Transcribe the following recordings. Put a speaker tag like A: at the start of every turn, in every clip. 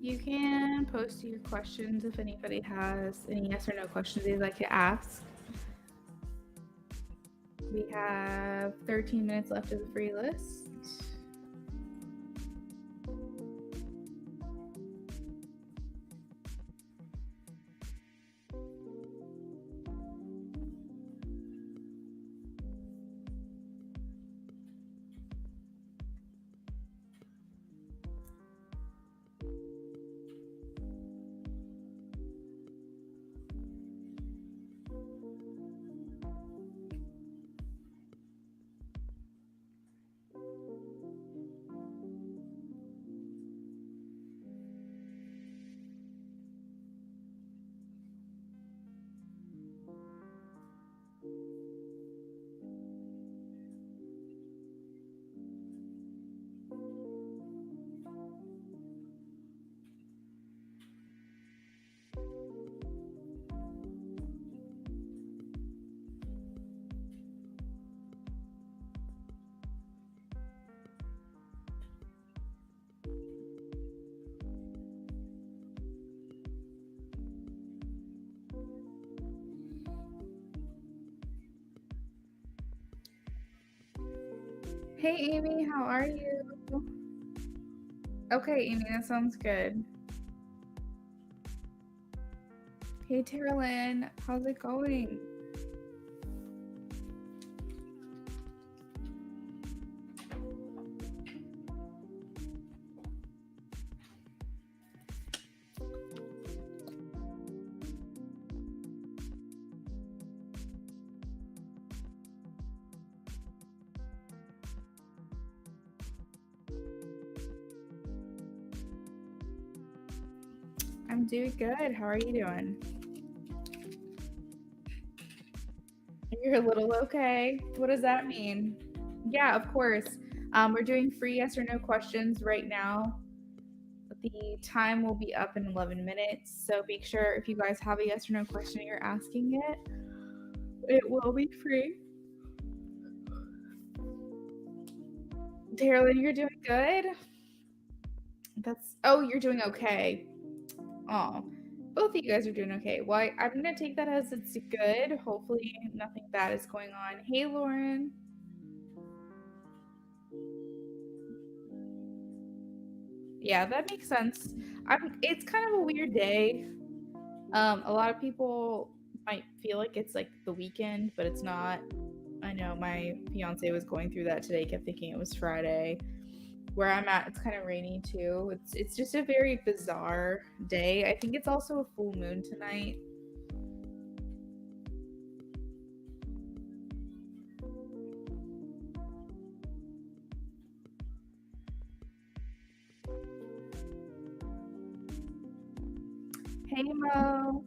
A: You can post your questions if anybody has any yes or no questions they'd like to ask. We have 13 minutes left of the free list. Hey Amy, how are you? Okay, Amy, that sounds good. Hey Tara Lynn, how's it going? I'm doing good. How are you doing? You're a little okay. What does that mean? Yeah, of course. We're doing free yes or no questions right now. The time will be up in 11 minutes. So make sure if you guys have a yes or no question you're asking it will be free. Darylyn, you're doing good? Oh, you're doing okay. Oh, both of you guys are doing okay. Well, I'm going to take that as it's good. Hopefully nothing bad is going on. Hey, Lauren. Yeah, that makes sense. It's kind of a weird day. A lot of people might feel like it's like the weekend, but it's not. I know my fiance was going through that today, kept thinking it was Friday. Where I'm at, it's kind of rainy too. It's just a very bizarre day. I think it's also a full moon tonight. Hey Mo.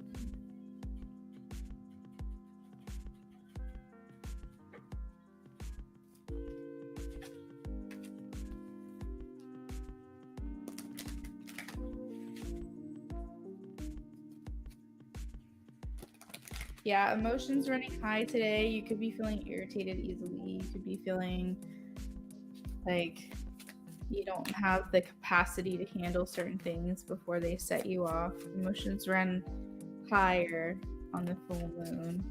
A: Yeah, emotions running high today. You could be feeling irritated easily. You could be feeling like you don't have the capacity to handle certain things before they set you off. Emotions run higher on the full moon.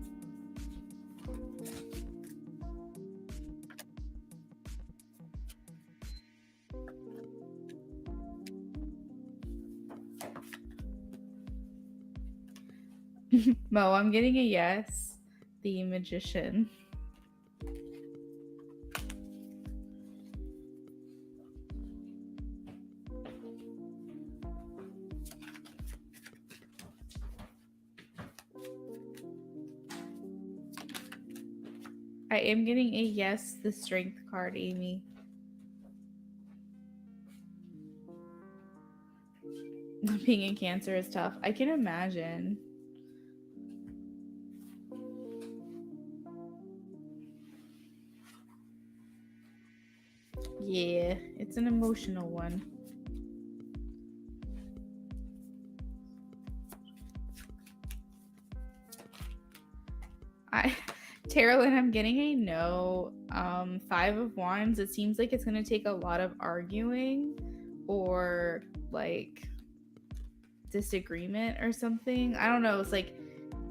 A: Mo, I'm getting a yes. The magician. I am getting a yes, the strength card, Amy. Being in Cancer is tough. I can imagine. Yeah, it's an emotional one. Tarolyn, I'm getting a no. 5 of Wands. It seems like it's gonna take a lot of arguing, or like disagreement or something. I don't know. It's like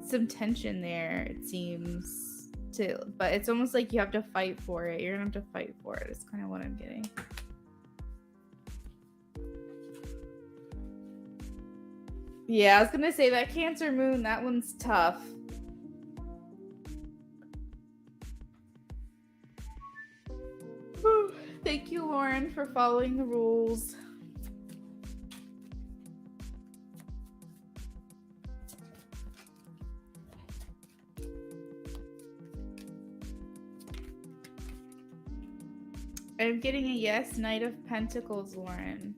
A: some tension there, it seems to, but it's almost like you have to fight for it. You're gonna have to fight for it. It's kind of what I'm getting. Yeah, I was gonna say that Cancer Moon, that one's tough. Thank you, Lauren, for following the rules. I'm getting a yes, Knight of Pentacles, Lauren.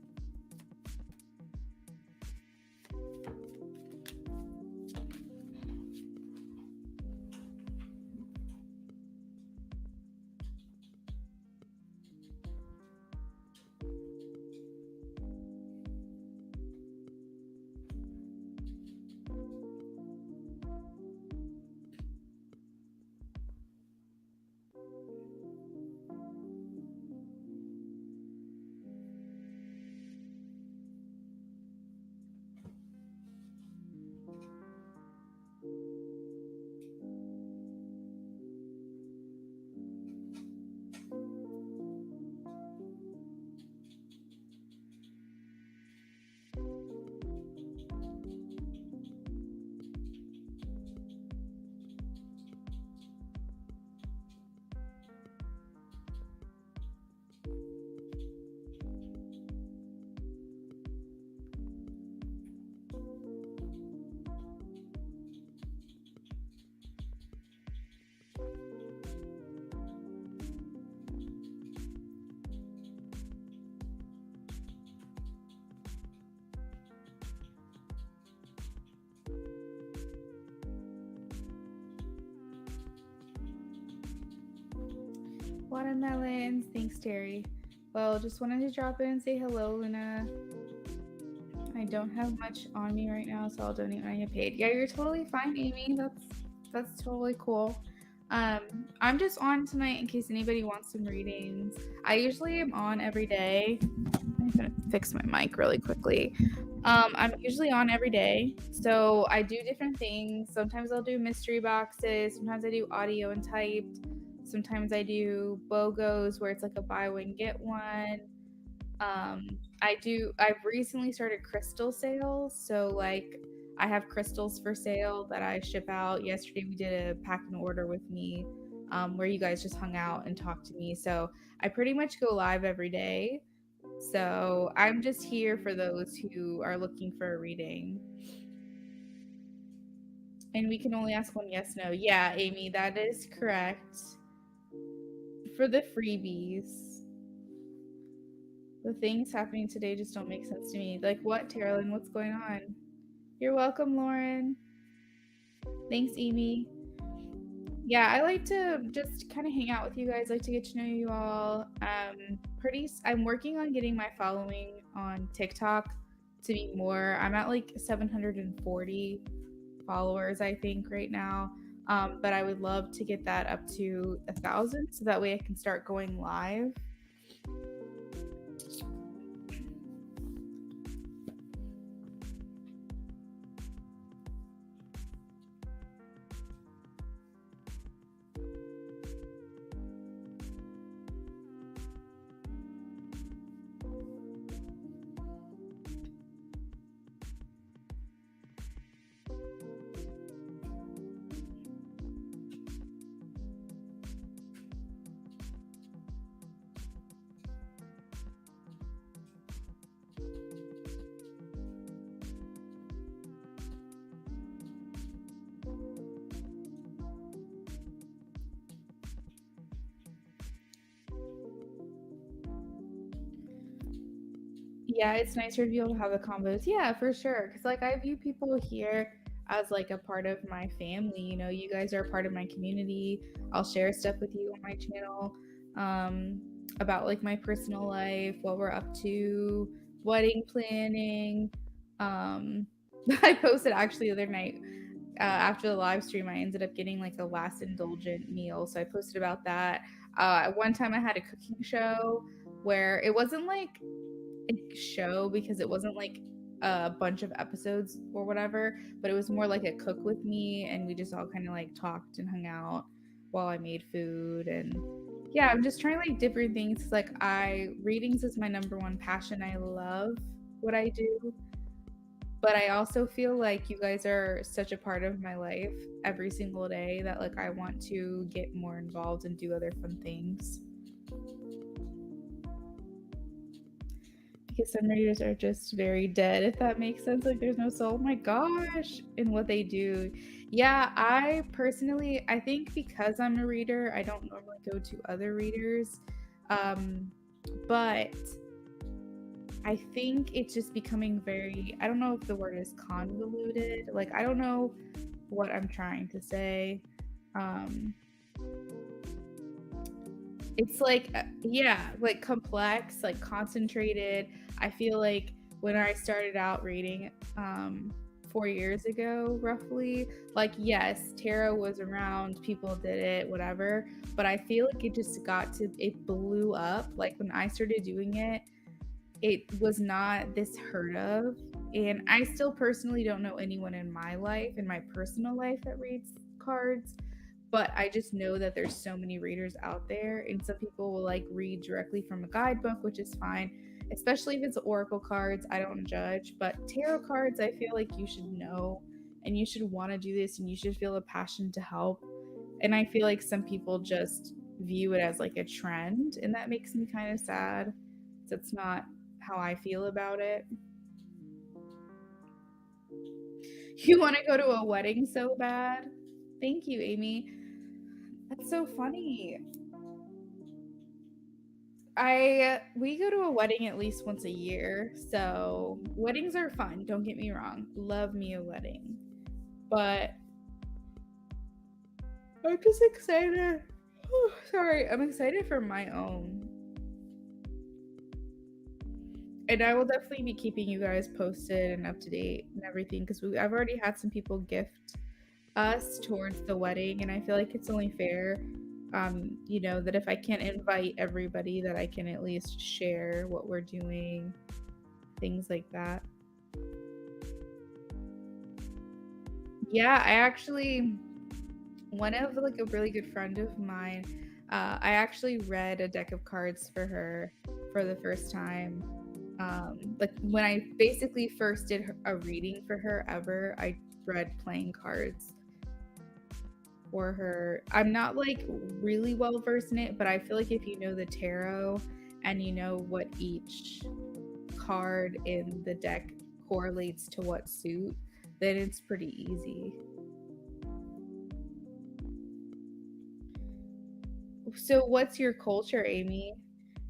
A: Watermelons. Thanks, Terry. Well, just wanted to drop in and say hello, Luna. I don't have much on me right now, so I'll donate when I get paid. Yeah, you're totally fine, Amy. That's totally cool. I'm just on tonight in case anybody wants some readings. I usually am on every day. I'm gonna fix my mic really quickly. I'm usually on every day, so I do different things. Sometimes I'll do mystery boxes. Sometimes I do audio and typed. Sometimes I do BOGOs where it's like a buy one get one. I've recently started crystal sales, so like I have crystals for sale that I ship out. Yesterday we did a pack and order with me, where you guys just hung out and talked to me. So I pretty much go live every day. So I'm just here for those who are looking for a reading. And we can only ask one yes, no. Yeah, Amy, that is correct. For the freebies. The things happening today just don't make sense to me. Like what, Terrellyn? What's going on? You're welcome, Lauren. Thanks, Amy. Yeah, I like to just kind of hang out with you guys. I like to get to know you all. I'm working on getting my following on TikTok to be more. I'm at like 740 followers, I think, right now. But I would love to get that up to 1,000 so that way I can start going live. Yeah, it's nicer to be able to have the combos. Yeah, for sure. Because like I view people here as like a part of my family. You know, you guys are a part of my community. I'll share stuff with you on my channel, about like my personal life, what we're up to, wedding planning. I posted actually the other night, after the live stream, I ended up getting like a last indulgent meal. So I posted about that. One time I had a cooking show where it wasn't like a show because it wasn't like a bunch of episodes or whatever, but it was more like a cook with me, and we just all kind of like talked and hung out while I made food. And yeah, I'm just trying like different things. Like readings is my number one passion. I love what I do, but I also feel like you guys are such a part of my life every single day that like I want to get more involved and do other fun things. Because some readers are just very dead, if that makes sense. Like there's no soul. Oh my gosh, in what they do. Yeah, I personally, I think because I'm a reader, I don't normally go to other readers. But I think it's just becoming very, I don't know if the word is convoluted. Like I don't know what I'm trying to say. It's like yeah, like complex, like concentrated. I feel like when I started out reading 4 years ago roughly, like yes, tarot was around, people did it, whatever, but I feel like it blew up. Like when I started doing it, it was not this heard of, and I still personally don't know anyone in my personal life that reads cards, but I just know that there's so many readers out there, and some people will like read directly from a guidebook, which is fine, especially if it's oracle cards. I don't judge, but tarot cards, I feel like you should know and you should want to do this and you should feel a passion to help. And I feel like some people just view it as like a trend, and that makes me kind of sad. That's not how I feel about it. You want to go to a wedding so bad? Thank you, Amy. That's so funny. We go to a wedding at least once a year, so weddings are fun, don't get me wrong. Love me a wedding. But I'm just excited. Oh, sorry, I'm excited for my own. And I will definitely be keeping you guys posted and up to date and everything, because I've already had some people gift us towards the wedding, and I feel like it's only fair, that if I can't invite everybody, that I can at least share what we're doing, things like that. Yeah, I actually, one of like a really good friend of mine, I actually read a deck of cards for her for the first time. Like when I basically first did a reading for her ever, I read playing cards for her. I'm not like really well versed in it, but I feel like if you know the tarot and you know what each card in the deck correlates to what suit, then it's pretty easy. So what's your culture, Amy?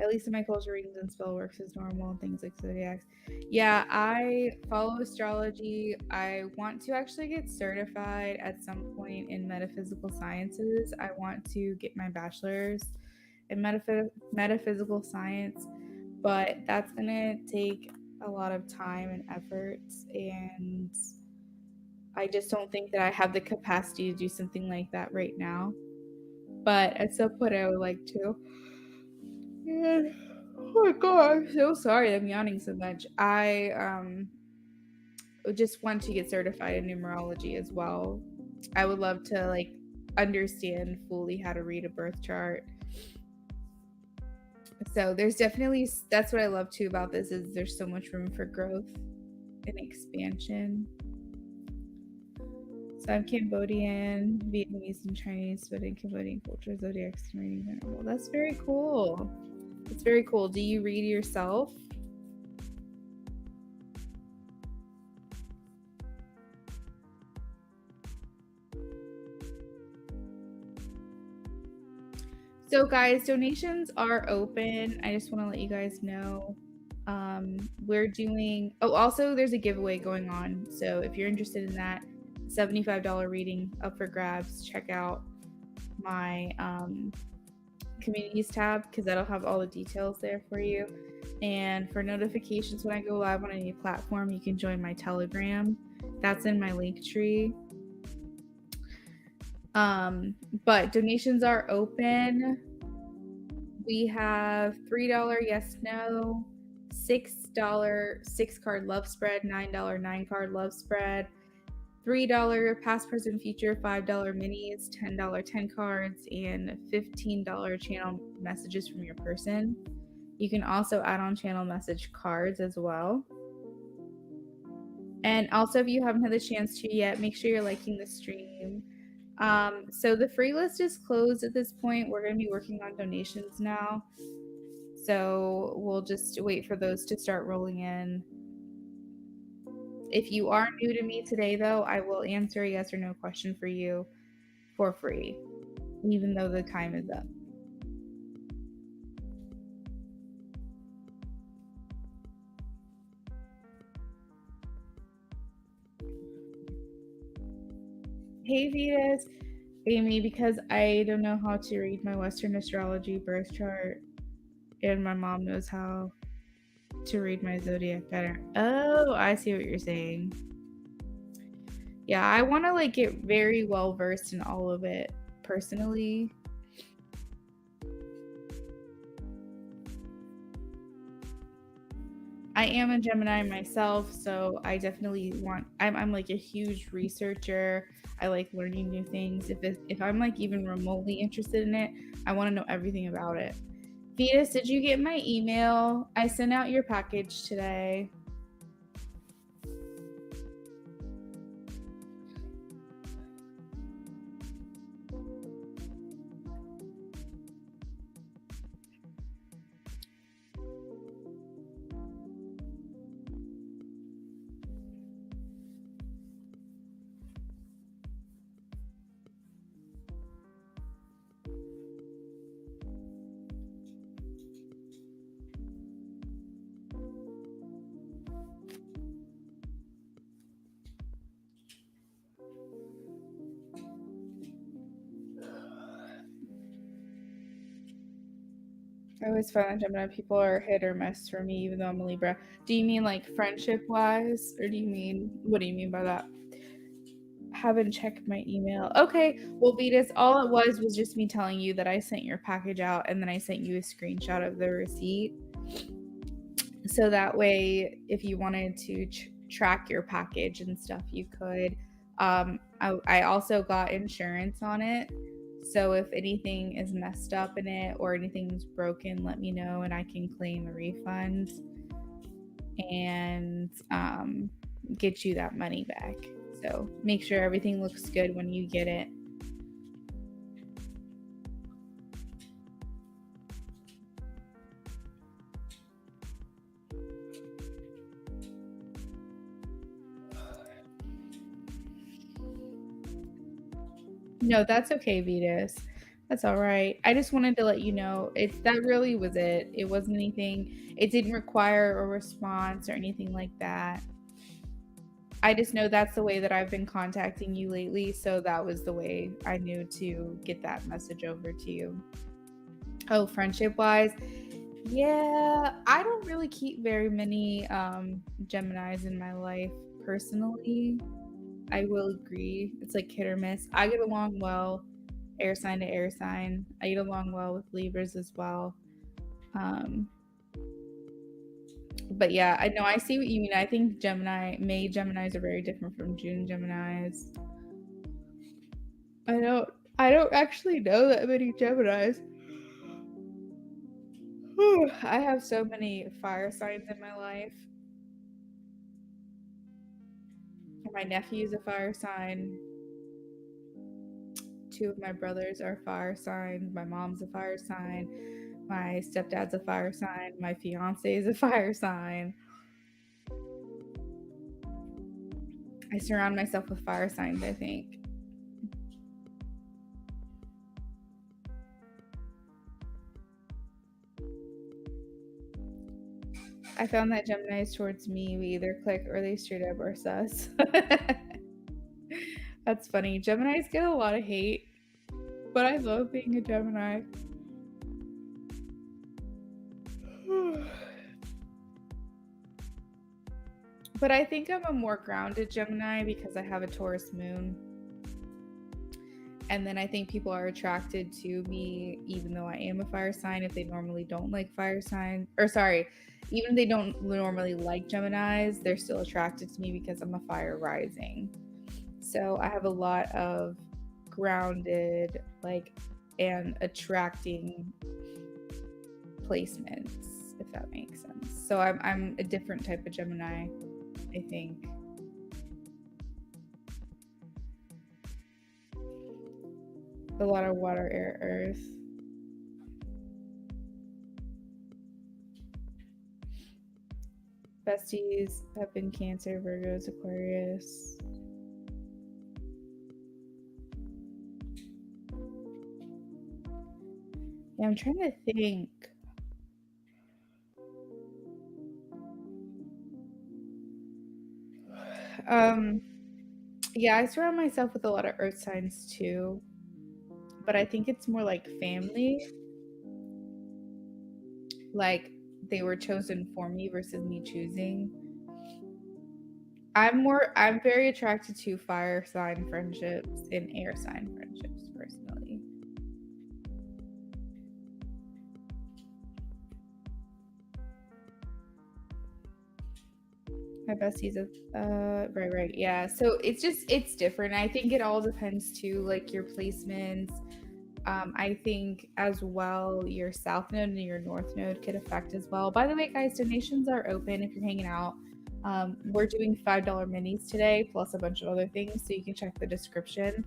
A: At least in my culture, readings and spell works is normal and things like zodiacs. Yeah, I follow astrology. I want to actually get certified at some point in metaphysical sciences. I want to get my bachelor's in metaphysical science, but that's gonna take a lot of time and effort, and I just don't think that I have the capacity to do something like that right now. But at some point, I would like to. And oh my god, I'm so sorry I'm yawning so much. I just want to get certified in numerology as well. I would love to like understand fully how to read a birth chart. So there's definitely, that's what I love too about this, is there's so much room for growth and expansion. So I'm Cambodian, Vietnamese, and Chinese, but in Cambodian culture, zodiacs and reading. Well, that's very cool. It's very cool. Do you read yourself? So guys, donations are open. I just want to let you guys know. We're doing, also there's a giveaway going on. So if you're interested in that, $75 reading up for grabs, check out my communities tab, because that'll have all the details there for you. And for notifications when I go live on any platform, you can join my Telegram. That's in my link tree. But donations are open. We have $3 yes no, $6 6-card love spread, $9 9-card love spread, $3 past, present, future, $5 minis, $10 10 cards, and $15 channel messages from your person. You can also add on channel message cards as well. And also, if you haven't had the chance to yet, make sure you're liking the stream. So the free list is closed at this point. We're going to be working on donations now. So we'll just wait for those to start rolling in. If you are new to me today, though, I will answer a yes or no question for you for free, even though the time is up. Hey, Vetus. Amy, because I don't know how to read my Western astrology birth chart, and my mom knows how to read my zodiac better. Oh, I see what you're saying. Yeah, I want to like get very well versed in all of it personally. I am a Gemini myself, so I definitely want. I'm like a huge researcher. I like learning new things. If I'm like even remotely interested in it, I want to know everything about it. Vetus, did you get my email? I sent out your package today. I always find that Gemini people are hit or miss for me, even though I'm a Libra. Do you mean like friendship wise, or what do you mean by that? Haven't checked my email. Okay, well, Vetus, all it was just me telling you that I sent your package out, and then I sent you a screenshot of the receipt. So that way, if you wanted to track your package and stuff, you could. I also got insurance on it. So if anything is messed up in it or anything's broken, let me know and I can claim a refund and get you that money back. So make sure everything looks good when you get it. No, that's okay, Vetus. That's all right. I just wanted to let you know that really was it. It wasn't anything. It didn't require a response or anything like that. I just know that's the way that I've been contacting you lately, so that was the way I knew to get that message over to you. Oh, friendship-wise, yeah, I don't really keep very many Geminis in my life personally. I will agree. It's like hit or miss. I get along well, air sign to air sign. I get along well with Libras as well. But yeah, I know I see what you mean. I think May Geminis are very different from June Geminis. I don't actually know that many Geminis. I have so many fire signs in my life. My nephew's a fire sign. 2 of my brothers are fire signs. My mom's a fire sign. My stepdad's a fire sign. My fiance is a fire sign. I surround myself with fire signs, I think. I found that Geminis towards me, we either click or they straight up are sus. That's funny. Geminis get a lot of hate, but I love being a Gemini. But I think I'm a more grounded Gemini because I have a Taurus moon. And then I think people are attracted to me even though I am a fire sign if they normally don't like fire signs. Or sorry, even if they don't normally like Geminis, they're still attracted to me because I'm a fire rising. So I have a lot of grounded, like, and attracting placements, if that makes sense. So I'm a different type of Gemini, I think. A lot of water, air, earth. Besties have been Cancer, Virgos, Aquarius. Yeah, I'm trying to think. Yeah, I surround myself with a lot of earth signs too, but I think it's more like family. Like they were chosen for me versus me choosing. I'm very attracted to fire sign friendships and air sign friendships personally. My bestie's right, yeah. So it's different. I think it all depends too, like your placements. I think as well your south node and your north node could affect as well. By the way, guys, donations are open if you're hanging out. We're doing $5 minis today, plus a bunch of other things, so you can check the description.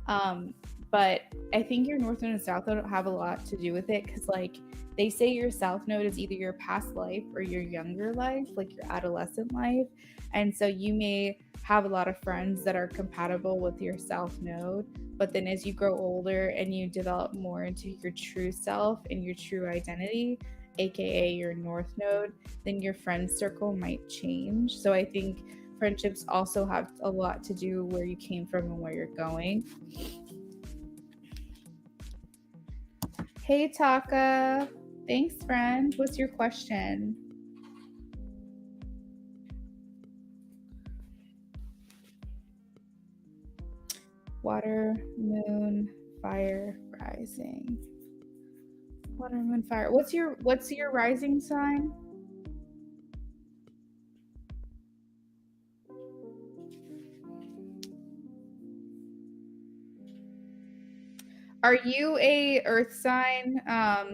A: But I think your north node and south node have a lot to do with it because, like, they say your south node is either your past life or your younger life, like your adolescent life. And so you may have a lot of friends that are compatible with your south node. But then as you grow older and you develop more into your true self and your true identity, aka your north node, then your friend circle might change. So I think friendships also have a lot to do where you came from and where you're going. Hey Taka, thanks friend. What's your question? Water, moon, fire, rising. Water, moon, fire. What's your rising sign? Are you a earth sign,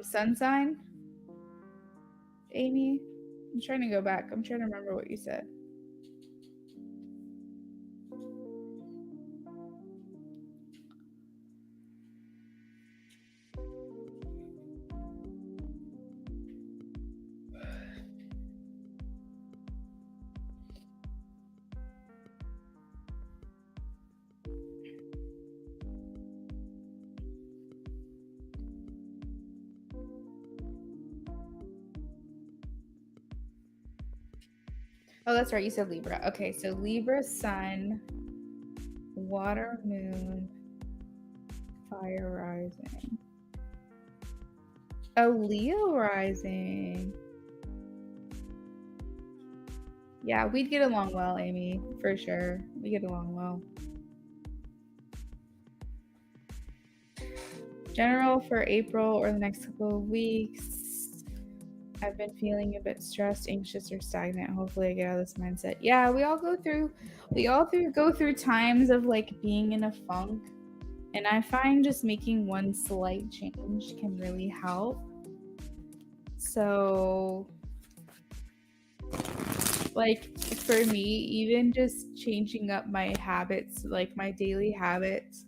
A: sun sign? Amy? I'm trying to go back. I'm trying to remember what you said. Oh, that's right. You said Libra. Okay, so Libra sun, water, moon, fire rising. Oh, Leo rising. Yeah, we'd get along well, Amy, for sure. We get along well. General for April or the next couple of weeks. I've been feeling a bit stressed, anxious, or stagnant. Hopefully I get out of this mindset. Yeah, we all go through times of like being in a funk. And I find just making one slight change can really help. So like for me, even just changing up my habits, like my daily habits,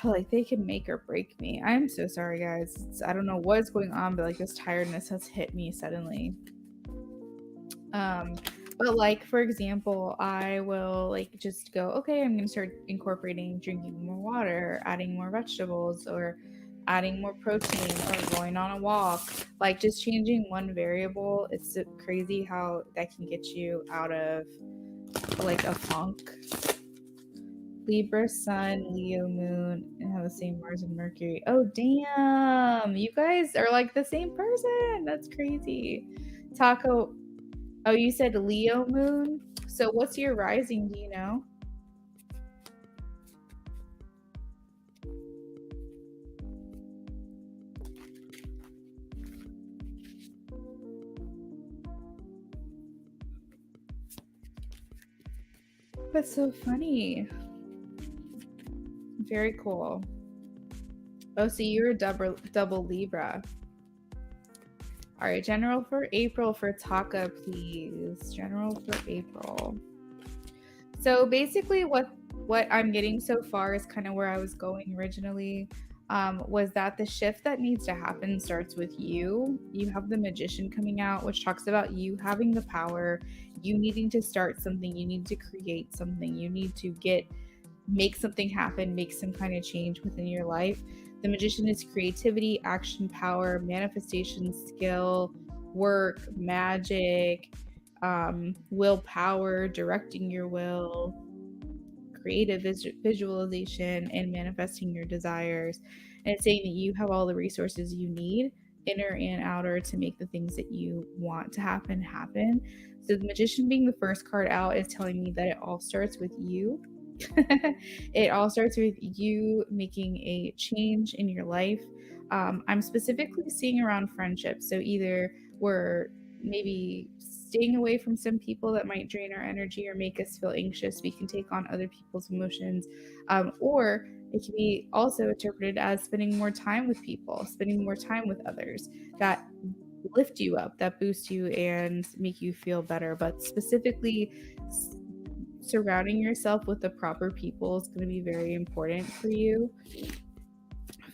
A: like they can make or break me. I'm so sorry, guys. I don't know what's going on, but like this tiredness has hit me suddenly. But like for example, I will like just go, okay, I'm gonna start incorporating drinking more water, adding more vegetables, or adding more protein, or going on a walk. Like just changing one variable. It's crazy how that can get you out of like a funk. Libra sun, Leo moon, and have the same Mars and Mercury. Oh damn, you guys are like the same person. That's crazy. Taco. Oh, you said Leo moon. So what's your rising? Do you know? That's so funny. Very cool. Oh, so you're a double Libra. All right, general for April for Taka, please. General for April. So basically, what I'm getting so far is kind of where I was going originally. Was that the shift that needs to happen starts with you. You have the Magician coming out, which talks about you having the power, you needing to start something, you need to create something, you need to make something happen, make some kind of change within your life. The Magician is creativity, action power, manifestation skill, work, magic, willpower, directing your will, creative visualization, and manifesting your desires. And it's saying that you have all the resources you need, inner and outer, to make the things that you want to happen happen. So the Magician being the first card out is telling me that it all starts with you. It all starts with you making a change in your life. I'm specifically seeing around friendships. So either we're maybe staying away from some people that might drain our energy or make us feel anxious. We can take on other people's emotions. Or it can be also interpreted as spending more time with people, spending more time with others that lift you up, that boost you and make you feel better. But specifically, surrounding yourself with the proper people is going to be very important for you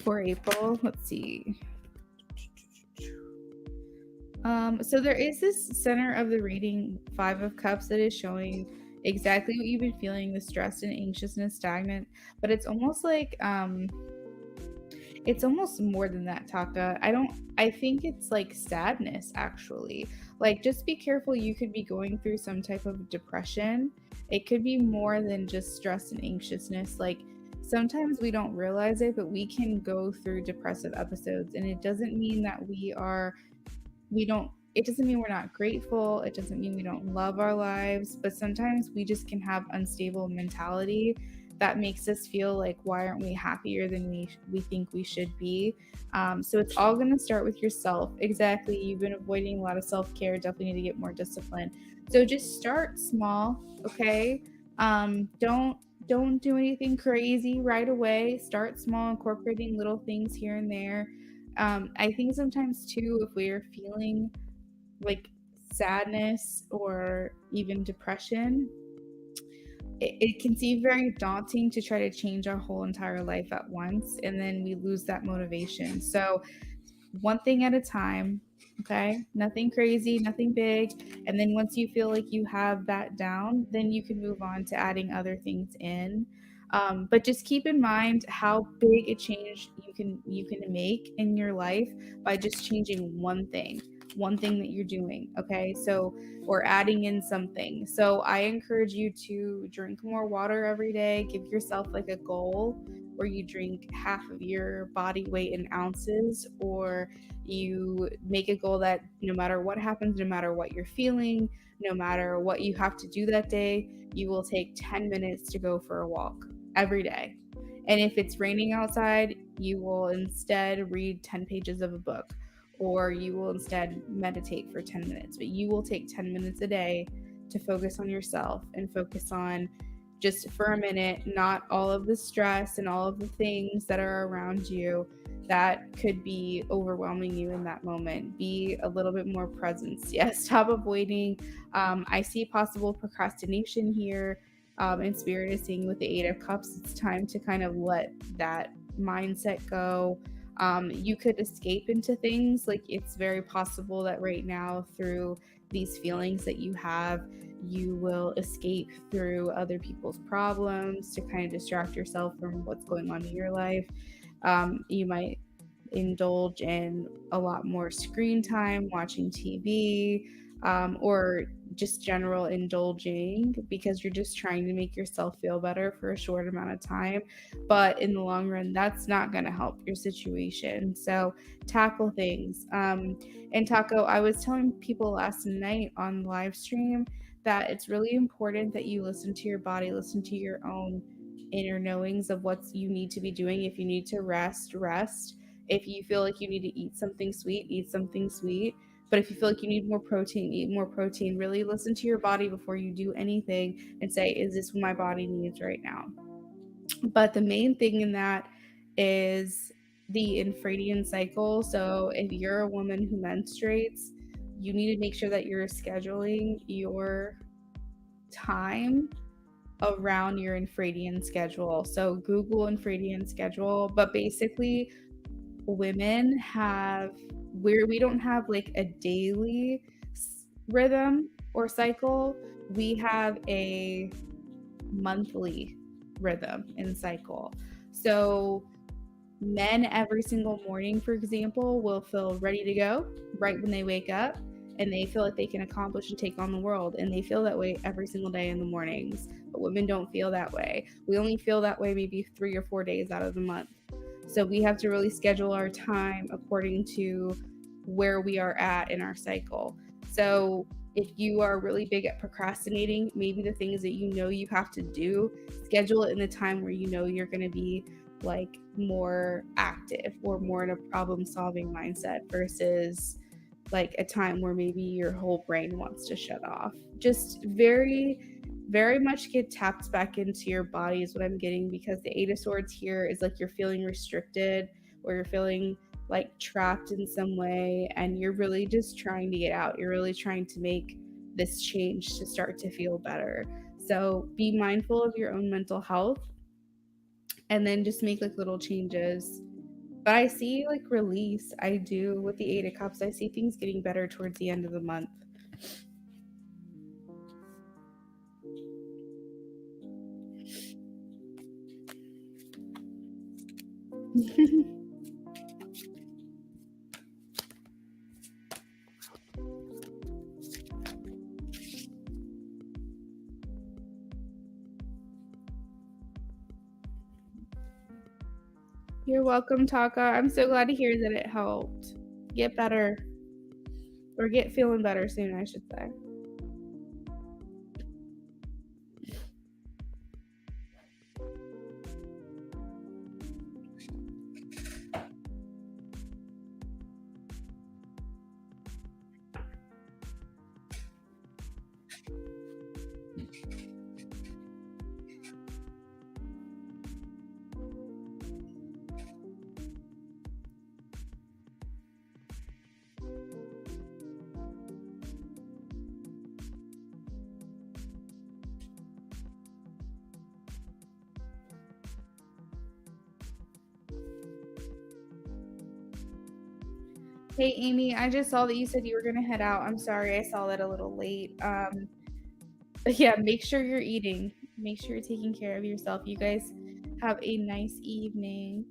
A: for April. Let's see. So there is this center of the reading, Five of Cups, that is showing exactly what you've been feeling, the stress and anxiousness, stagnant. But it's almost like it's almost more than that, Taka. I think it's like sadness, actually. Like, just be careful. You could be going through some type of depression. It could be more than just stress and anxiousness. Like, sometimes we don't realize it, but we can go through depressive episodes. And it doesn't mean that it doesn't mean we're not grateful. It doesn't mean we don't love our lives. But sometimes we just can have unstable mentality that makes us feel like, why aren't we happier than we think we should be? So it's all going to start with yourself. Exactly. You've been avoiding a lot of self-care. Definitely need to get more discipline. So just start small. Okay. Don't do anything crazy right away. Start small, incorporating little things here and there. I think sometimes too, if we are feeling like sadness or even depression, it can seem very daunting to try to change our whole entire life at once, and then we lose that motivation. So one thing at a time. Okay, nothing crazy, nothing big. And then once you feel like you have that down, then you can move on to adding other things in. But just keep in mind how big a change you can make in your life by just changing one thing that you're doing. Okay, so or adding in something. So I encourage you to drink more water every day. Give yourself like a goal where you drink half of your body weight in ounces, or you make a goal that no matter what happens, no matter what you're feeling, no matter what you have to do that day, you will take 10 minutes to go for a walk every day. And if it's raining outside, you will instead read 10 pages of a book, or you will instead meditate for 10 minutes. But you will take 10 minutes a day to focus on yourself and focus on just for a minute, not all of the stress and all of the things that are around you that could be overwhelming you in that moment. Be a little bit more presence. Yes, stop avoiding. I see possible procrastination here. And Spirit is saying with the Eight of Cups, it's time to kind of let that mindset go. You could escape into things. Like, it's very possible that right now, through these feelings that you have, you will escape through other people's problems to kind of distract yourself from what's going on in your life. You might indulge in a lot more screen time, watching TV, or just general indulging because you're just trying to make yourself feel better for a short amount of time. But in the long run, that's not going to help your situation. So tackle things. And Taco, I was telling people last night on live stream that it's really important that you listen to your body, listen to your own inner knowings of what you need to be doing. If you need to rest, rest. If you feel like you need to eat something sweet, eat something sweet. But if you feel like you need more protein, eat more protein. Really listen to your body before you do anything and say, is this what my body needs right now? But the main thing in that is the infradian cycle. So if you're a woman who menstruates, you need to make sure that you're scheduling your time around your infradian schedule. So Google infradian schedule, but basically women have we don't have like a daily rhythm or cycle. We have a monthly rhythm and cycle. So men every single morning, for example, will feel ready to go right when they wake up, and they feel like they can accomplish and take on the world, and they feel that way every single day in the mornings. But women don't feel that way. We only feel that way maybe 3 or 4 days out of the month. So we have to really schedule our time according to where we are at in our cycle. So if you are really big at procrastinating, maybe the things that you know you have to do, schedule it in the time where you know you're going to be like more active or more in a problem solving mindset versus like a time where maybe your whole brain wants to shut off. Just very much get tapped back into your body is what I'm getting, because the Eight of Swords here is like you're feeling restricted or you're feeling like trapped in some way, and you're really just trying to get out. You're really trying to make this change to start to feel better. So be mindful of your own mental health and then just make like little changes. But I see like release. I do with the Eight of Cups. I see things getting better towards the end of the month. You're welcome, Taka. I'm so glad to hear that it helped. Get better. Or get feeling better soon, I should say. Hey, Amy, I just saw that you said you were going to head out. I'm sorry, I saw that a little late. But yeah, make sure you're eating. Make sure you're taking care of yourself. You guys have a nice evening.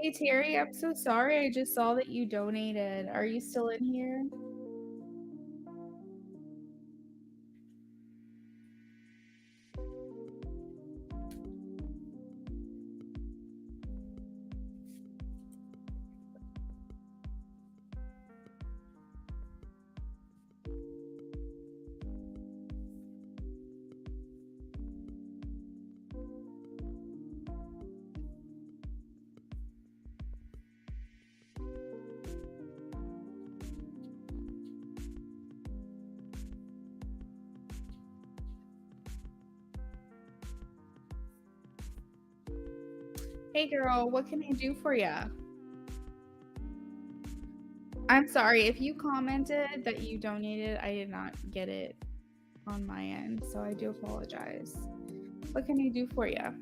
A: Hey, Terry, I'm so sorry. I just saw that you donated. Are you still in here? Hey, girl, what can I do for you? I'm sorry. If you commented that you donated, I did not get it on my end, so I do apologize. What can I do for you?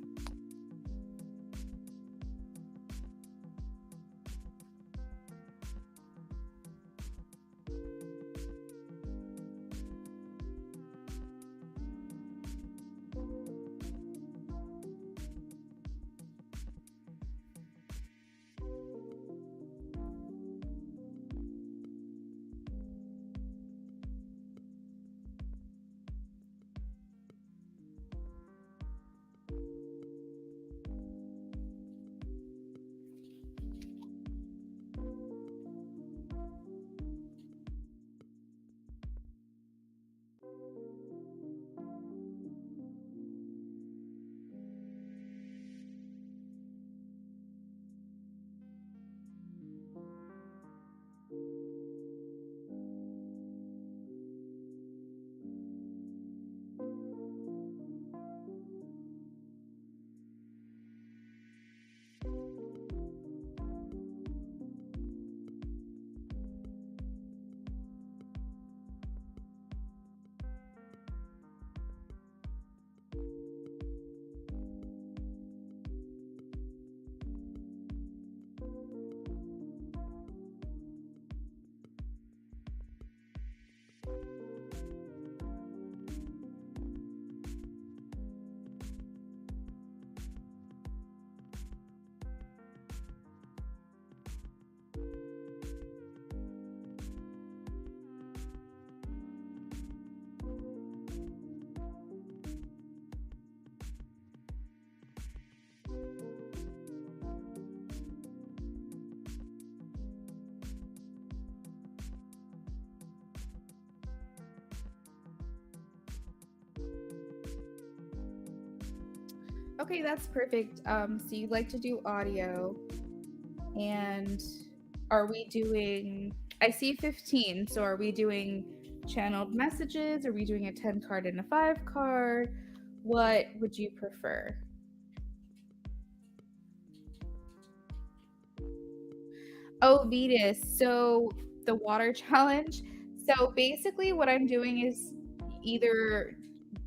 A: Okay, that's perfect. So you'd like to do audio, and are we doing? I see 15. So are we doing channeled messages? Are we doing a 10 card and a 5 card? What would you prefer? Oh, Vetus. So the water challenge. So basically, what I'm doing is either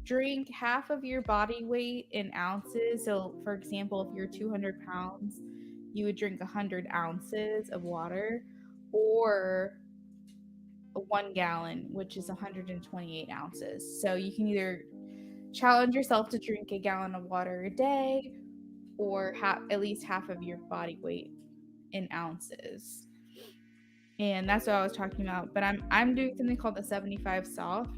A: drink half of your body weight in ounces. So, for example, if you're 200 pounds, you would drink 100 ounces of water, or 1 gallon, which is 128 ounces. So, you can either challenge yourself to drink a gallon of water a day, or at least half of your body weight in ounces. And that's what I was talking about. But I'm doing something called the 75 soft,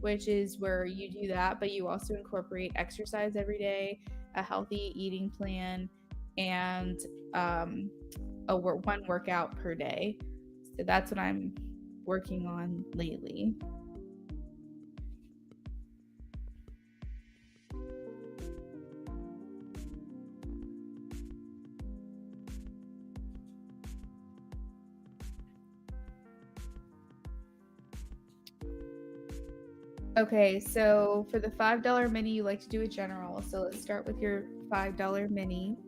A: which is where you do that, but you also incorporate exercise every day, a healthy eating plan, and one workout per day. So that's what I'm working on lately. Okay, so for the $5 mini, you like to do a general. So let's start with your $5 mini.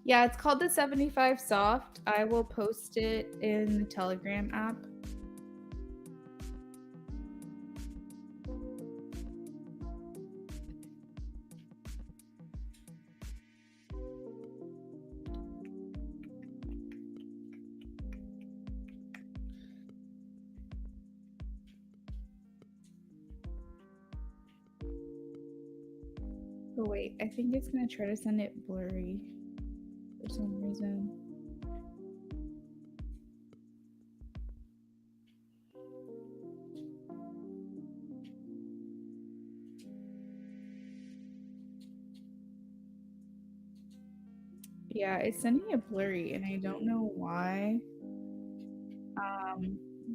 A: Yeah, it's called the 75 soft. I will post it in the Telegram app. Oh wait, I think it's gonna try to send it blurry for some reason. Yeah, it's sending it blurry, and I don't know why.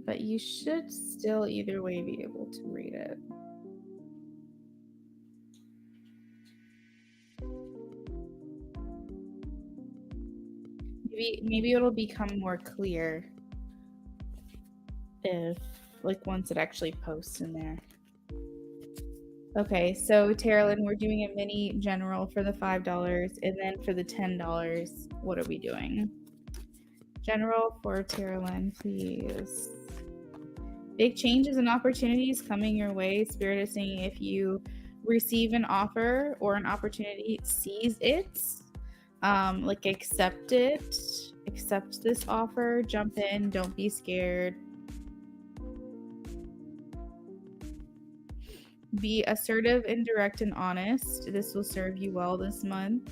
A: But you should still either way be able to read it. Maybe it'll become more clear if once it actually posts in there. Okay, so Terralyn, we're doing a mini general for the $5, and then for the $10, what are we doing? General for Terralyn, please. Big changes and opportunities coming your way. Spirit is saying if you receive an offer or an opportunity, seize it. Accept it. Accept this offer. Jump in. Don't be scared. Be assertive and direct and honest. This will serve you well this month.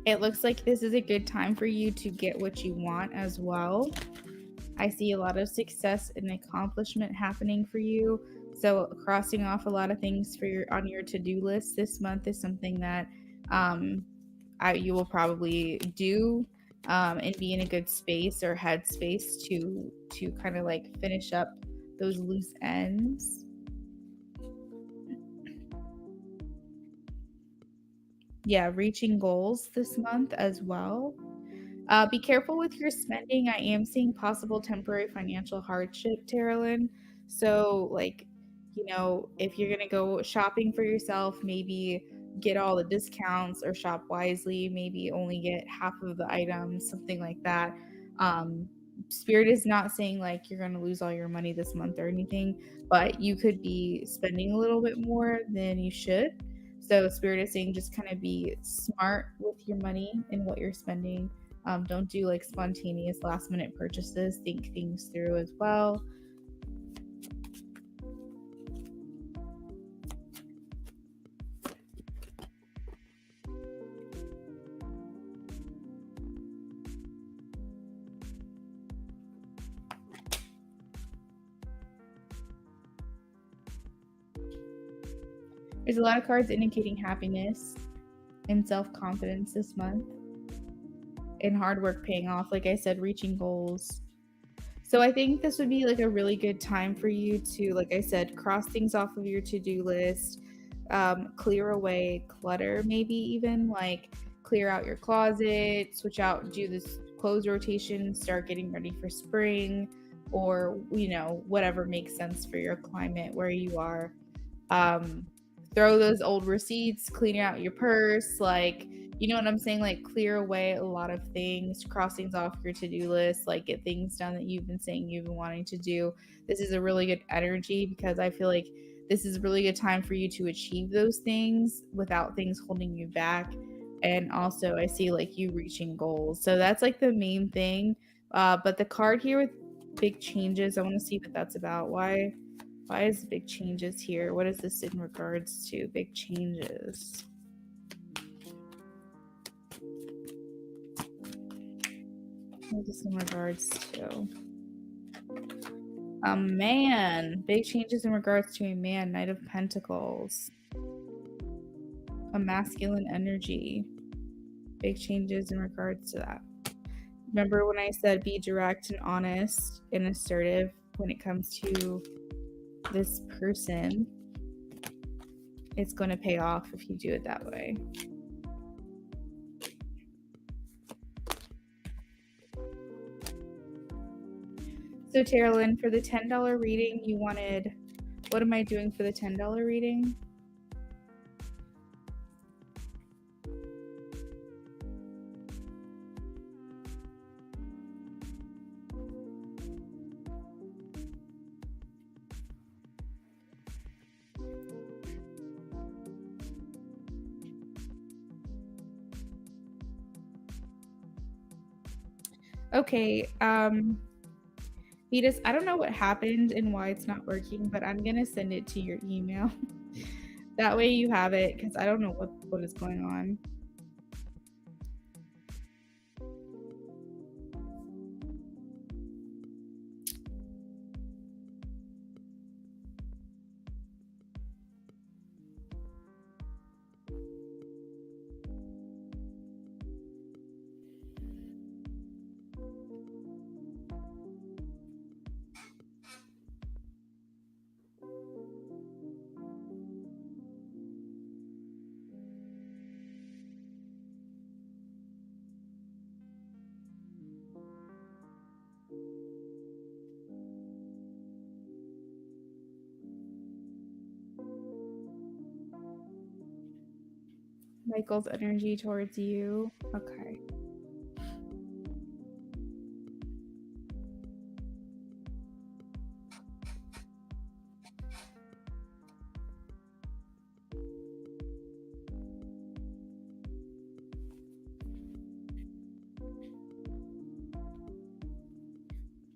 A: It looks like this is a good time for you to get what you want as well. I see a lot of success and accomplishment happening for you. So crossing off a lot of things on your to-do list this month is something that you will probably do and be in a good space or headspace to kind of finish up those loose ends. Yeah, reaching goals this month as well. Be careful with your spending. I am seeing possible temporary financial hardship, Terralyn. So, if you're going to go shopping for yourself, maybe get all the discounts or shop wisely, maybe only get half of the items, something like that. Spirit is not saying you're going to lose all your money this month or anything, but you could be spending a little bit more than you should. So, Spirit is saying just kind of be smart with your money and what you're spending. Don't do spontaneous last minute purchases. Think things through as well. There's a lot of cards indicating happiness and self-confidence this month. And hard work paying off, like I said, reaching goals. So I think this would be like a really good time for you to, like I said, cross things off of your to-do list, clear away clutter, maybe even like clear out your closet, switch out, do this clothes rotation, start getting ready for spring, or whatever makes sense for your climate where you are. Throw those old receipts, clean out your purse, like, you know what I'm saying? Like, clear away a lot of things, cross things off your to-do list, like get things done that you've been saying you've been wanting to do. This is a really good energy because I feel like this is a really good time for you to achieve those things without things holding you back. And also I see like you reaching goals. So that's like the main thing. But the card here with big changes, I want to see what that's about. Why is big changes here? What is this in regards to? Big changes. What is this in regards to? A man. Big changes in regards to a man. Knight of Pentacles. A masculine energy. Big changes in regards to that. Remember when I said be direct and honest and assertive when it comes to this person? It's going to pay off if you do it that way. So Terralyn, for the $10 reading, you wanted, what am I doing for the $10 reading? Okay, Vetus, I don't know what happened and why it's not working, but I'm gonna send it to your email. That way you have it, because I don't know what is going on. Michael's energy towards you. Okay.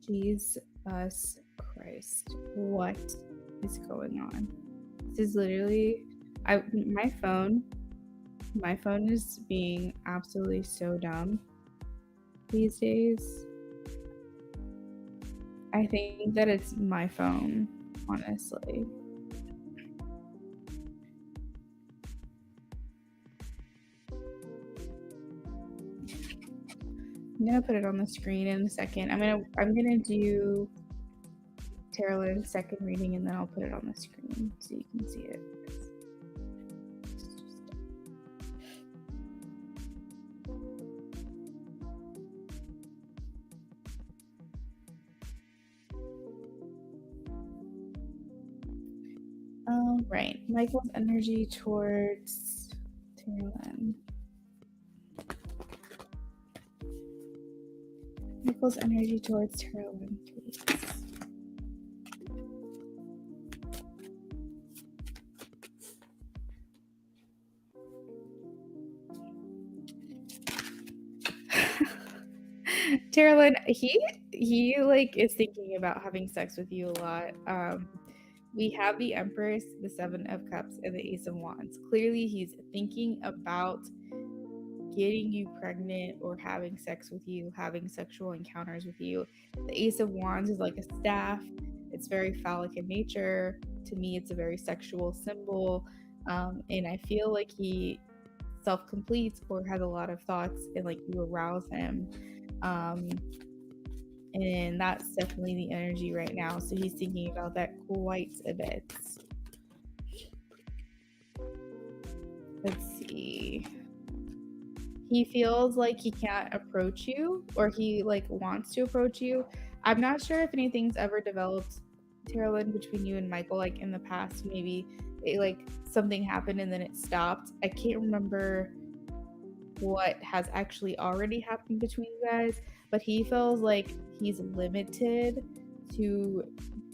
A: Jesus Christ. What is going on? This is literally my phone is being absolutely so dumb these days. I think that it's my phone, honestly. I'm gonna put it on the screen in a second. I'm gonna do Terralyn's second reading and then I'll put it on the screen so you can see it. All right, Michael's energy towards Terralyn. Michael's energy towards Terralyn, please. Terralyn, he like is thinking about having sex with you a lot. We have the Empress, the Seven of Cups, and the Ace of Wands. Clearly, he's thinking about getting you pregnant or having sex with you, having sexual encounters with you. The Ace of Wands is like a staff. It's very phallic in nature. To me, it's a very sexual symbol. And I feel like he self-completes or has a lot of thoughts, and like you arouse him. And that's definitely the energy right now. So he's thinking about that quite a bit. Let's see. He feels like he can't approach you, or he like wants to approach you. I'm not sure if anything's ever developed, Terralyn, between you and Michael, like in the past. Maybe like something happened and then it stopped. I can't remember what has actually already happened between you guys, but he feels like he's limited to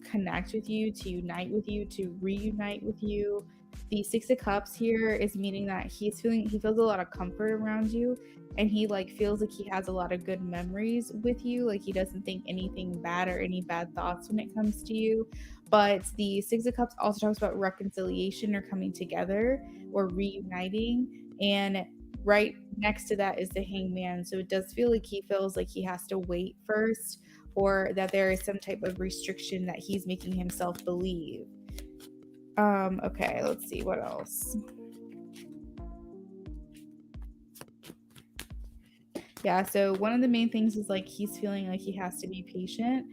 A: connect with you, to unite with you, to reunite with you. The Six of Cups here is meaning that he feels a lot of comfort around you, and he like feels like he has a lot of good memories with you. Like he doesn't think anything bad or any bad thoughts when it comes to you. But the Six of Cups also talks about reconciliation or coming together or reuniting. And right next to that is the Hangman. So it does feel like he feels like he has to wait first, or that there is some type of restriction that he's making himself believe. Okay, let's see what else. Yeah, so one of the main things is like he's feeling like he has to be patient.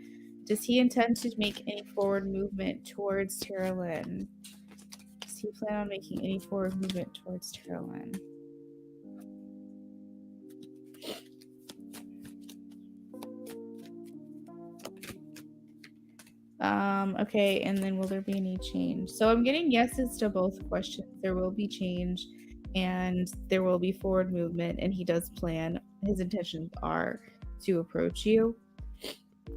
A: Does he intend to make any forward movement towards Terralyn? Does he plan on making any forward movement towards Terralyn? Okay, and then will there be any change? So I'm getting yeses to both questions. There will be change, and there will be forward movement, and he does plan. His intentions are to approach you.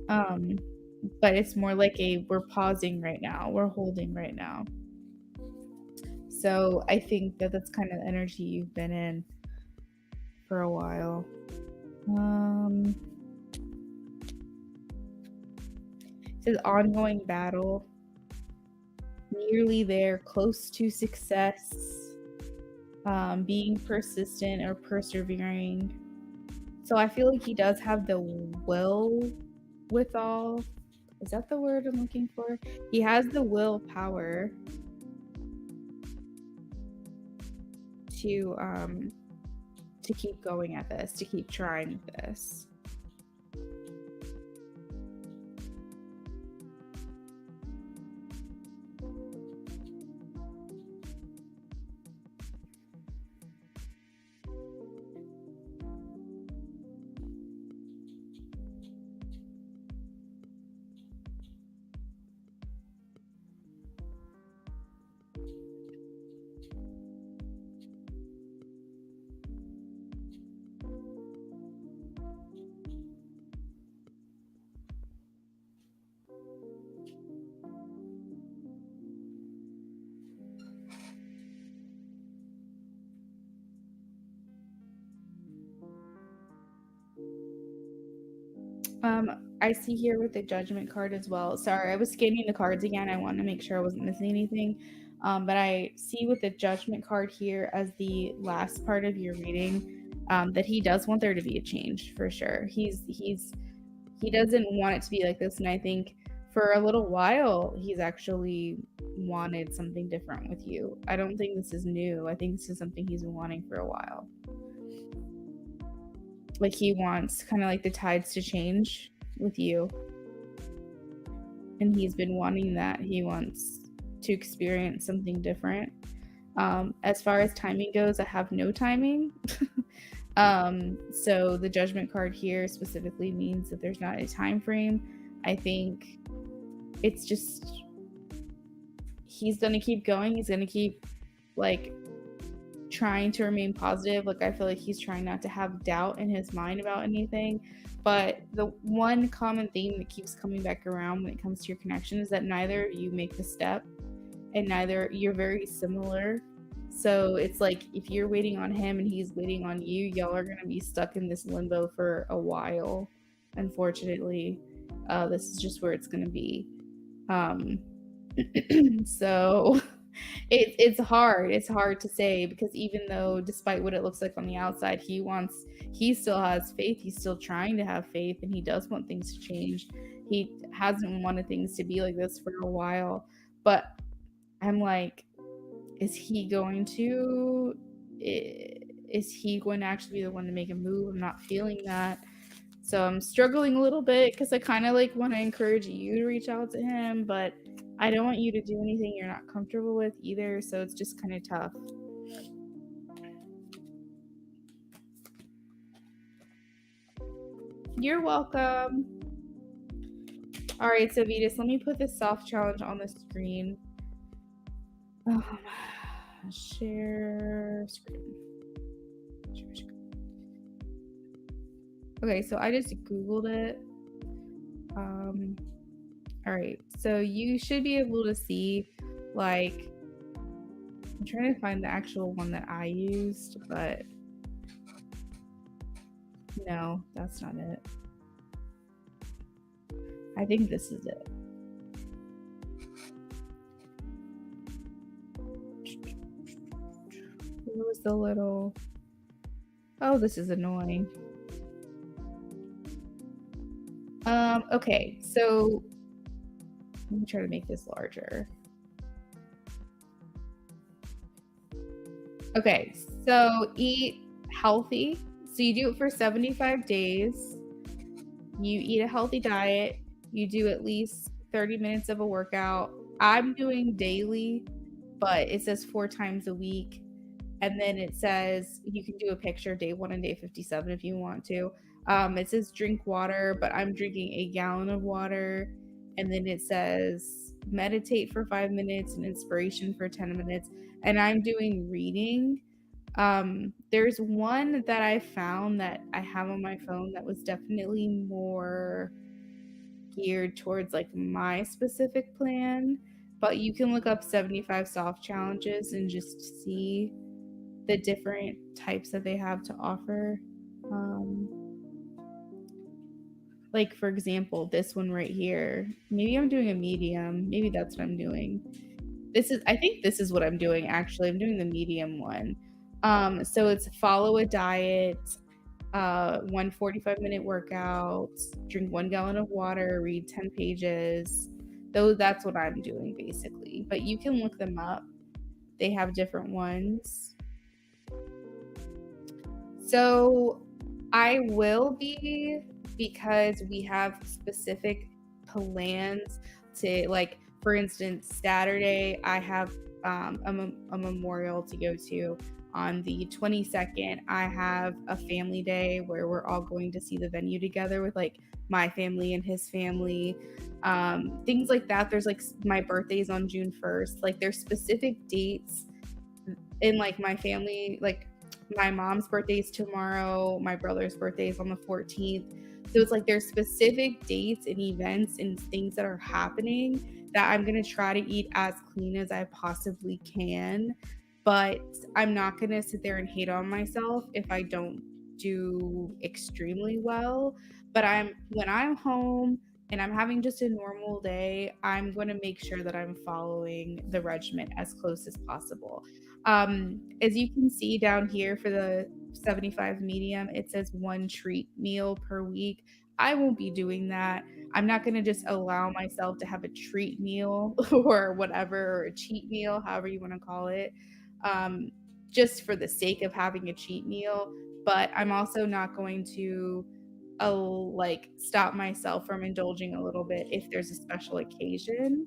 A: But it's more like we're pausing right now, we're holding right now. So I think that that's kind of the energy you've been in for a while. It says ongoing battle, nearly there, close to success, being persistent or persevering. So I feel like he does have the will withal. Is that the word I'm looking for? He has the willpower to keep going at this, to keep trying this. I see here with the judgment card as well. Sorry, I was scanning the cards again. I wanted to make sure I wasn't missing anything. But I see with the judgment card here as the last part of your reading, that he does want there to be a change for sure. He doesn't want it to be like this, and I think for a little while he's actually wanted something different with you. I don't think this is new. I think this is something he's been wanting for a while. Like he wants kind of like the tides to change with you, and he's been wanting that. He wants to experience something different. As far as timing goes, I have no timing. So the judgment card here specifically means that there's not a time frame. I think it's just he's gonna keep going. He's gonna keep like trying to remain positive. Like I feel like he's trying not to have doubt in his mind about anything. But the one common theme that keeps coming back around when it comes to your connection is that neither of you make the step, and neither you're very similar. So it's like if you're waiting on him and he's waiting on you, y'all are gonna be stuck in this limbo for a while. Unfortunately, this is just where it's gonna be. So it's hard. It's hard to say, because even though, despite what it looks like on the outside, he still has faith. He's still trying to have faith, and he does want things to change. He hasn't wanted things to be like this for a while, but I'm like, is he going to actually be the one to make a move? I'm not feeling that. So I'm struggling a little bit because I kind of like want to encourage you to reach out to him, but I don't want you to do anything you're not comfortable with either. So it's just kind of tough. You're welcome. All right, so Vetus, let me put this soft challenge on the screen. Share screen. Okay, so I just Googled it. All right, so you should be able to see, like, I'm trying to find the actual one that I used, but no, that's not it. I think this is it. Where was the little... Oh, this is annoying. Okay, so let me try to make this larger. Okay, so eat healthy. So you do it for 75 days. You eat a healthy diet. You do at least 30 minutes of a workout. I'm doing daily, but it says 4 times a week. And then it says you can do a picture day 1 and day 57 if you want to. It says drink water, but I'm drinking a gallon of water. And then it says meditate for 5 minutes and inspiration for 10 minutes. And I'm doing reading. There's one that I found that I have on my phone that was definitely more geared towards like my specific plan. But you can look up 75 soft challenges and just see the different types that they have to offer. Like for example, this one right here, maybe I'm doing a medium. Maybe that's what I'm doing. I think this is what I'm doing actually. I'm doing the medium one. So it's follow a diet, 1 45-minute workout, drink 1 gallon of water, read 10 pages. Though that's what I'm doing basically. But you can look them up. They have different ones. So I will be, because we have specific plans to, like, for instance, Saturday I have a memorial to go to. On the 22nd, I have a family day where we're all going to see the venue together with like my family and his family, things like that. There's like my birthday's on June 1st. Like there's specific dates in like my family, like my mom's birthday is tomorrow, my brother's birthday is on the 14th. So it's like there's specific dates and events and things that are happening that I'm going to try to eat as clean as I possibly can. But I'm not going to sit there and hate on myself if I don't do extremely well. But when I'm home and I'm having just a normal day, I'm going to make sure that I'm following the regimen as close as possible. As you can see down here for the 75 medium, it says 1 treat meal per week. I won't be doing that. I'm not going to just allow myself to have a treat meal or whatever, or a cheat meal, however you want to call it, just for the sake of having a cheat meal. But I'm also not going to like stop myself from indulging a little bit if there's a special occasion,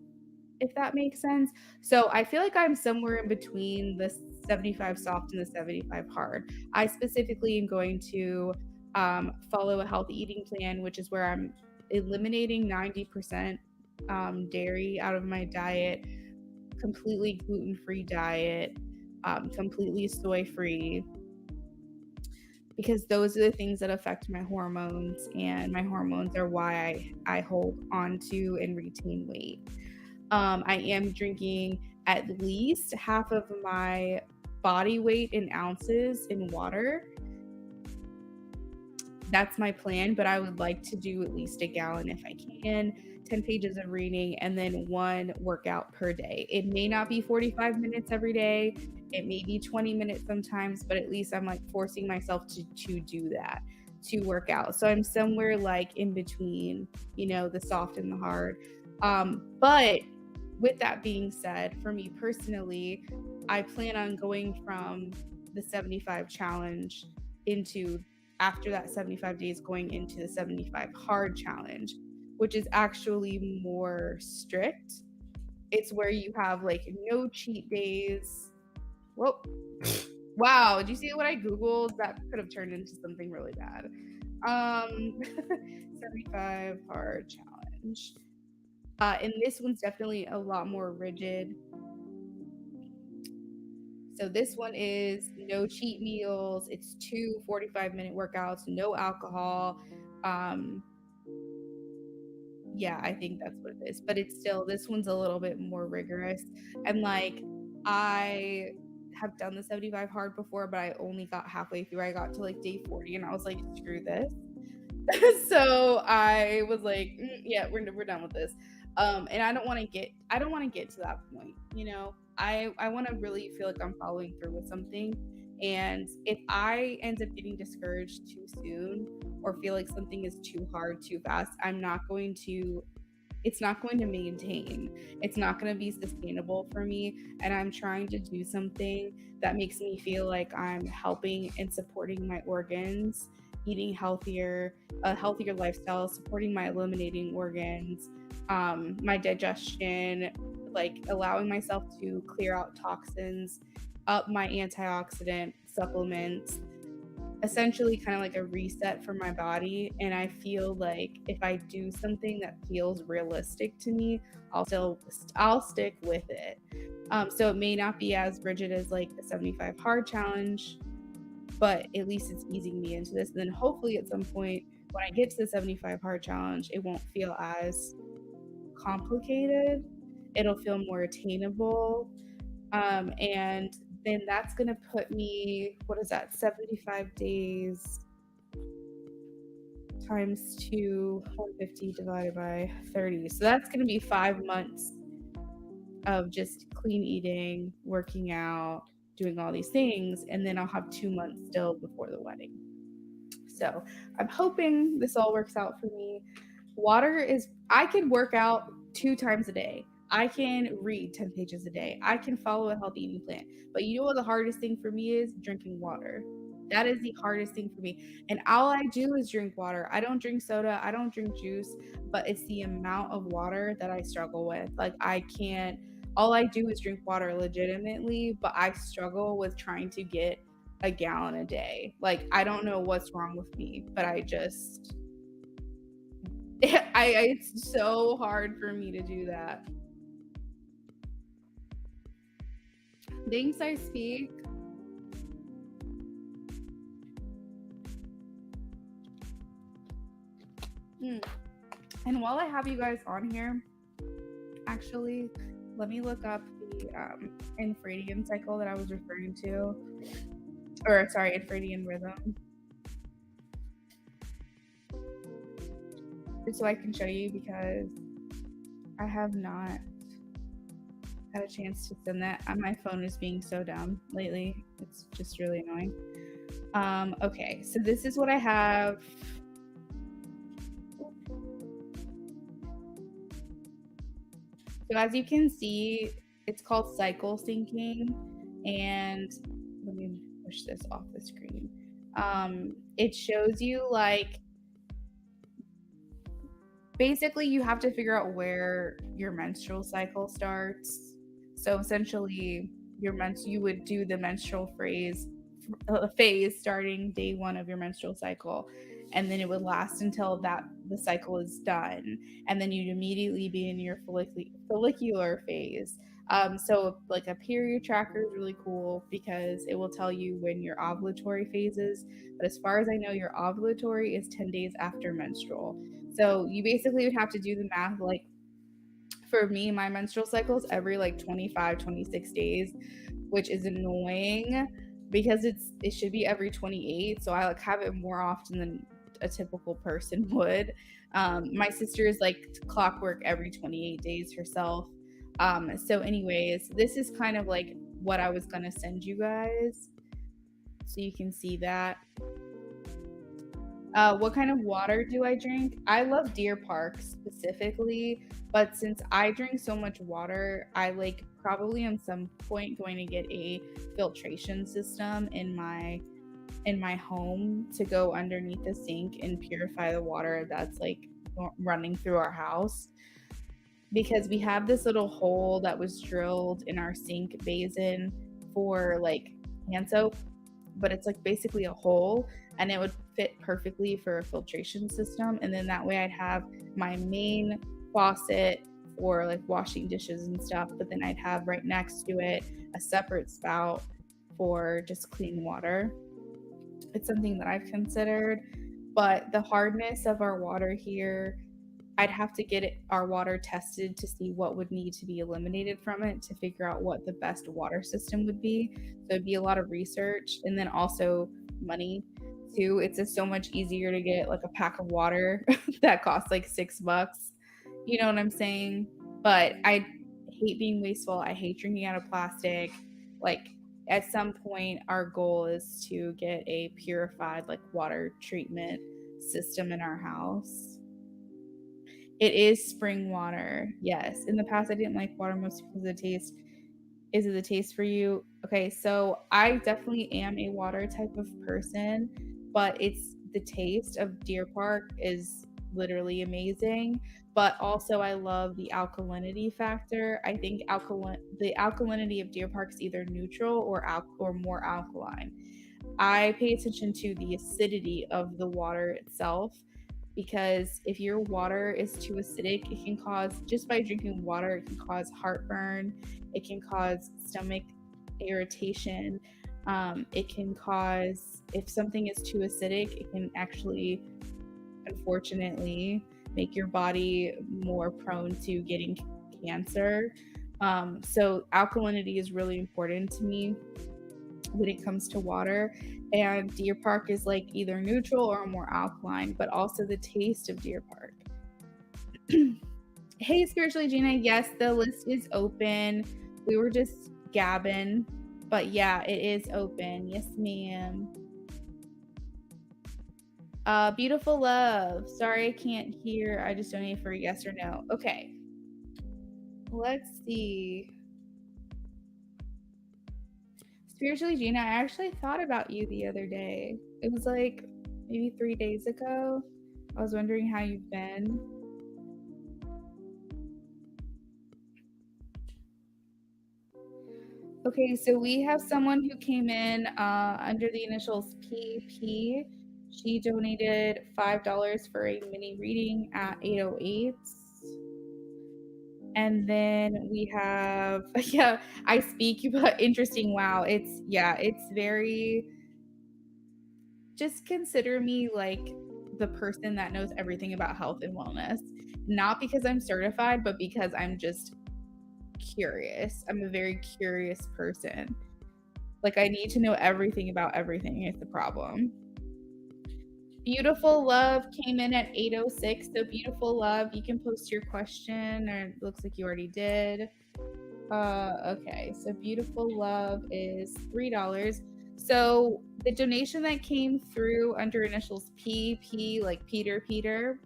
A: if that makes sense. So I feel like I'm somewhere in between the 75 soft and the 75 hard. I specifically am going to follow a healthy eating plan, which is where I'm eliminating 90% dairy out of my diet, completely gluten-free diet, completely soy-free, because those are the things that affect my hormones, and my hormones are why I hold on to and retain weight. I am drinking at least half of my body weight in ounces in water. That's my plan, but I would like to do at least a gallon if I can, 10 pages of reading, and then 1 workout per day. It may not be 45 minutes every day. It may be 20 minutes sometimes, but at least I'm like forcing myself to do that, to work out. So I'm somewhere like in between, the soft and the hard. But with that being said, for me personally, I plan on going from the 75 challenge into, after that 75 days, going into the 75 hard challenge, which is actually more strict. It's where you have like no cheat days. Whoa. Wow, did you see what I Googled? That could have turned into something really bad. 75 hard challenge. And this one's definitely a lot more rigid. So this one is no cheat meals. It's 2 45-minute workouts, no alcohol. Yeah, I think that's what it is. But it's still, this one's a little bit more rigorous. And like, I have done the 75 hard before, but I only got halfway through. I got to like day 40 and I was like, screw this. So I was like, yeah, we're done with this. And I don't want to get to that point, you know. I want to really feel like I'm following through with something. And if I end up getting discouraged too soon or feel like something is too hard too fast, it's not going to maintain. It's not going to be sustainable for me. And I'm trying to do something that makes me feel like I'm helping and supporting my organs, eating healthier, a healthier lifestyle, supporting my eliminating organs, my digestion, like allowing myself to clear out toxins, up my antioxidant supplements, essentially kind of like a reset for my body. And I feel like if I do something that feels realistic to me, I'll stick with it. So it may not be as rigid as like the 75 hard challenge, but at least it's easing me into this. And then hopefully at some point when I get to the 75 hard challenge, it won't feel as complicated. It'll feel more attainable. And then that's going to put me, what is that, 75 days times 2, 150 divided by 30. So that's going to be 5 months of just clean eating, working out, doing all these things. And then I'll have 2 months still before the wedding. So I'm hoping this all works out for me. I can work out 2 times a day. I can read 10 pages a day. I can follow a healthy eating plan. But you know what the hardest thing for me is? Drinking water. That is the hardest thing for me. And all I do is drink water. I don't drink soda. I don't drink juice. But it's the amount of water that I struggle with. Like all I do is drink water legitimately, but I struggle with trying to get a gallon a day. Like, I don't know what's wrong with me, but it's so hard for me to do that. Thanks, I speak. And while I have you guys on here, actually, let me look up the infradian cycle that I was referring to. Or, sorry, infradian rhythm. Just so I can show you, because I have not had a chance to send that. My phone is being so dumb lately. It's just really annoying. Okay, so this is what I have. So as you can see, it's called cycle syncing. And let me push this off the screen. It shows you, like, basically you have to figure out where your menstrual cycle starts. So essentially you would do the menstrual phase starting day 1 of your menstrual cycle, and then it would last until the cycle is done, and then you'd immediately be in your follicular phase. So like a period tracker is really cool because it will tell you when your ovulatory phase is. But as far as I know, your ovulatory is 10 days after menstrual. So you basically would have to do the math. Like, for me, my menstrual cycle is every like 25, 26 days, which is annoying because it should be every 28. So I like have it more often than a typical person would. My sister is like clockwork every 28 days herself. So anyways, this is kind of like what I was going to send you guys so you can see that. What kind of water do I drink? I love Deer Park specifically, but since I drink so much water, I like probably at some point going to get a filtration system in my home to go underneath the sink and purify the water that's like running through our house, because we have this little hole that was drilled in our sink basin for like hand soap, but it's like basically a hole, and it would fit perfectly for a filtration system. And then that way I'd have my main faucet for like washing dishes and stuff, but then I'd have right next to it a separate spout for just clean water. It's something that I've considered, but the hardness of our water here, I'd have to get our water tested to see what would need to be eliminated from it to figure out what the best water system would be. So it'd be a lot of research, and then also money too. It's just so much easier to get like a pack of water that costs like $6. You know what I'm saying? But I hate being wasteful. I hate drinking out of plastic. Like at some point our goal is to get a purified like water treatment system in our house. It is spring water. Yes. In the past, I didn't like water mostly because of the taste. Is it the taste for you? Okay, so I definitely am a water type of person, but it's the taste of Deer Park is literally amazing. But also, I love the alkalinity factor. I think the alkalinity of Deer Park is either neutral or more alkaline. I pay attention to the acidity of the water itself, because if your water is too acidic, it can cause, just by drinking water, it can cause heartburn, it can cause stomach irritation. It can cause, if something is too acidic, it can actually, unfortunately, make your body more prone to getting cancer. So alkalinity is really important to me when it comes to water. And Deer Park is like either neutral or more alkaline, but also the taste of Deer Park. Hey, Spiritually Gina, yes, the list is open. We were just gabbing, but yeah, it is open. Yes, ma'am. Beautiful love. Sorry I can't hear. I just donated for a yes or no. Okay. Let's see. Spiritually Gina, I actually thought about you the other day. It was like maybe 3 days ago. I was wondering how you've been. Okay, so we have someone who came in under the initials PP. She donated $5 for a mini reading at 808. And then we have, yeah, I speak, but interesting. Wow. It's very, just consider me like the person that knows everything about health and wellness. Not because I'm certified, but because I'm just curious. I'm a very curious person. Like I need to know everything about everything is the problem. Beautiful Love came in at 8:06. So Beautiful Love, you can post your question, or it looks like you already did. Okay, so Beautiful Love is $3. So the donation that came through under initials PP, like Peter,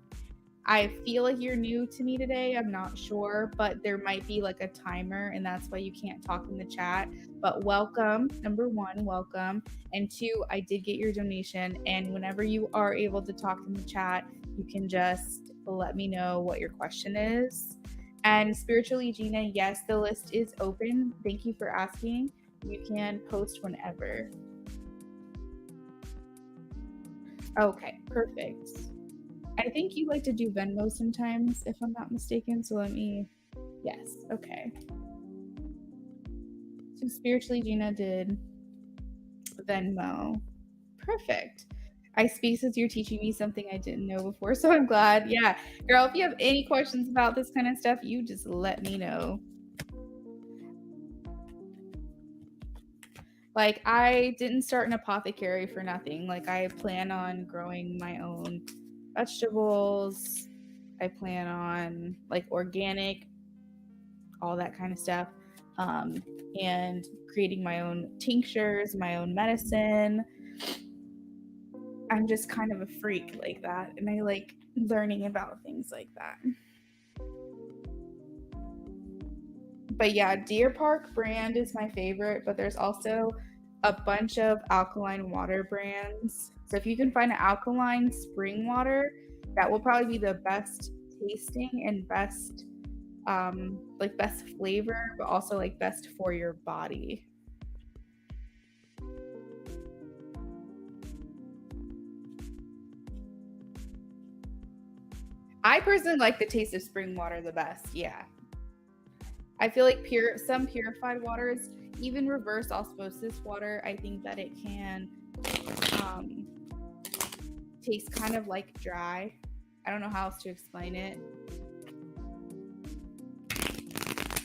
A: I feel like you're new to me today. I'm not sure, but there might be like a timer, and that's why you can't talk in the chat. But welcome, number one, welcome. And two, I did get your donation. And whenever you are able to talk in the chat, you can just let me know what your question is. And Spiritually Gina, yes, the list is open. Thank you for asking. You can post whenever. Okay, perfect. I think you like to do Venmo sometimes, if I'm not mistaken. So yes, okay. So Spiritually Gina did Venmo. Perfect. I speak as you're teaching me something I didn't know before, so I'm glad. Yeah, girl, if you have any questions about this kind of stuff, you just let me know. Like, I didn't start an apothecary for nothing. Like, I plan on growing my own vegetables. I plan on like organic, all that kind of stuff, and creating my own tinctures, my own medicine. I'm just kind of a freak like that, and I like learning about things like that. But yeah, Deer Park brand is my favorite, but there's also a bunch of alkaline water brands. So if you can find an alkaline spring water, that will probably be the best tasting and best like best flavor, but also like best for your body. I personally like the taste of spring water the best. Yeah. I feel like some purified waters, even reverse osmosis water, I think that it can um, taste kind of like dry. I don't know how else to explain it.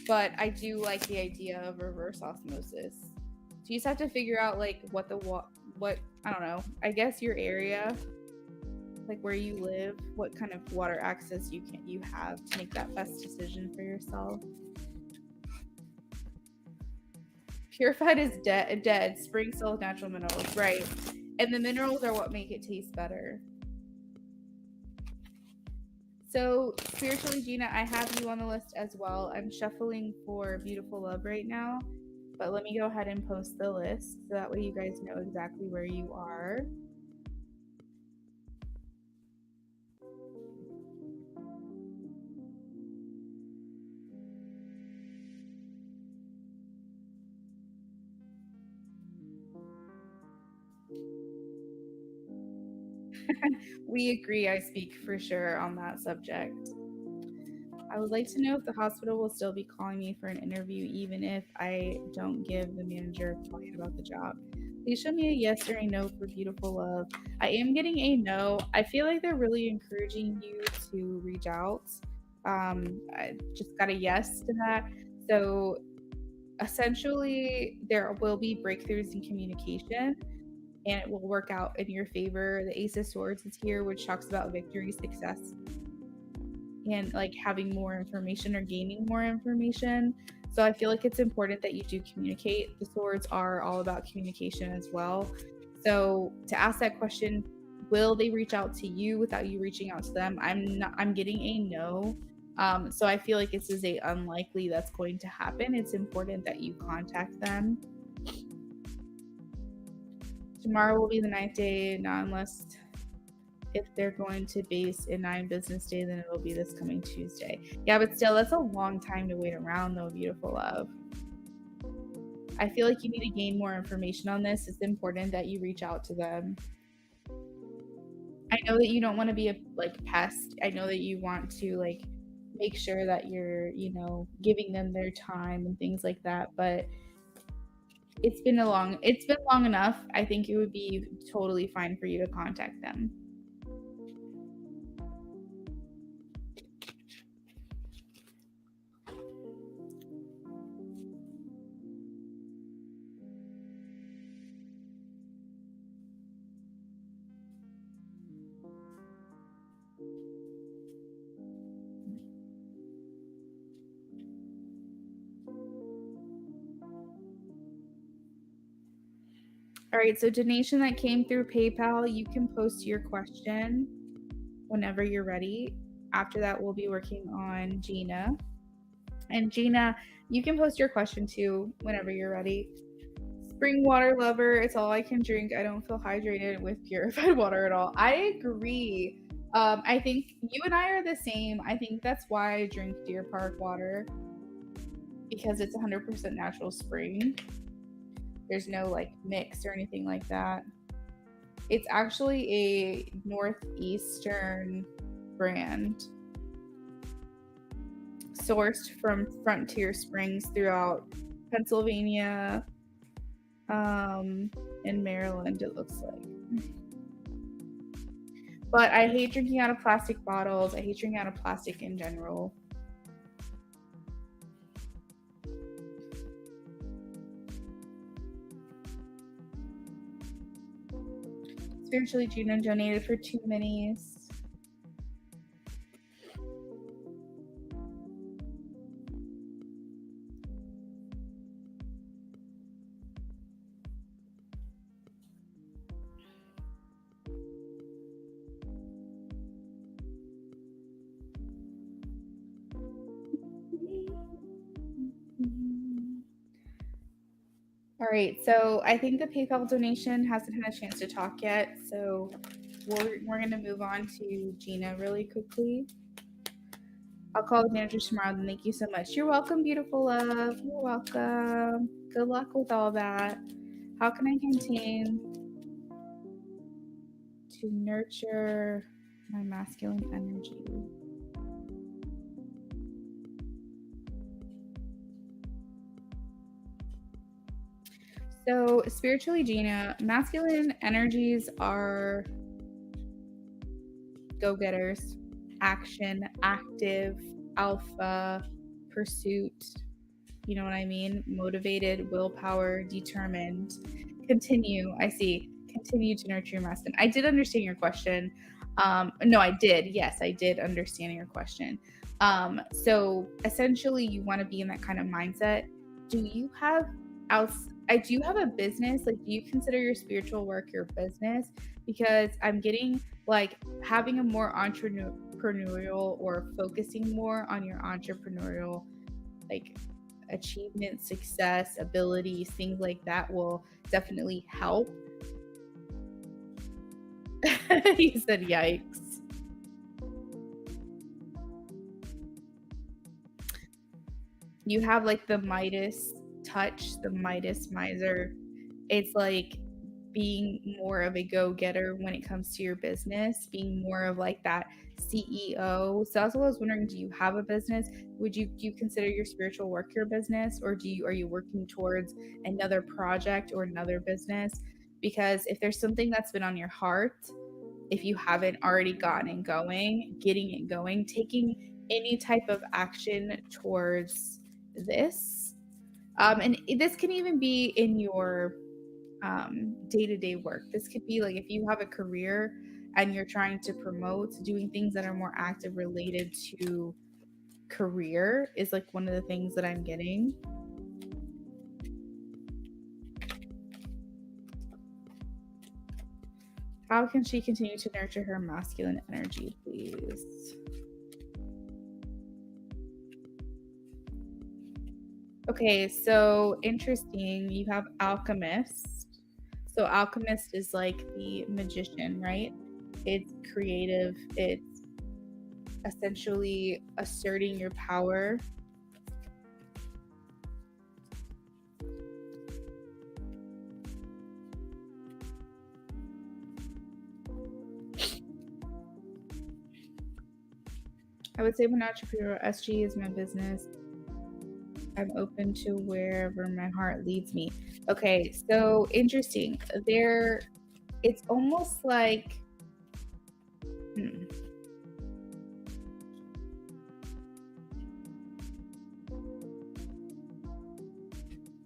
A: But I do like the idea of reverse osmosis. So you just have to figure out like what I don't know, I guess your area, like where you live, what kind of water access you have to make that best decision for yourself. Purified is dead. Spring still has natural minerals, right? And the minerals are what make it taste better. So spiritually, Gina, I have you on the list as well. I'm shuffling for Beautiful Love right now, but let me go ahead and post the list so that way you guys know exactly where you are. We agree, I speak for sure on that subject. I would like to know if the hospital will still be calling me for an interview, even if I don't give the manager a client about the job. Please show me a yes or a no for Beautiful Love. I am getting a no. I feel like they're really encouraging you to reach out. I just got a yes to that. So essentially, there will be breakthroughs in communication and it will work out in your favor. The Ace of Swords is here, which talks about victory, success, and like having more information or gaining more information. So I feel like it's important that you do communicate. The swords are all about communication as well. So to ask that question, will they reach out to you without you reaching out to them? I'm getting a no. So I feel like this is a unlikely that's going to happen. It's important that you contact them. Tomorrow will be the 9th day, not unless if they're going to base in 9 business days, then it'll be this coming Tuesday. Yeah, but still, that's a long time to wait around, though, Beautiful Love. I feel like you need to gain more information on this. It's important that you reach out to them. I know that you don't want to be a pest. I know that you want to make sure that you're, giving them their time and things like that, but it's been long enough. I think it would be totally fine for you to contact them. All right, so donation that came through PayPal, you can post your question whenever you're ready. After that, we'll be working on Gina. And Gina, you can post your question too whenever you're ready. Spring water lover, it's all I can drink. I don't feel hydrated with purified water at all. I agree. I think you and I are the same. I think that's why I drink Deer Park water, because it's 100% natural spring. There's no mix or anything like that. It's actually a northeastern brand sourced from frontier springs throughout Pennsylvania, and Maryland, it looks like. But I hate drinking out of plastic bottles. I hate drinking out of plastic in general. Spiritually, Gina donated for 2 minis. All right, so I think the PayPal donation hasn't had a chance to talk yet, so we're gonna move on to Gina really quickly. I'll call the manager tomorrow. Then thank you so much. You're welcome, beautiful love. You're welcome. Good luck with all that. How can I continue to nurture my masculine energy? So spiritually, Gina, masculine energies are go-getters, action, active, alpha, pursuit. You know what I mean? Motivated, willpower, determined. Continue. I see. Continue to nurture your masculine. I did understand your question. No, I did. Yes, I did understand your question. So essentially, you want to be in that kind of mindset. Do you have else? Do you have a business? Like, do you consider your spiritual work your business? Because I'm getting like having a more entrepreneurial or focusing more on your entrepreneurial like achievement, success, abilities, things like that will definitely help. He said, yikes. You have like the Midas touch, the Midas miser. It's like being more of a go-getter when it comes to your business, being more of like that CEO. So that's what I was wondering, do you have a business? Do you consider your spiritual work your business, or are you working towards another project or another business? Because if there's something that's been on your heart, if you haven't already gotten it going, getting it going, taking any type of action towards this. And this can even be in your day-to-day work. This could be like if you have a career and you're trying to promote doing things that are more active related to career is like one of the things that I'm getting. How can she continue to nurture her masculine energy, please? Okay, so interesting. You have alchemist. So alchemist is like the magician, right? It's creative. It's essentially asserting your power. I would say I'm an entrepreneur. SG is my business. I'm open to wherever my heart leads me. Okay, so interesting. It's almost like,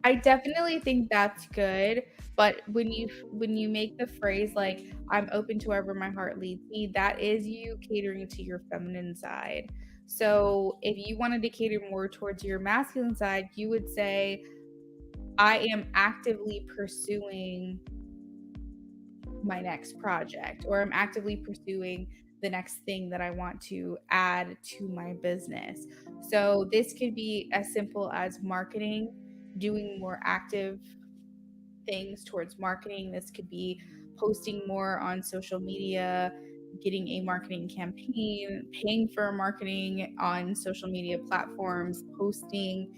A: I definitely think that's good, but when you make the phrase like I'm open to wherever my heart leads me, that is you catering to your feminine side. So if you wanted to cater more towards your masculine side, you would say I am actively pursuing my next project, or I'm actively pursuing the next thing that I want to add to my business. So this could be as simple as marketing, doing more active things towards marketing. This could be posting more on social media, getting a marketing campaign, paying for marketing on social media platforms, posting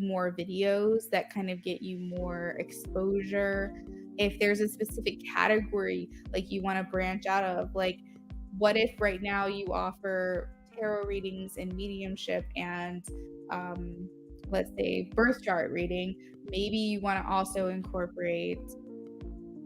A: more videos that kind of get you more exposure. If there's a specific category like you want to branch out of, like what if right now you offer tarot readings and mediumship and let's say birth chart reading, maybe you want to also incorporate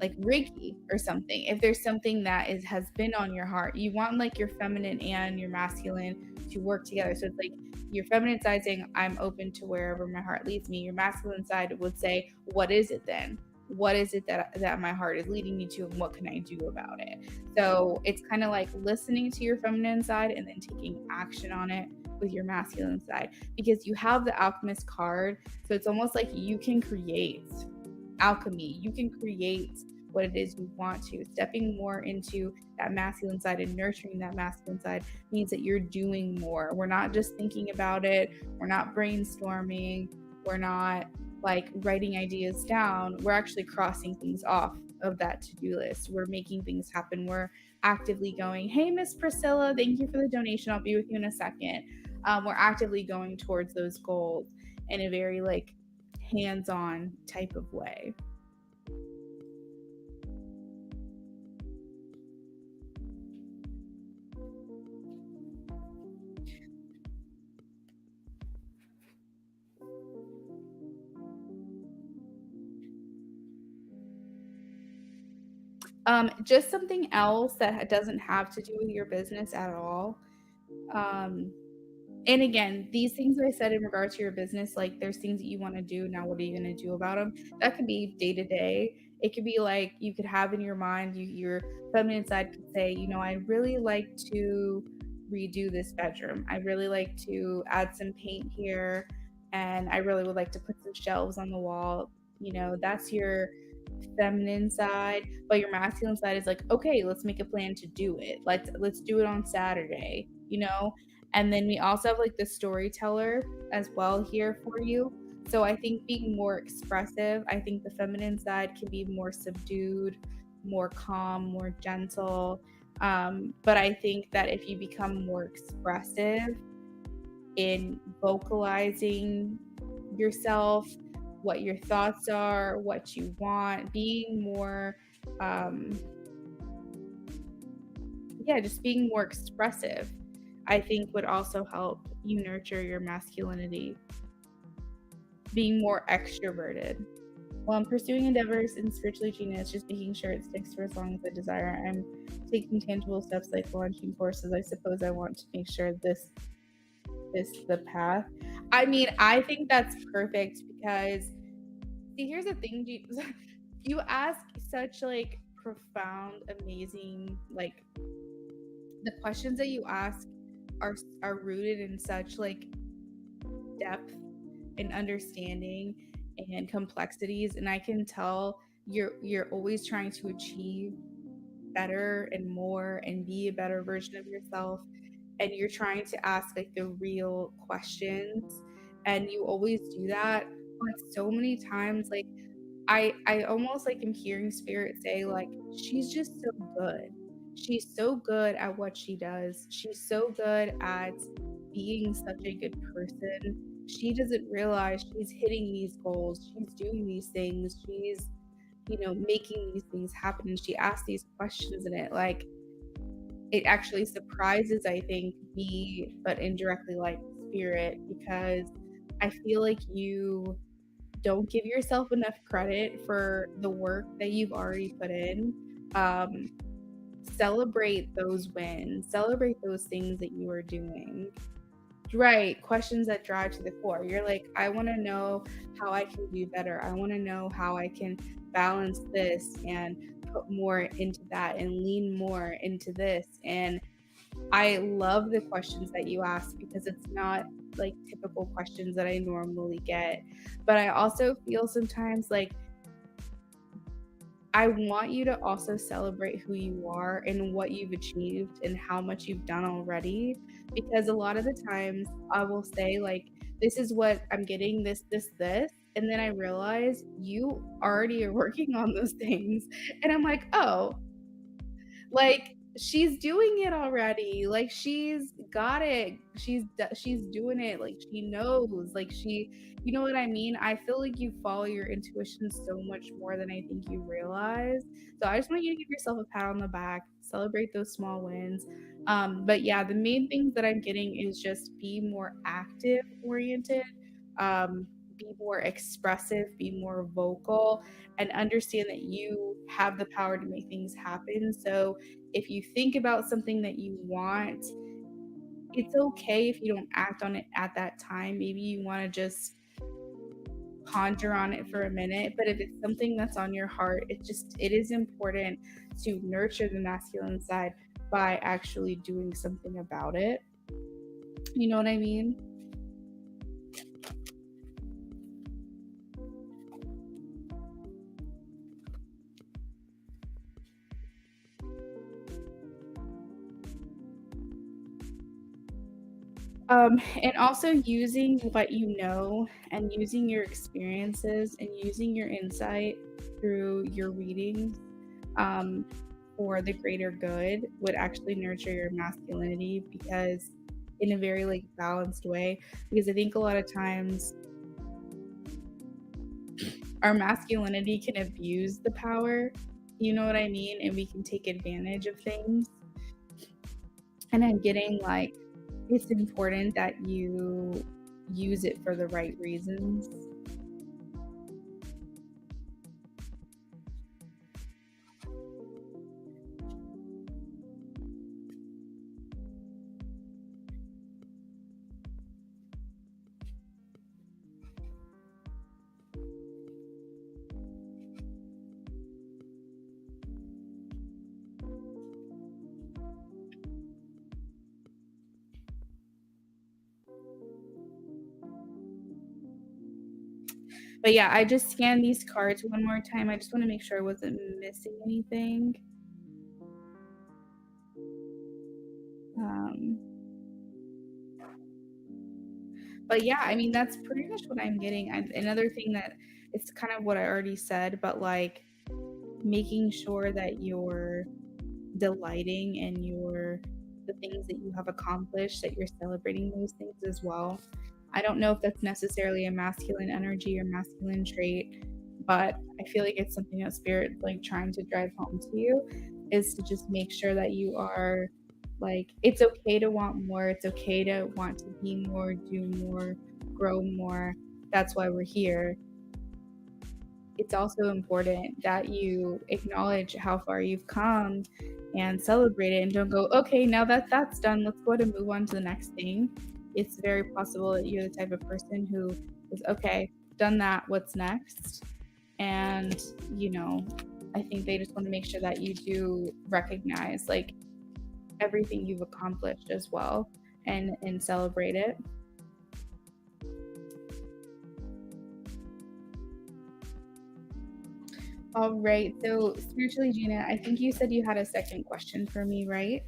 A: like Reiki or something. If there's something that has been on your heart, you want like your feminine and your masculine to work together. So it's like your feminine side saying, I'm open to wherever my heart leads me. Your masculine side would say, what is it then? What is it that my heart is leading me to, and what can I do about it? So it's kind of like listening to your feminine side and then taking action on it with your masculine side, because you have the alchemist card. So it's almost like you can create alchemy. You can create what it is you want to. Stepping more into that masculine side and nurturing that masculine side means that you're doing more. We're not just thinking about it. We're not brainstorming. We're not like writing ideas down, we're actually crossing things off of that to-do list. We're making things happen. We're actively going, hey, Miss Priscilla, thank you for the donation. I'll be with you in a second. We're actively going towards those goals in a very like hands-on type of way. Just something else that doesn't have to do with your business at all. Um, and again, these things that I said in regard to your business, like there's things that you want to do. Now, what are you going to do about them? That could be day to day. It could be like you could have in your mind, your feminine side could say, I really like to redo this bedroom. I really like to add some paint here. And I really would like to put some shelves on the wall. That's your feminine side, but your masculine side is like, okay, let's make a plan to do it. Let's do it on Saturday. And then we also have like the storyteller as well here for you. So I think being more expressive, I think the feminine side can be more subdued, more calm, more gentle. But I think that if you become more expressive in vocalizing yourself, what your thoughts are, what you want, being more, just being more expressive, I think would also help you nurture your masculinity. Being more extroverted. While I'm pursuing endeavors in spiritually genius, just making sure it sticks for as long as I desire. I'm taking tangible steps like launching courses. I suppose I want to make sure this is the path. I mean, I think that's perfect because, see, here's the thing, you ask such like profound, amazing, like the questions that you ask are rooted in such like depth and understanding and complexities, and I can tell you're always trying to achieve better and more and be a better version of yourself, and you're trying to ask like the real questions, and you always do that. But so many times, like I almost like am hearing spirit say like, she's just so good. She's so good at what she does. She's so good at being such a good person. She doesn't realize she's hitting these goals. She's doing these things. She's, making these things happen. And she asks these questions, and it actually surprises, I think, me, but indirectly like spirit, because I feel like you don't give yourself enough credit for the work that you've already put in. Celebrate those wins, celebrate those things that you are doing. Right, questions that drive to the core. You're like, I want to know how I can do better. I want to know how I can balance this and put more into that and lean more into this. And I love the questions that you ask because it's not like typical questions that I normally get. But I also feel sometimes like I want you to also celebrate who you are and what you've achieved and how much you've done already. Because a lot of the times I will say, like, this is what I'm getting, this. And then I realize you already are working on those things. And I'm like, oh, like she's doing it already, like she's got it, she's doing it, like she knows, like you know what I mean. I feel like you follow your intuition so much more than I think you realize. So I just want you to give yourself a pat on the back, celebrate those small wins. But yeah, the main things that I'm getting is just be more active oriented, be more expressive, be more vocal, and understand that you have the power to make things happen. So if you think about something that you want, it's okay if you don't act on it at that time. Maybe you want to just ponder on it for a minute, but if it's something that's on your heart, it is important to nurture the masculine side by actually doing something about it. You know what I mean? And also using what you know and using your experiences and using your insight through your readings um, for the greater good would actually nurture your masculinity because in a very like balanced way. Because I think a lot of times our masculinity can abuse the power, you know what I mean? And we can take advantage of things. And I'm getting like, it's important that you use it for the right reasons. But yeah, I just scanned these cards one more time. I just want to make sure I wasn't missing anything. Um, but yeah, I mean, that's pretty much what I'm getting. Another thing that it's kind of what I already said, but like making sure that you're delighting in the things that you have accomplished, that you're celebrating those things as well. I don't know if that's necessarily a masculine energy or masculine trait, but I feel like it's something that spirit like trying to drive home to you is to just make sure that you are like it's okay to want more, it's okay to want to be more, do more, grow more. That's why we're here. It's also important that you acknowledge how far you've come and celebrate it and don't go, okay, now that that's done, let's go ahead and move on to the next thing. It's very possible that you're the type of person who is, okay, done that, what's next? And, you know, I think they just want to make sure that you do recognize like everything you've accomplished as well and celebrate it. All right. So, spiritually, Gina, I think you said you had a second question for me, right?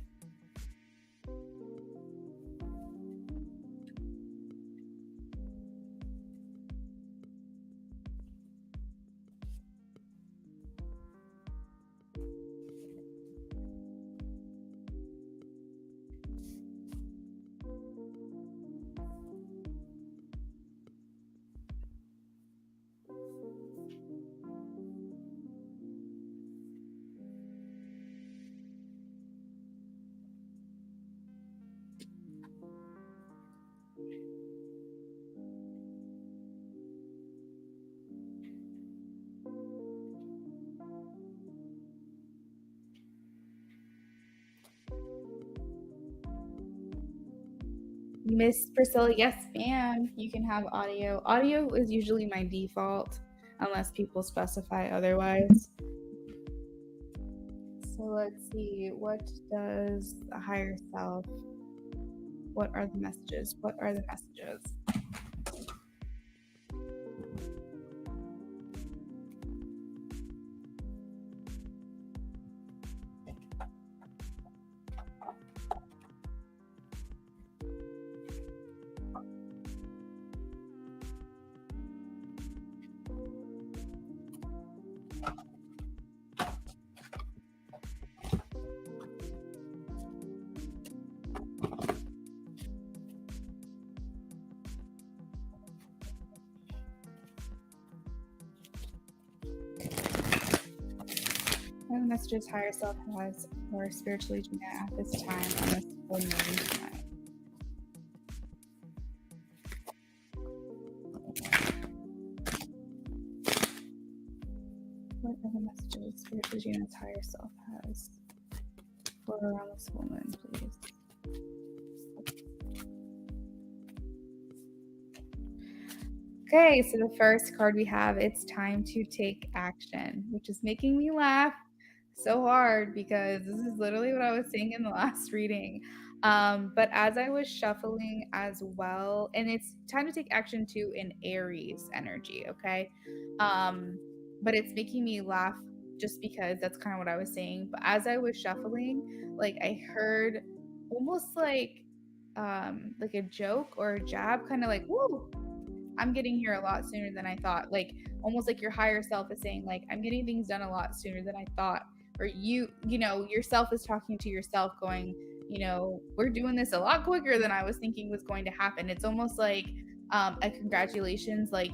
A: Miss Priscilla, yes, ma'am. You can have audio. Audio is usually my default unless people specify otherwise. So let's see. What does the higher self? What are the messages? What are the messages? What are the messages higher self has for spiritually Gina at this time on this full moon tonight? What are the messages spiritually Gina's higher self has for her on this full moon, please? Okay, so the first card we have, it's time to take action, which is making me laugh so hard because this is literally what I was saying in the last reading. But as I was shuffling as well, and it's time to take action too in Aries energy, okay? But it's making me laugh just because that's kind of what I was saying. But as I was shuffling, like I heard almost like like a joke or a jab, kind of like, woo, I'm getting here a lot sooner than I thought. Like almost like your higher self is saying like, I'm getting things done a lot sooner than I thought. Or yourself is talking to yourself going, we're doing this a lot quicker than I was thinking was going to happen. It's almost like a congratulations, like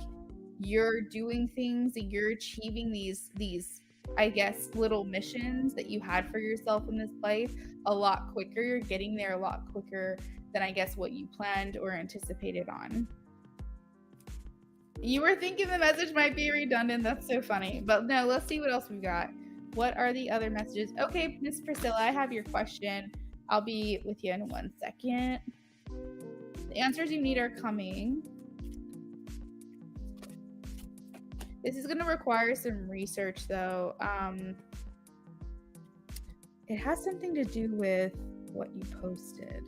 A: you're doing things and you're achieving these I guess little missions that you had for yourself in this life a lot quicker. You're getting there a lot quicker than I guess what you planned or anticipated on. You were thinking the message might be redundant. That's so funny. But no, let's see what else we've got. What are the other messages? Okay, Miss Priscilla, I have your question. I'll be with you in 1 second. The answers you need are coming. This is going to require some research, though. It has something to do with what you posted.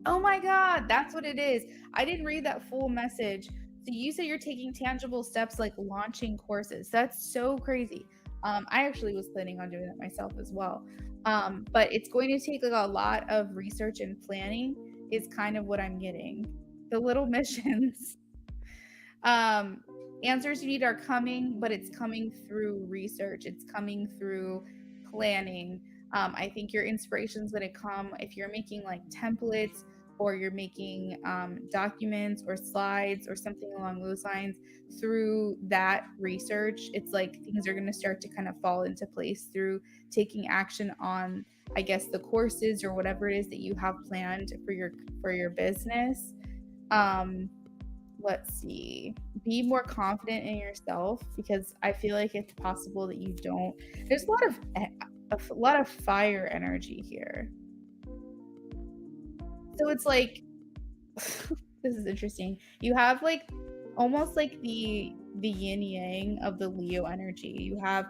A: Oh my God, that's what it is. I didn't read that full message. So you say you're taking tangible steps like launching courses. That's so crazy. I actually was planning on doing that myself as well. But it's going to take like a lot of research and planning is kind of what I'm getting. The little missions. Answers you need are coming, but it's coming through research. It's coming through planning. I think your inspiration's going to come if you're making like templates or you're making documents or slides or something along those lines through that research. It's like things are going to start to kind of fall into place through taking action on, I guess, the courses or whatever it is that you have planned for your business. Let's see. Be more confident in yourself, because I feel like it's possible that you don't. There's a lot of fire energy here. So it's like this is interesting. You have like almost like the yin yang of the Leo energy. You have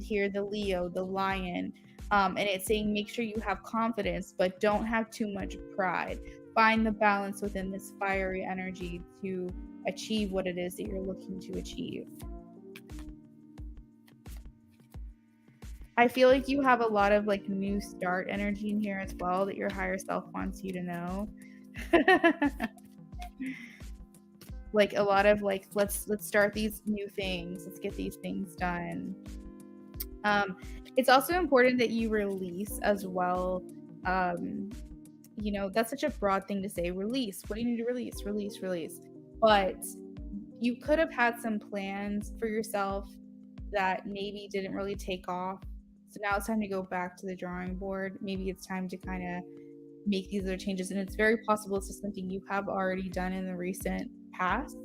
A: here the Leo, the lion, and it's saying make sure you have confidence, but don't have too much pride. Find the balance within this fiery energy to achieve what it is that you're looking to achieve. I feel like you have a lot of like new start energy in here as well that your higher self wants you to know. Like a lot of like let's start these new things. Let's get these things done. It's also important that you release as well. That's such a broad thing to say. Release. What do you need to release? Release. But you could have had some plans for yourself that maybe didn't really take off. So now it's time to go back to the drawing board. Maybe it's time to kind of make these other changes. And it's very possible it's just something you have already done in the recent past.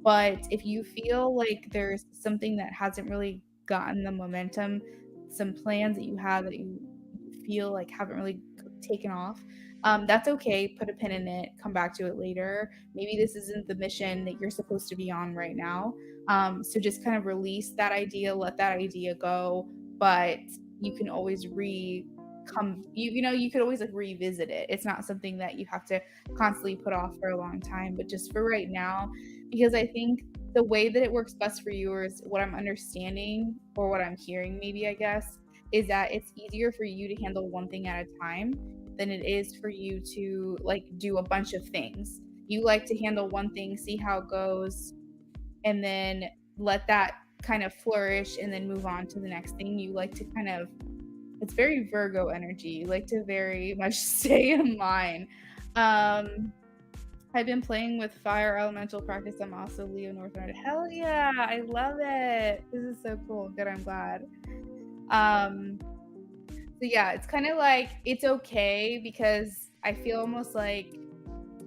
A: But if you feel like there's something that hasn't really gotten the momentum, some plans that you have that you feel like haven't really taken off, that's okay. Put a pin in it, come back to it later. Maybe this isn't the mission that you're supposed to be on right now. So just kind of release that idea, let that idea go. But you can always you could always like revisit it. It's not something that you have to constantly put off for a long time, but just for right now, because I think the way that it works best for you, or is what I'm understanding or what I'm hearing, maybe I guess, is that it's easier for you to handle one thing at a time than it is for you to like do a bunch of things. You like to handle one thing, see how it goes, and then let that kind of flourish and then move on to the next thing. You like to kind of, it's very Virgo energy. You like to very much stay in line. I've been playing with fire elemental practice. I'm also Leo North Node. Hell yeah, I love it. This is so cool. Good, I'm glad. So yeah, it's kind of like it's okay, because I feel almost like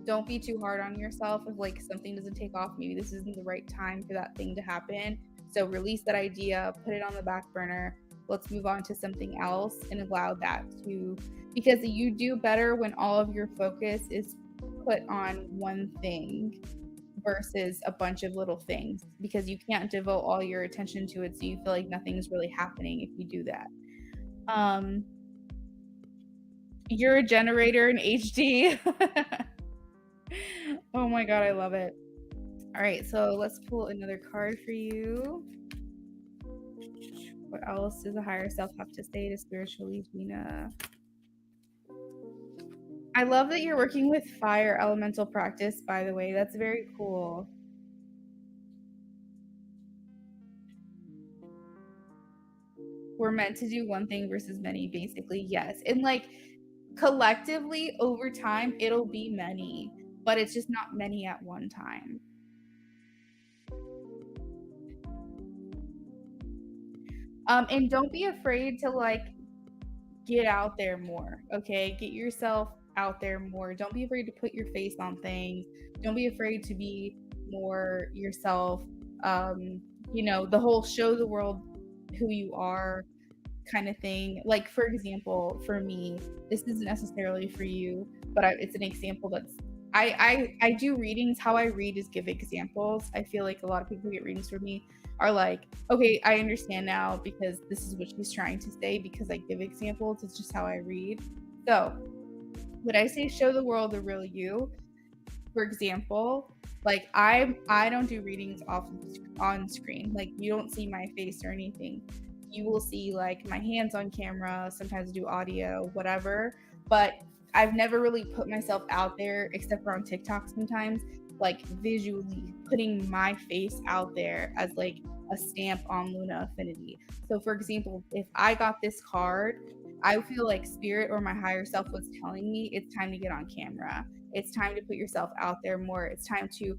A: don't be too hard on yourself if like something doesn't take off. Maybe this isn't the right time for that thing to happen. So release that idea, put it on the back burner. Let's move on to something else and allow that to, because you do better when all of your focus is put on one thing versus a bunch of little things, because you can't devote all your attention to it, so you feel like nothing's really happening if you do that. You're a generator in HD. Oh my god, I love it. All right, so let's pull another card for you. What else does a higher self have to say to spiritually Gina? I love that you're working with fire elemental practice, by the way. That's very cool. We're meant to do one thing versus many, basically. Yes. And like collectively over time, it'll be many, but it's just not many at one time. And don't be afraid to like get out there more. Okay. Get yourself out there more. Don't be afraid to put your face on things. Don't be afraid to be more yourself. You know, the whole show the world who you are kind of thing. Like, for example, for me, this isn't necessarily for you, but it's an example that's I do readings. How I read is give examples. I feel like a lot of people who get readings from me are like, okay, I understand now because this is what she's trying to say because I give examples. It's just how I read. So when I say show the world the real you, for example, like I don't do readings off on screen. Like you don't see my face or anything. You will see like my hands on camera, sometimes I do audio, whatever. But I've never really put myself out there except for on TikTok sometimes, like visually putting my face out there as like a stamp on Luna Affinity. So for example, if I got this card, I feel like spirit or my higher self was telling me it's time to get on camera. It's time to put yourself out there more. It's time to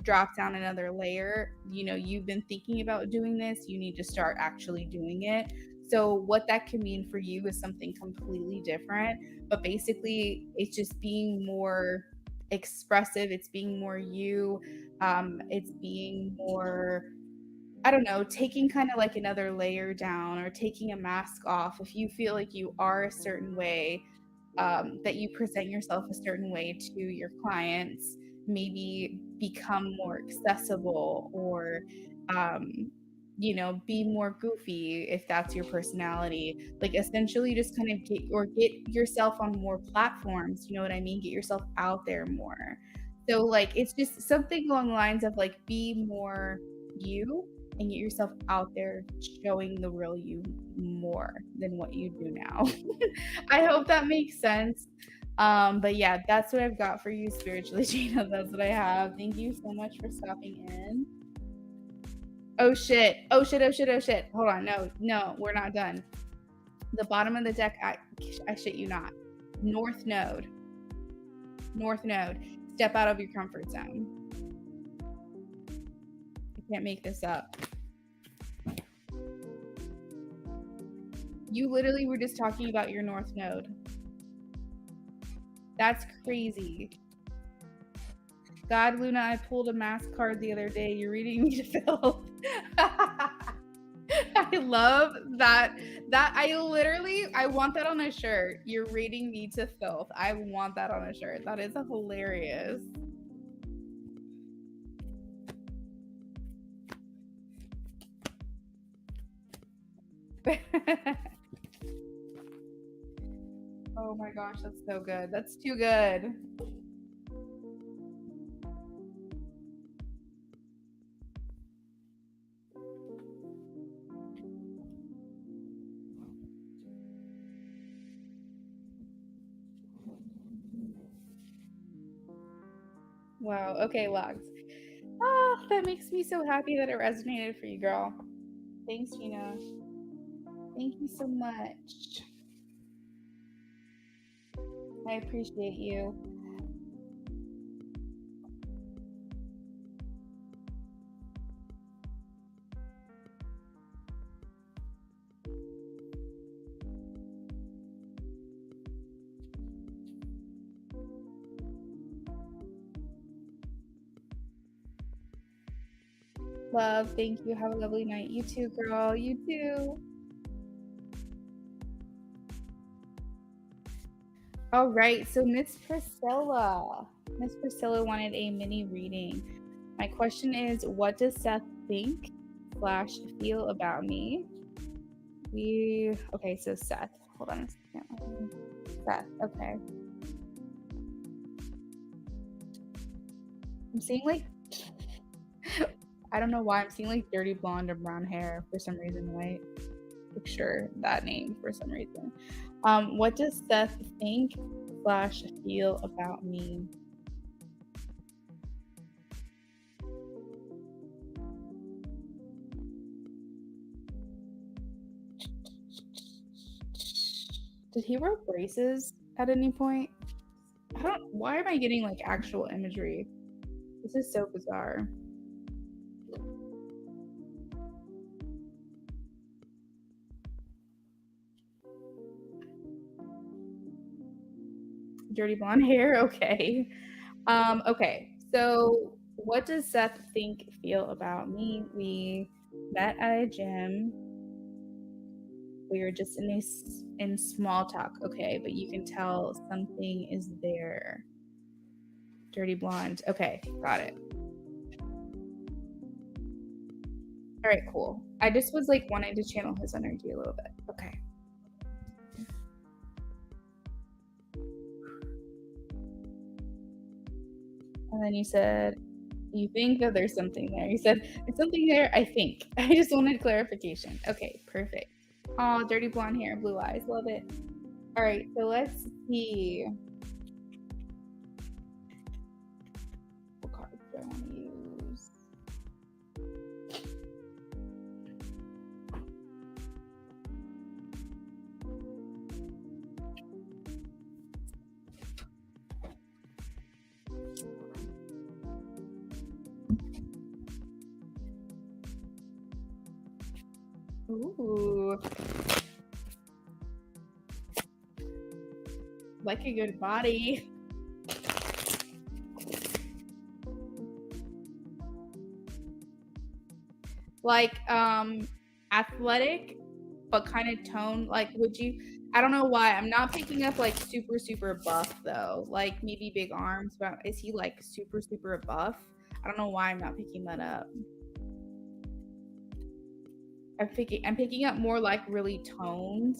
A: drop down another layer. You know, you've been thinking about doing this, you need to start actually doing it. So what that can mean for you is something completely different, but basically it's just being more expressive, it's being more you, it's being more, I don't know, taking kind of like another layer down or taking a mask off. If you feel like you are a certain way, that you present yourself a certain way to your clients, maybe become more accessible or, um, you know, be more goofy if that's your personality. Like essentially just kind of get yourself on more platforms, you know what I mean? Get yourself out there more. So like it's just something along the lines of like be more you and get yourself out there showing the real you more than what you do now. I hope that makes sense. But yeah, that's what I've got for you spiritually, Gina. That's what I have. Thank you so much for stopping in. Oh shit. Oh shit. Oh shit. Oh shit. Hold on. No, we're not done. The bottom of the deck, I shit you not. North node. North node. Step out of your comfort zone. I can't make this up. You literally were just talking about your North node. That's crazy. God, Luna, I pulled a mask card the other day. You're reading me to filth. I love that. I want that on a shirt. You're reading me to filth. I want that on a shirt. That is hilarious. Oh my gosh, that's so good. That's too good. Wow. Okay, logs. Oh, that makes me so happy that it resonated for you, girl. Thanks, Gina. Thank you so much. I appreciate you. Love. Thank you. Have a lovely night. You too, girl. You too. All right. So Miss Priscilla. Miss Priscilla wanted a mini reading. My question is, what does Seth think / feel about me? Okay, so Seth. Hold on a second. Seth, okay. I'm seeing like I don't know why I'm seeing like dirty blonde or brown hair for some reason. Right? Picture that name for some reason. What does Seth think / feel about me? Did he wear braces at any point? Why am I getting like actual imagery? This is so bizarre. Dirty blonde hair, okay. Okay, so what does Seth feel about me? We met at a gym. We were just in small talk, okay, but you can tell something is there. Dirty blonde, okay, got it. All right, cool. I just was like wanting to channel his energy a little bit. Okay. And then you said, you think that there's something there. You said, there's something there, I think. I just wanted clarification. Okay, perfect. Oh, dirty blonde hair, blue eyes. Love it. All right, so let's see. What cards do I want to use? Ooh. Like a good body. Like athletic, but kind of toned. Like, would you? I don't know why I'm not picking up like super buff though. Like maybe big arms, but is he like super buff? I don't know why I'm not picking that up. I'm picking up more like really toned,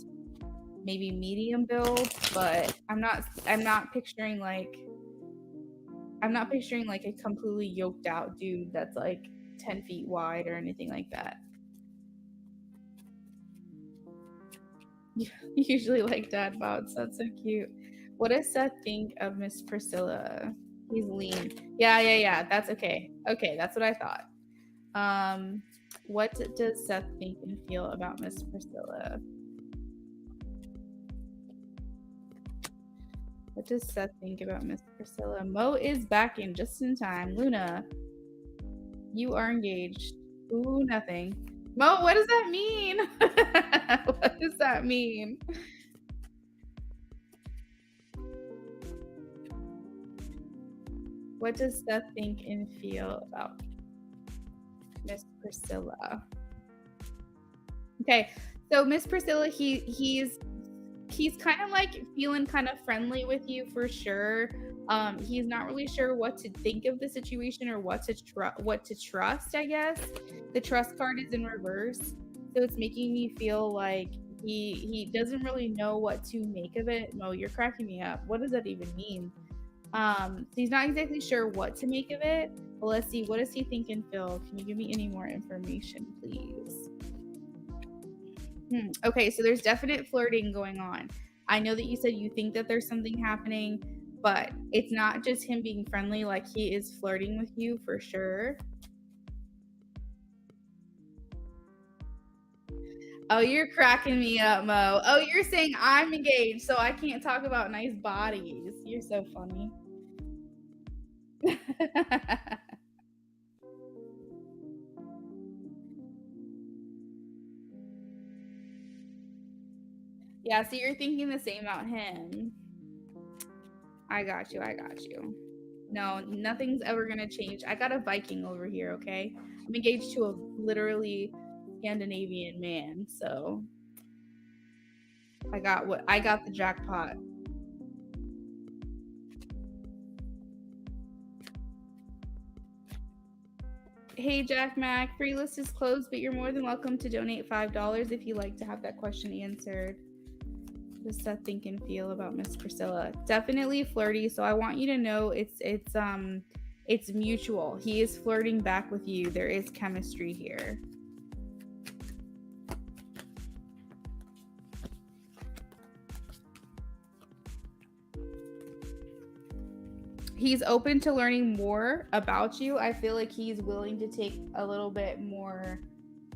A: maybe medium build, but I'm not picturing like a completely yoked out dude that's like 10 feet wide or anything like that. You usually like dad bods. That's so cute. What does Seth think of Miss Priscilla? He's lean. Yeah. That's okay. Okay, that's what I thought. What does Seth think and feel about Miss Priscilla? What does Seth think about Miss Priscilla? Mo is back in just in time. Luna, you are engaged. Ooh, nothing. Mo, what does that mean? What does that mean? What does Seth think and feel about Miss Priscilla? Okay, so Miss Priscilla, he's kind of like feeling kind of friendly with you for sure. He's not really sure what to think of the situation or what to trust, I guess. The trust card is in reverse, so it's making me feel like he doesn't really know what to make of it. Mo, you're cracking me up. What does that even mean? So he's not exactly sure what to make of it. But let's see, what does he think and feel? Can you give me any more information, please? Okay, so there's definite flirting going on. I know that you said you think that there's something happening, but it's not just him being friendly, like he is flirting with you for sure. Oh, you're cracking me up, Mo. Oh, you're saying I'm engaged, so I can't talk about nice bodies. You're so funny. Yeah, so you're thinking the same about him. I got you. No, nothing's ever gonna change. I got a Viking over here, okay? I'm engaged to a literally Scandinavian man, so I got the jackpot. Hey Jack Mac, free list is closed, but you're more than welcome to donate $5 if you'd like to have that question answered. What does Seth think and feel about Miss Priscilla? Definitely flirty, so I want you to know it's It's mutual. He is flirting back with you. There is chemistry here. He's open to learning more about you. I feel like he's willing to take a little bit more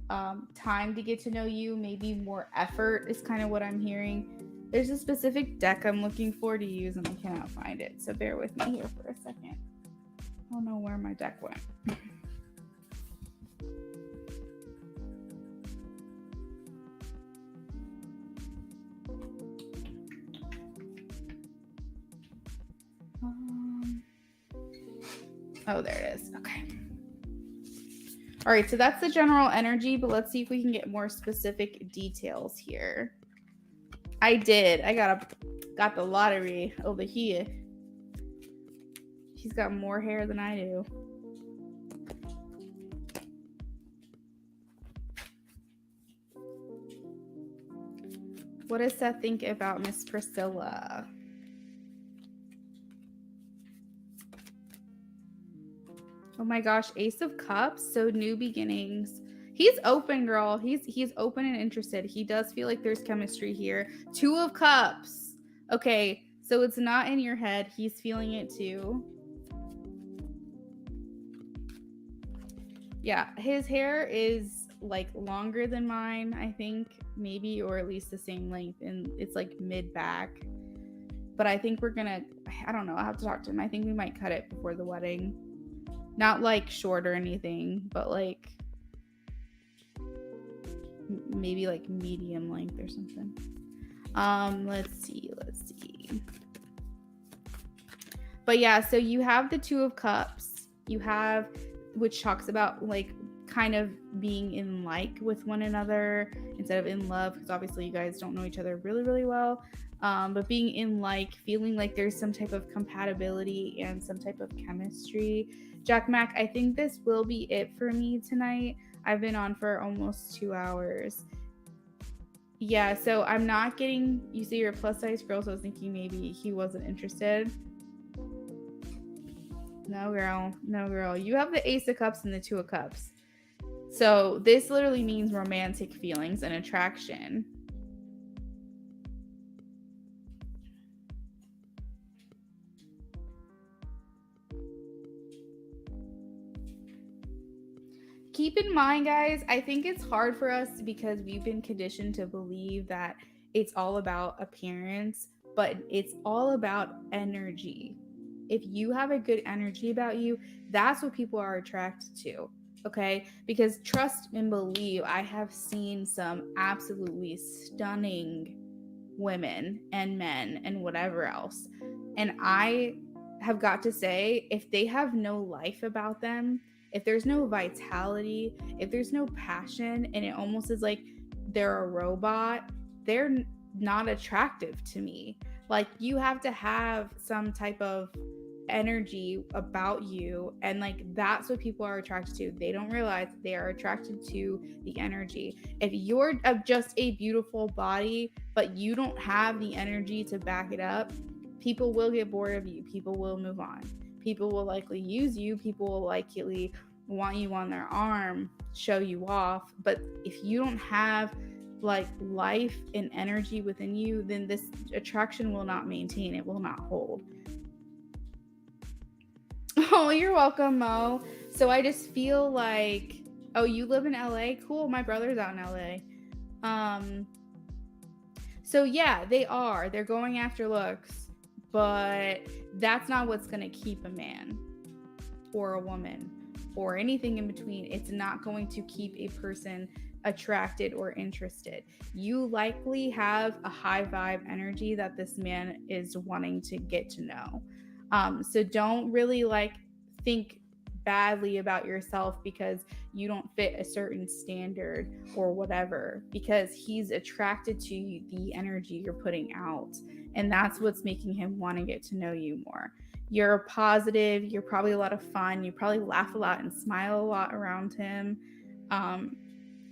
A: time to get to know you. Maybe more effort is kind of what I'm hearing. There's a specific deck I'm looking for to use and I cannot find it. So bear with me here for a second. I don't know where my deck went. Oh, there it is. Okay. All right, so that's the general energy, but let's see if we can get more specific details here. I did. I got the lottery over here. She's got more hair than I do. What does Seth think about Miss Priscilla? Oh my gosh, Ace of Cups, so new beginnings. He's open, girl. He's open and interested. He does feel like there's chemistry here. Two of Cups. Okay, so it's not in your head. He's feeling it too. Yeah, his hair is like longer than mine, I think, maybe, or at least the same length, and it's like mid back. But I think we're gonna, I don't know, I'll have to talk to him. I think we might cut it before the wedding. Not like short or anything, but like maybe like medium length or something. Let's see. But yeah, so you have the Two of Cups. You have, which talks about like kind of being in like with one another instead of in love, because obviously you guys don't know each other really, really well. But being in like, feeling like there's some type of compatibility and some type of chemistry. Jack Mac, I think this will be it for me tonight. I've been on for almost 2 hours. Yeah, so I'm not getting, you say you're a plus size girl, so I was thinking maybe he wasn't interested. No, girl. You have the Ace of Cups and the Two of Cups. So this literally means romantic feelings and attraction. Keep in mind, guys, I think it's hard for us because we've been conditioned to believe that it's all about appearance, but it's all about energy. If you have a good energy about you, that's what people are attracted to. Okay? Because trust and believe, I have seen some absolutely stunning women and men and whatever else. And I have got to say, if they have no life about them, if there's no vitality, if there's no passion, and it almost is like they're a robot, they're not attractive to me. Like, you have to have some type of energy about you, and like that's what people are attracted to. They don't realize they are attracted to the energy. If you're just a beautiful body but you don't have the energy to back it up, people will get bored of you. People will move on. People will likely use you. People will likely want you on their arm, show you off. But if you don't have like life and energy within you, then this attraction will not maintain. It will not hold. Oh, you're welcome, Mo. So I just feel like, oh, you live in LA? Cool. My brother's out in LA. So yeah, they are. They're going after looks, but that's not what's going to keep a man or a woman or anything in between. It's not going to keep a person attracted or interested. You likely have a high vibe energy that this man is wanting to get to know. So don't really like think badly about yourself because you don't fit a certain standard or whatever, because he's attracted to the energy you're putting out, and that's what's making him want to get to know you more. You're positive, you're probably a lot of fun, you probably laugh a lot and smile a lot around him.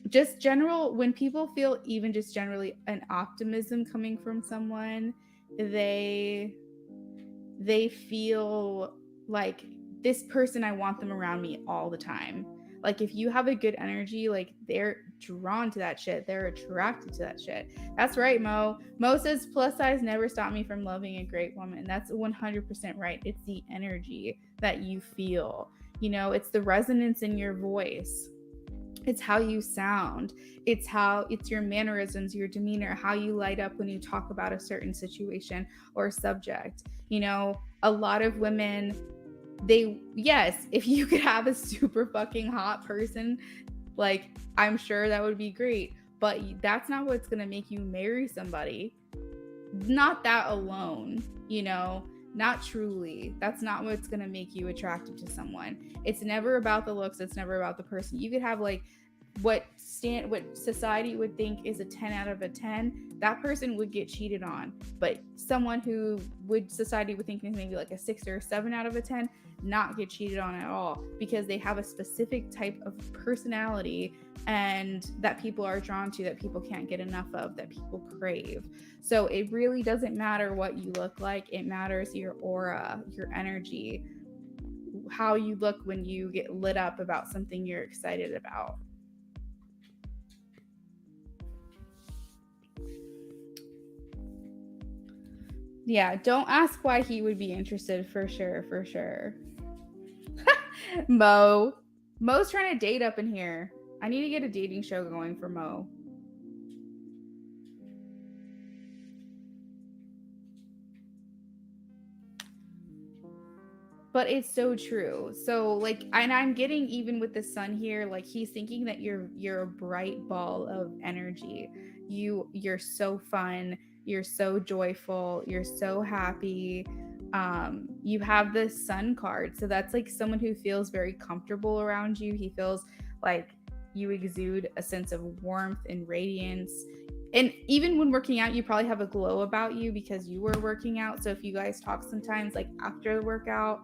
A: Just general, when people feel even just generally an optimism coming from someone, they feel like this person, I want them around me all the time. Like if you have a good energy, like they're drawn to that shit. They're attracted to that shit. That's right, Mo. Mo says plus size never stopped me from loving a great woman. That's 100% right. It's the energy that you feel. You know, it's the resonance in your voice. It's how you sound. It's your mannerisms, your demeanor, how you light up when you talk about a certain situation or subject. You know, a lot of women, yes, if you could have a super fucking hot person, like I'm sure that would be great, but that's not what's going to make you marry somebody. Not that alone, you know, not truly. That's not what's going to make you attractive to someone. It's never about the looks, it's never about the person. You could have like what society would think is a 10 out of a 10, that person would get cheated on. But someone who society would think is maybe like a 6 or a 7 out of a 10, not get cheated on at all, because they have a specific type of personality and that people are drawn to, that people can't get enough of, that people crave. So it really doesn't matter what you look like. It matters your aura, your energy, how you look when you get lit up about something you're excited about. Yeah, don't ask why he would be interested, for sure. Mo's trying to date up in here. I need to get a dating show going for Mo. But it's so true. So like, and I'm getting, even with the sun here, like he's thinking that you're a bright ball of energy. You're so fun, you're so joyful, you're so happy. You have this sun card, so that's like someone who feels very comfortable around you. He feels like you exude a sense of warmth and radiance. And even when working out, you probably have a glow about you because you were working out. So if you guys talk sometimes, like after the workout,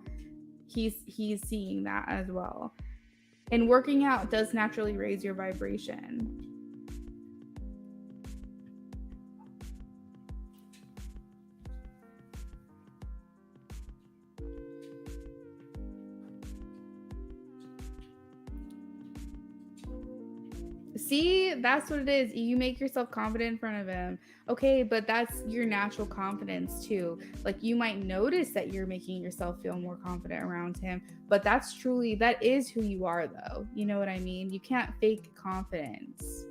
A: he's seeing that as well. And working out does naturally raise your vibration. See, that's what it is. You make yourself confident in front of him. Okay, but that's your natural confidence too. Like you might notice that you're making yourself feel more confident around him, but that is who you are though. You know what I mean? You can't fake confidence.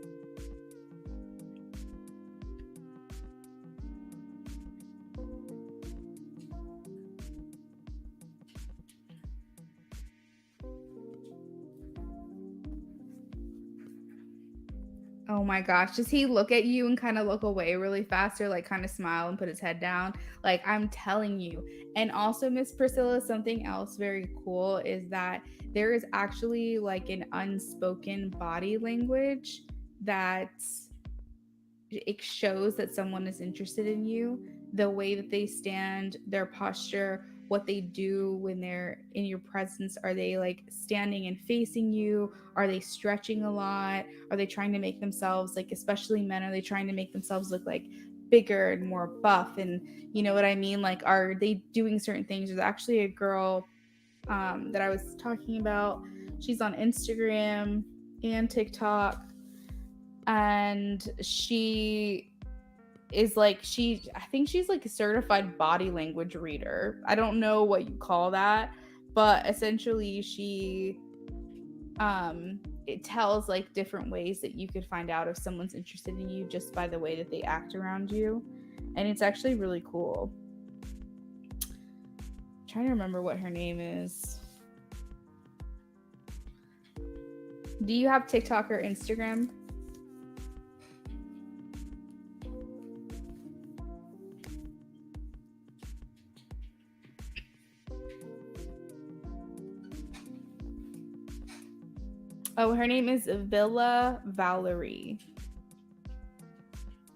A: Oh my gosh, does he look at you and kind of look away really fast, or like kind of smile and put his head down? Like I'm telling you. And also, Miss Priscilla, something else very cool is that there is actually like an unspoken body language that it shows that someone is interested in you. The way that they stand, their posture, what they do when they're in your presence. Are they like standing and facing you? Are they stretching a lot? Are they trying to make themselves, like especially men, are they trying to make themselves look like bigger and more buff? And you know what I mean? Like, are they doing certain things? There's actually a girl that I was talking about. She's on Instagram and TikTok, and she is like, I think she's like a certified body language reader. I don't know what you call that, but essentially she it tells like different ways that you could find out if someone's interested in you just by the way that they act around you. And it's actually really cool. I'm trying to remember what her name is. Do you have TikTok or Instagram? Oh, her name is Villa Valerie.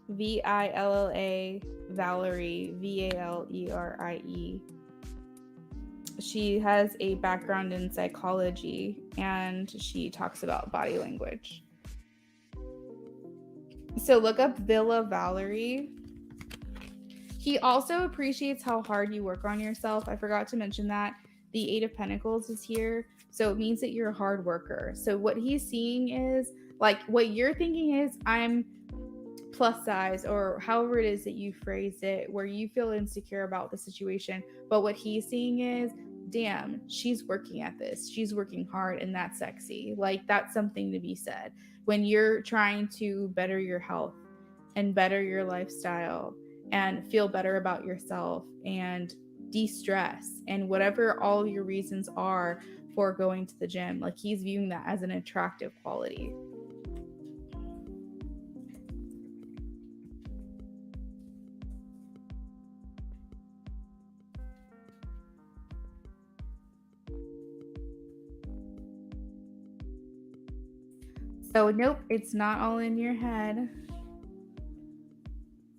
A: Villa Valerie, Valerie. She has a background in psychology and she talks about body language. So look up Villa Valerie. He also appreciates how hard you work on yourself. I forgot to mention that. the Eight of Pentacles is here. So it means that you're a hard worker. So what he's seeing is like what you're thinking is, I'm plus size, or however it is that you phrased it, where you feel insecure about the situation. But what he's seeing is, damn, she's working at this. She's working hard, and that's sexy. Like, that's something to be said. When you're trying to better your health and better your lifestyle and feel better about yourself and de-stress and whatever all your reasons are for going to the gym, like, he's viewing that as an attractive quality. So nope, it's not all in your head.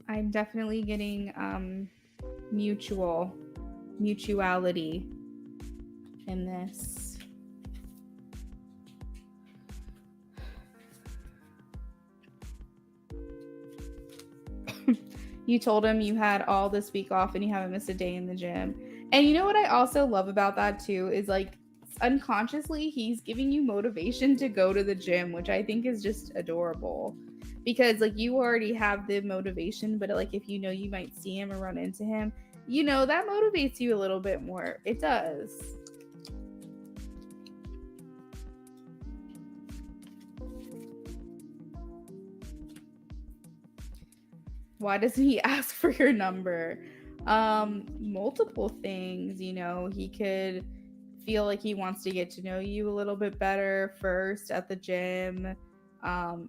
A: I'm definitely getting mutuality in this. You told him you had all this week off and you haven't missed a day in the gym. And you know what I also love about that too is, like, unconsciously he's giving you motivation to go to the gym, which I think is just adorable. Because, like, you already have the motivation, but, like, if you know you might see him or run into him, you know, that motivates you a little bit more. It does. Why doesn't he ask for your number? Multiple things, you know. He could feel like he wants to get to know you a little bit better first at the gym.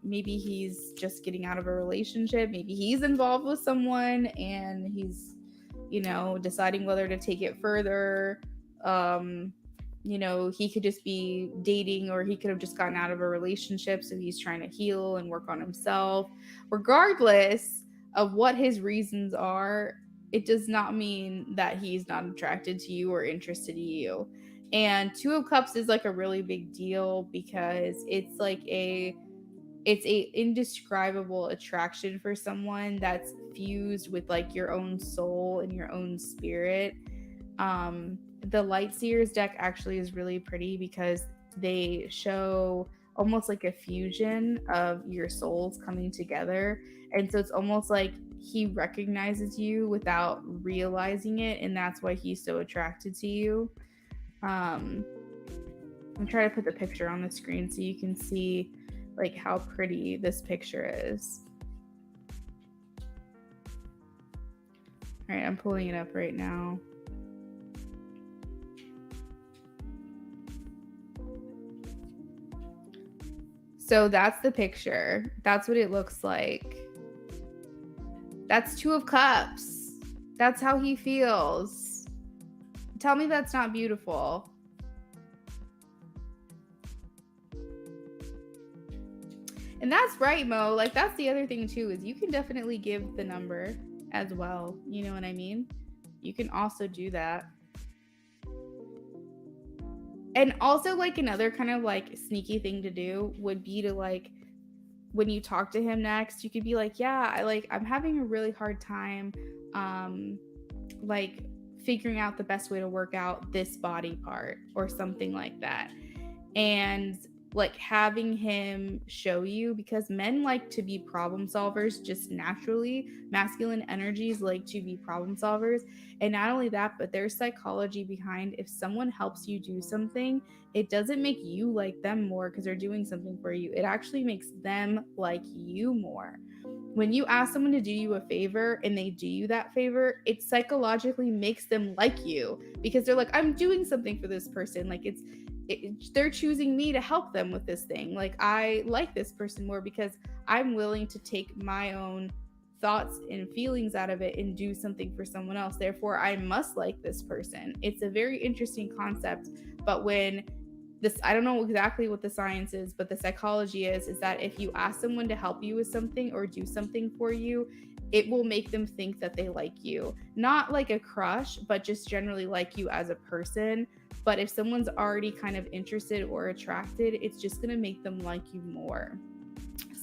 A: Maybe he's just getting out of a relationship. Maybe he's involved with someone and he's, you know, deciding whether to take it further. You know, he could just be dating, or he could have just gotten out of a relationship, so he's trying to heal and work on himself. Regardless of what his reasons are, it does not mean that he's not attracted to you or interested in you. And Two of Cups is like a really big deal because it's like it's a indescribable attraction for someone that's fused with like your own soul and your own spirit. The Light Seers deck actually is really pretty because they show almost like a fusion of your souls coming together. And so it's almost like he recognizes you without realizing it, and that's why he's so attracted to you. I'm trying to put the picture on the screen so you can see like how pretty this picture is. All right, I'm pulling it up right now. So that's the picture. That's what it looks like. That's Two of Cups. That's how he feels. Tell me that's not beautiful. And that's right, Mo. Like, that's the other thing too, is you can definitely give the number as well. You know what I mean? You can also do that. And also, like, another kind of like sneaky thing to do would be to, like, when you talk to him next, you could be like, yeah, I'm having a really hard time like figuring out the best way to work out this body part or something like that. And like having him show you, because men like to be problem solvers just naturally. Masculine energies like to be problem solvers. And not only that, but there's psychology behind, if someone helps you do something, it doesn't make you like them more because they're doing something for you. It actually makes them like you more. When you ask someone to do you a favor and they do you that favor, it psychologically makes them like you because they're like, I'm doing something for this person. Like they're choosing me to help them with this thing. Like, I like this person more because I'm willing to take my own thoughts and feelings out of it and do something for someone else. Therefore, I must like this person. It's a very interesting concept. But when this, I don't know exactly what the science is, but the psychology is that if you ask someone to help you with something or do something for you, it will make them think that they like you. Not like a crush, but just generally like you as a person. But if someone's already kind of interested or attracted, it's just going to make them like you more.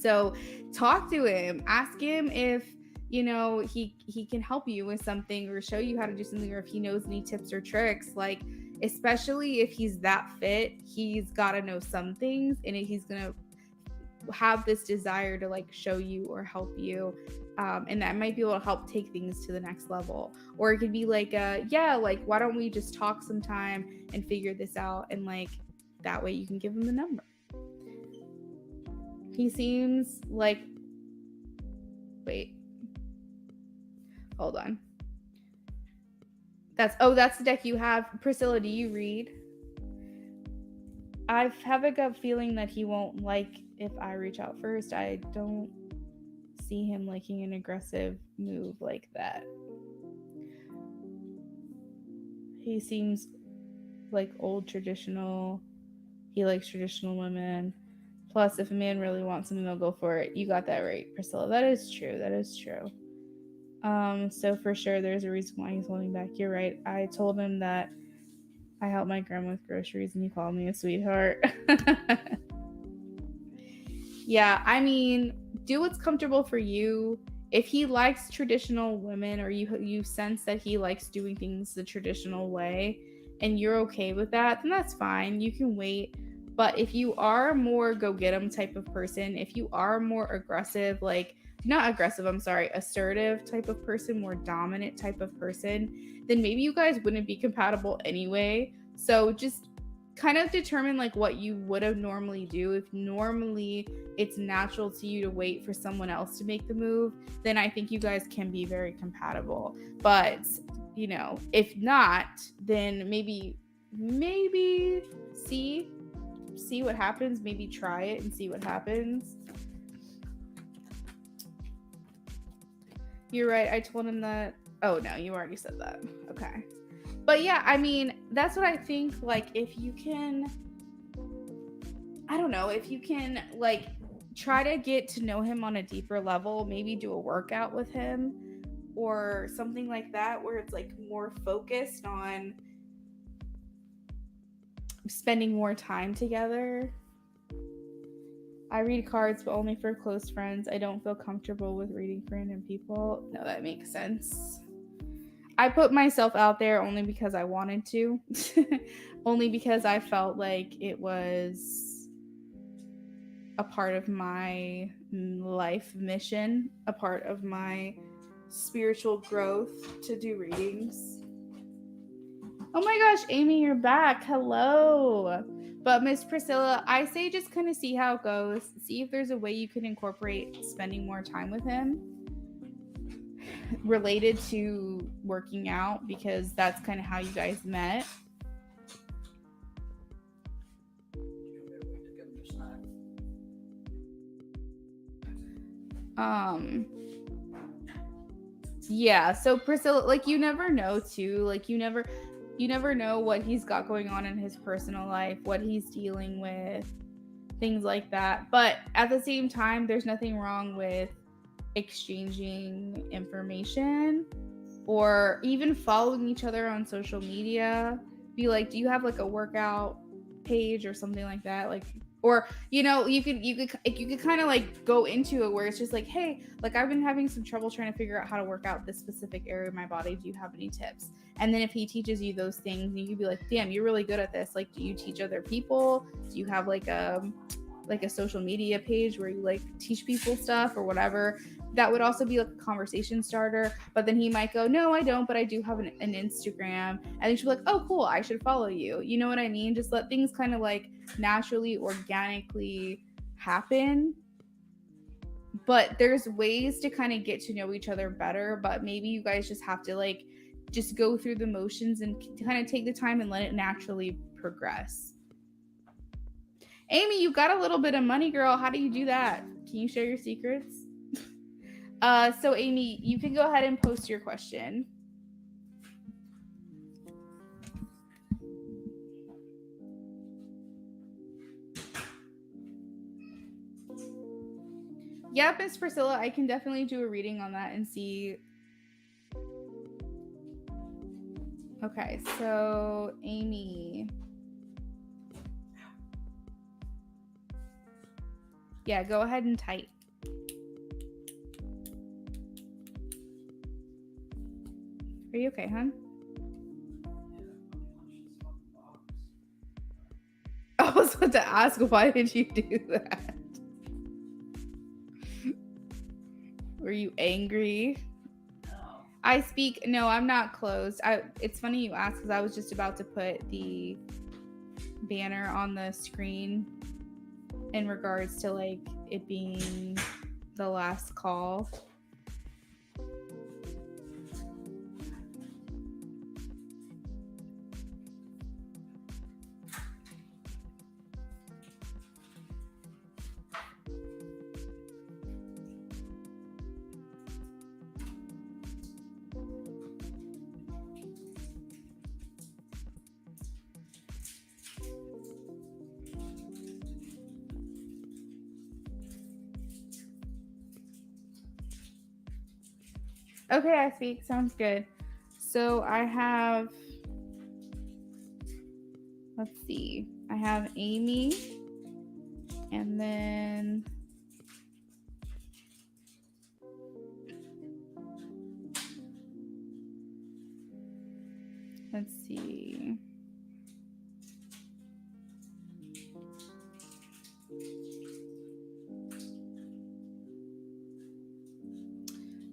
A: So talk to him, ask him if, you know, he can help you with something or show you how to do something, or if he knows any tips or tricks. Like, especially if he's that fit, he's got to know some things, and he's going to have this desire to like show you or help you, and that might be able to help take things to the next level. Or it could be like yeah, like why don't we just talk sometime and figure this out, and like that way you can give him the number. He seems like, wait, hold on, that's the deck you have. Priscilla, do you read? I have a gut feeling that he won't like if I reach out first. I don't see him liking an aggressive move like that. He seems like old traditional. He likes traditional women. Plus, if a man really wants something, they'll go for it. You got that right, Priscilla. That is true. That is true. So for sure, there's a reason why he's holding back. You're right. I told him that I help my grandma with groceries, and he called me a sweetheart. Yeah, I mean, do what's comfortable for you. If he likes traditional women, or you sense that he likes doing things the traditional way, and you're okay with that, then that's fine. You can wait. But if you are more go get 'em type of person, if you are more aggressive, like not aggressive, I'm sorry, assertive type of person, more dominant type of person, then maybe you guys wouldn't be compatible anyway. So just kind of determine like what you would have normally do. If normally it's natural to you to wait for someone else to make the move, then I think you guys can be very compatible. But you know, if not, then maybe see what happens. Maybe try it and see what happens. You're right. I told him that. Oh no, you already said that. Okay. But yeah, I mean, that's what I think. Like, if you can, I don't know, if you can like try to get to know him on a deeper level, maybe do a workout with him or something like that, where it's like more focused on spending more time together. I read cards, but only for close friends. I don't feel comfortable with reading for random people. No, that makes sense. I put myself out there only because I wanted to. Only because I felt like it was a part of my life mission, a part of my spiritual growth to do readings. Oh my gosh, Amy, you're back. Hello. But Miss Priscilla, I say just kind of see how it goes. See if there's a way you can incorporate spending more time with him related to working out, because that's kind of how you guys met. Yeah, so Priscilla, like, you never know too. Like, you never know what he's got going on in his personal life, what he's dealing with, things like that. But at the same time, there's nothing wrong with exchanging information or even following each other on social media. Be like, do you have like a workout page or something like that? Like, or you know, you could kind of like go into it where it's just like, hey, like I've been having some trouble trying to figure out how to work out this specific area of my body. Do you have any tips? And then if he teaches you those things, you could be like, damn, you're really good at this. Like, do you teach other people? Do you have like a social media page where you like teach people stuff or whatever? That would also be like a conversation starter. But then he might go, no, I don't, but I do have an Instagram. And then she'll be like, oh, cool, I should follow you. You know what I mean? Just let things kind of like naturally, organically happen. But there's ways to kind of get to know each other better. But maybe you guys just have to like just go through the motions and kind of take the time and let it naturally progress. Amy, you got a little bit of money, girl. How do you do that? Can you share your secrets? So Amy, you can go ahead and post your question. Yeah, Miss Priscilla, I can definitely do a reading on that and see. Okay, so Amy. Yeah, go ahead and type. Are you okay, hon? about to ask, why did you do that? Were you angry? I speak. No, I'm not closed. It's funny you ask because I was just about to put the banner on the screen in regards to like it being the last call. Okay, I speak. Sounds good. So I have, let's see, I have Amy, and then let's see.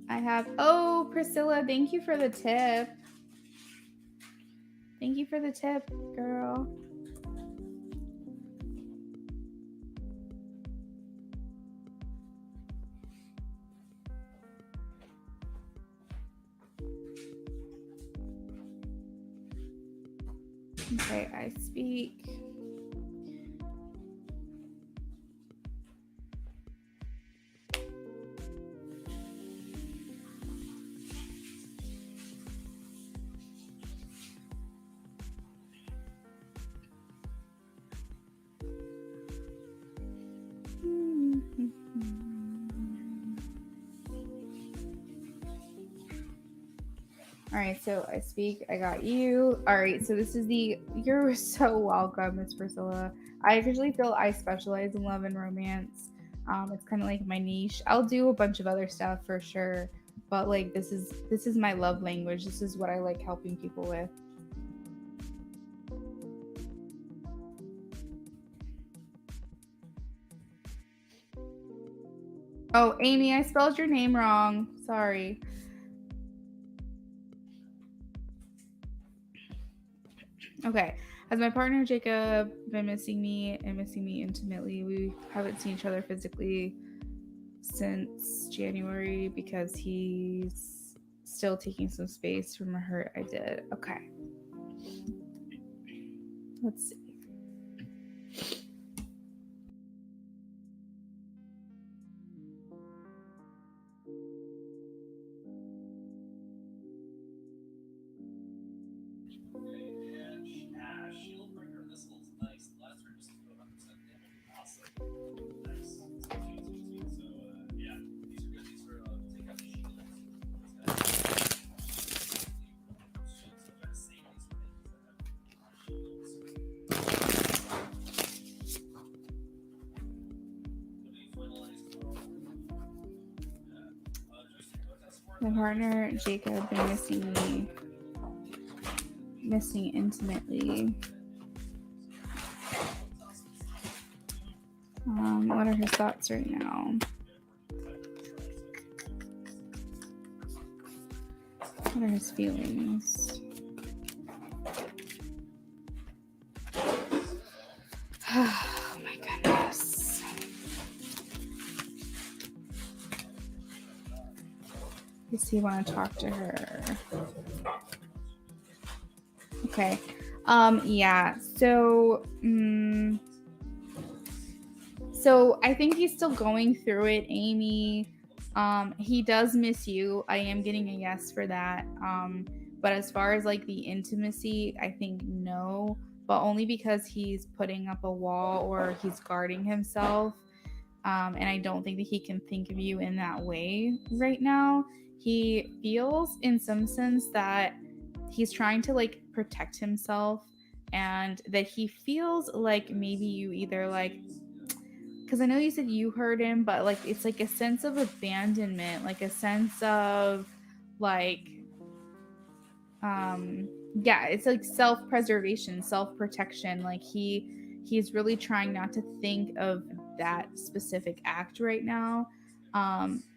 A: I have, oh, Priscilla, thank you for the tip. Thank you for the tip, girl. Okay, I speak. All right, so I speak. I got you. All right, so this is the. You're so welcome, Miss Priscilla. I usually feel I specialize in love and romance. It's kind of like my niche. I'll do a bunch of other stuff for sure, but like this is my love language. This is what I like helping people with. Oh, Amy, I spelled your name wrong. Sorry. Okay. Has my partner Jacob been missing me and missing me intimately? We haven't seen each other physically since January because he's still taking some space from a hurt I did. Okay. Let's see. My partner Jacob been missing intimately. What are his thoughts right now? What are his feelings? Oh my goodness. Does he want to talk to her? Okay. Yeah. So I think he's still going through it, Amy. He does miss you. I am getting a yes for that. But as far as like the intimacy, I think no, but only because he's putting up a wall or he's guarding himself. And I don't think that he can think of you in that way right now. He feels in some sense that he's trying to like protect himself, and that he feels like maybe you either like, because I know you said you hurt him, but like it's like a sense of abandonment, like a sense of like yeah, it's like self-preservation, self-protection. Like he he's really trying not to think of that specific act right now.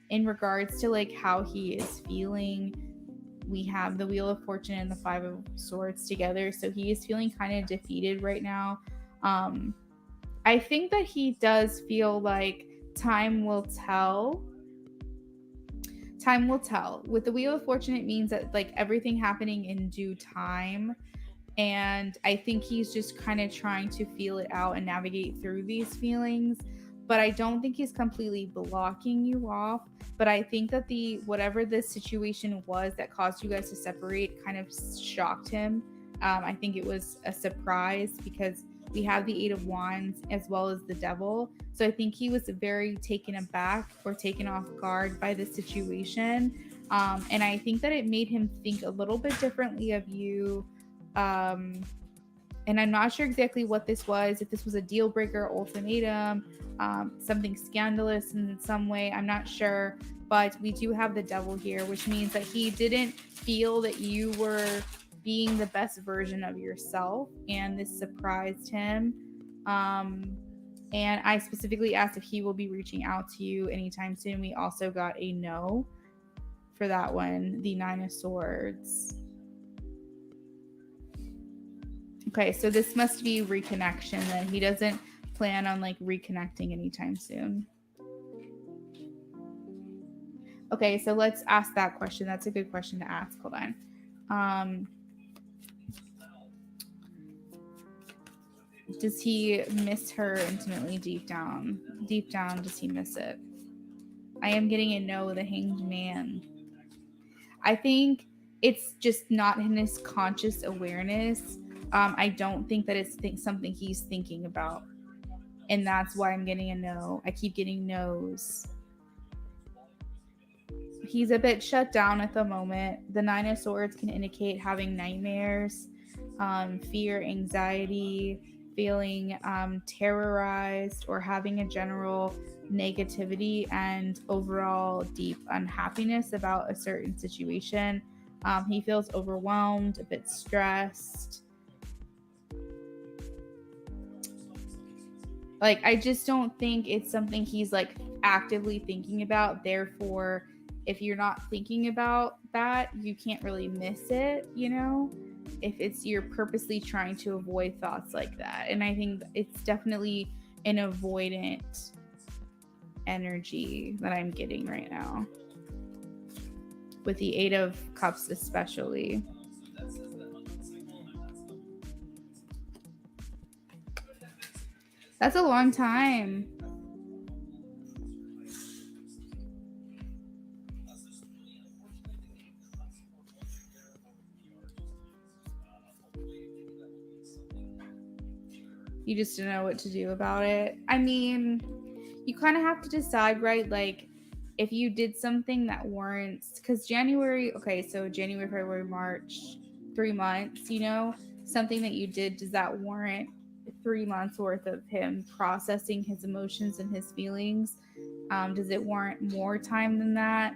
A: In regards to like how he is feeling, we have the Wheel of Fortune and the Five of Swords together, so he is feeling kind of defeated right now. I think that he does feel like time will tell. Time will tell. With the Wheel of Fortune, it means that like everything happening in due time. And I think he's just kind of trying to feel it out and navigate through these feelings. But I don't think he's completely blocking you off. But I think that the whatever this situation was that caused you guys to separate kind of shocked him. I think it was a surprise because we have the Eight of Wands as well as the Devil. So I think he was very taken aback or taken off guard by the situation. And I think that it made him think a little bit differently of you. And I'm not sure exactly what this was, if this was a deal breaker, ultimatum, something scandalous in some way. I'm not sure, but we do have the Devil here, which means that he didn't feel that you were being the best version of yourself, and this surprised him. And I specifically asked if he will be reaching out to you anytime soon. We also got a no for that one, the Nine of Swords. Okay, so this must be reconnection then. He doesn't plan on like reconnecting anytime soon. Okay, so let's ask that question. That's a good question to ask. Hold on. Does he miss her intimately deep down? Deep down, does he miss it? I am getting a no, the Hanged Man. I think it's just not in his conscious awareness. I don't think that it's something he's thinking about. And that's why I'm getting a no. I keep getting no's. He's a bit shut down at the moment. The Nine of Swords can indicate having nightmares, fear, anxiety, feeling terrorized, or having a general negativity and overall deep unhappiness about a certain situation. He feels overwhelmed, a bit stressed. Like, I just don't think it's something he's like actively thinking about. Therefore, if you're not thinking about that, you can't really miss it, you know? If it's you're purposely trying to avoid thoughts like that. And I think it's definitely an avoidant energy that I'm getting right now. With the Eight of Cups especially. That's a long time. You just don't know what to do about it. I mean, you kind of have to decide, right? Like, if you did something that warrants, because January, okay, so January, February, March, 3 months, you know, something that you did, does that warrant 3 months worth of him processing his emotions and his feelings? Does it warrant more time than that?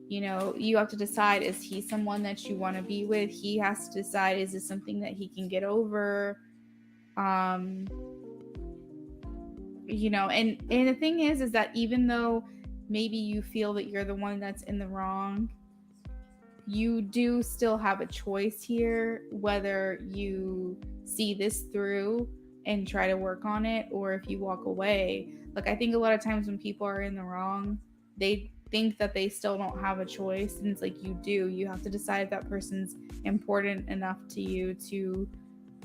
A: You know, you have to decide, is he someone that you want to be with? He has to decide, is this something that he can get over? You know, and the thing is that even though maybe you feel that you're the one that's in the wrong, you do still have a choice here, whether you see this through and try to work on it, or if you walk away. Like, I think a lot of times when people are in the wrong, they think that they still don't have a choice, and it's like, you do. You have to decide if that person's important enough to you to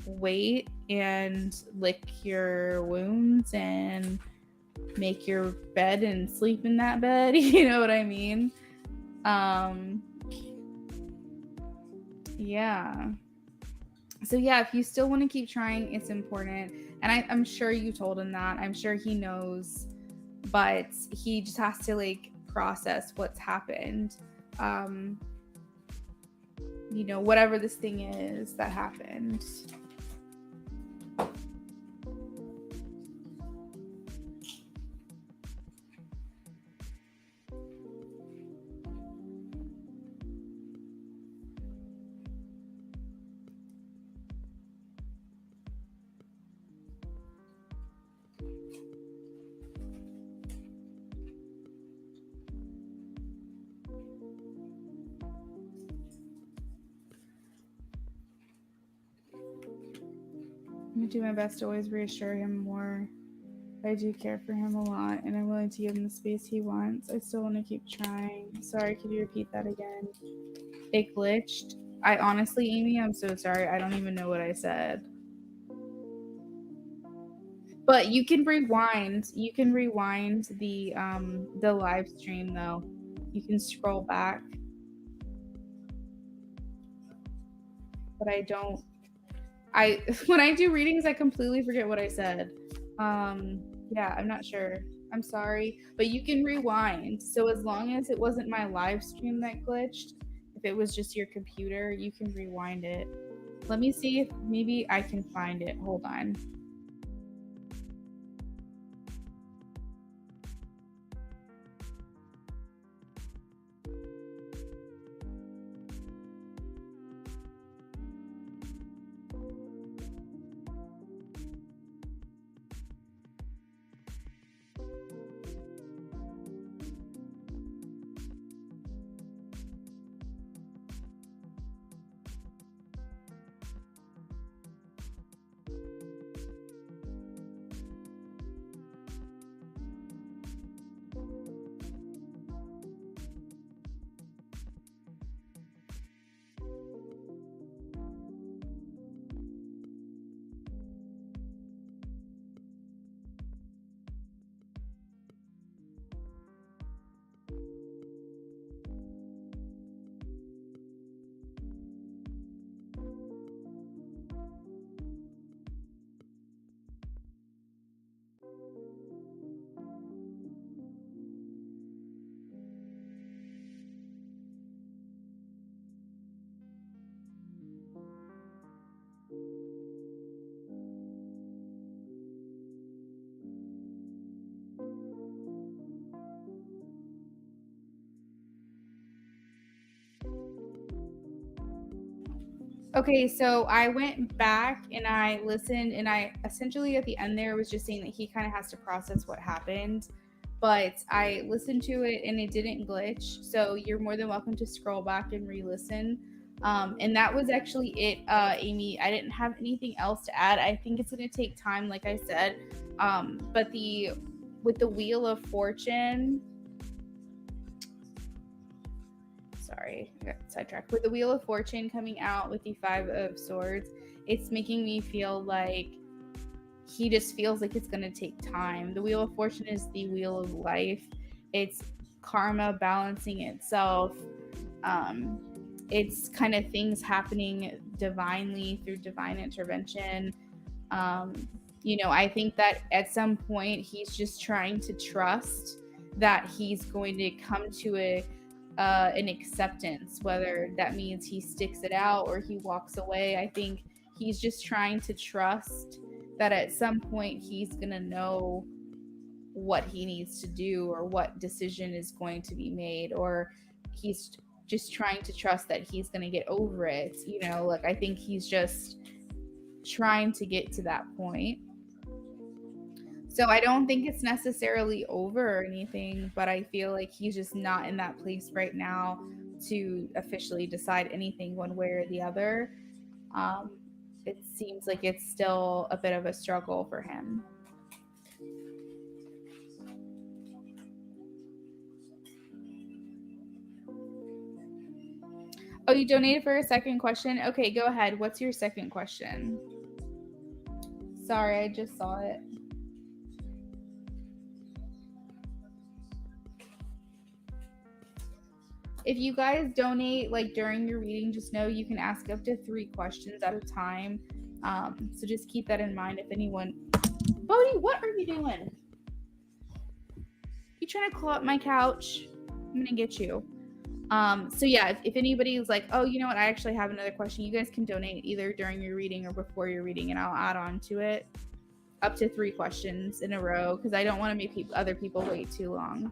A: wait and lick your wounds and make your bed and sleep in that bed. You know what I mean? Yeah. So yeah, if you still want to keep trying, it's important. And I'm sure you told him that. I'm sure he knows, but he just has to like process what's happened. You know, whatever this thing is that happened. I'm gonna do my best to always reassure him more. I do care for him a lot, and I'm willing to give him the space he wants. I still want to keep trying. Sorry, could you repeat that again? It glitched. I honestly, Amy, I'm so sorry. I don't even know what I said. But you can rewind. You can rewind the live stream though. You can scroll back. But I don't. When I do readings, I completely forget what I said. Yeah, I'm not sure. I'm sorry, but you can rewind. So as long as it wasn't my live stream that glitched, if it was just your computer, you can rewind it. Let me see if maybe I can find it. Hold on. Okay, so I went back and I listened, and I essentially at the end there was just saying that he kind of has to process what happened. But I listened to it and it didn't glitch. So you're more than welcome to scroll back and re listen. And that was actually it, Amy. I didn't have anything else to add. I think it's going to take time, like I said. But with the Wheel of Fortune, sorry, I got sidetracked. With the Wheel of Fortune coming out with the Five of Swords, it's making me feel like he just feels like it's going to take time. The Wheel of Fortune is the wheel of life. It's karma balancing itself. It's kind of things happening divinely through divine intervention. I think that at some point he's just trying to trust that he's going to come to an acceptance, whether that means he sticks it out or he walks away. I think he's just trying to trust that at some point he's going to know what he needs to do or what decision is going to be made, or he's just trying to trust that he's going to get over it. I think he's just trying to get to that point. So I don't think it's necessarily over or anything, but I feel like he's just not in that place right now to officially decide anything one way or the other. It seems like it's still a bit of a struggle for him. Oh, you donated for a second question? Okay, go ahead. What's your second question? Sorry, I just saw it. If you guys donate during your reading, just know you can ask up to 3 questions at a time. So just keep that in mind. If anyone, Bodhi, what are you doing? You trying to claw up my couch? I'm gonna get you. So yeah, if anybody is like, oh, you know what, I actually have another question, you guys can donate either during your reading or before your reading, and I'll add on to it up to 3 questions in a row because I don't want to make other people wait too long.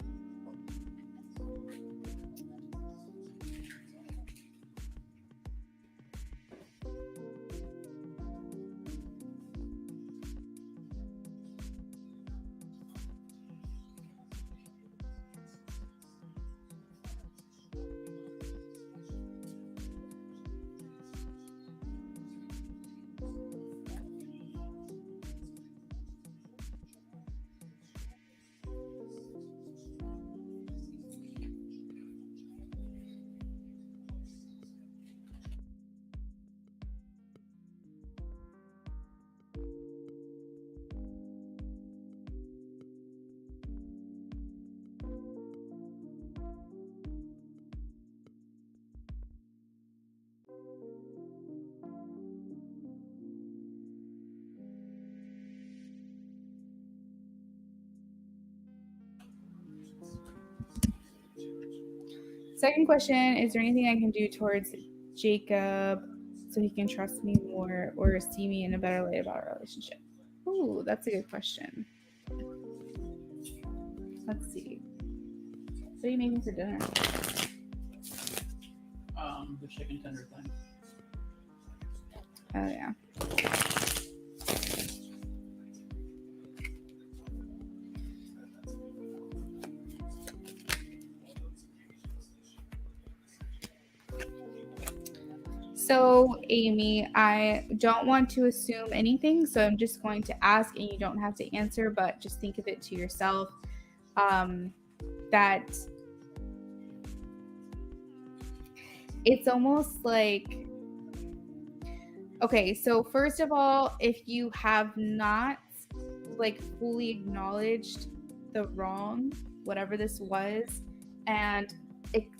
A: Second question, is there anything I can do towards Jacob so he can trust me more or see me in a better light about our relationship? Ooh, that's a good question. Let's see. What are you making for dinner?
B: The chicken tender thing.
A: Oh, yeah. So, Amy, I don't want to assume anything, so I'm just going to ask, and you don't have to answer, but just think of it to yourself. That it's almost like, okay, so first of all, if you have not like fully acknowledged the wrong, whatever this was, and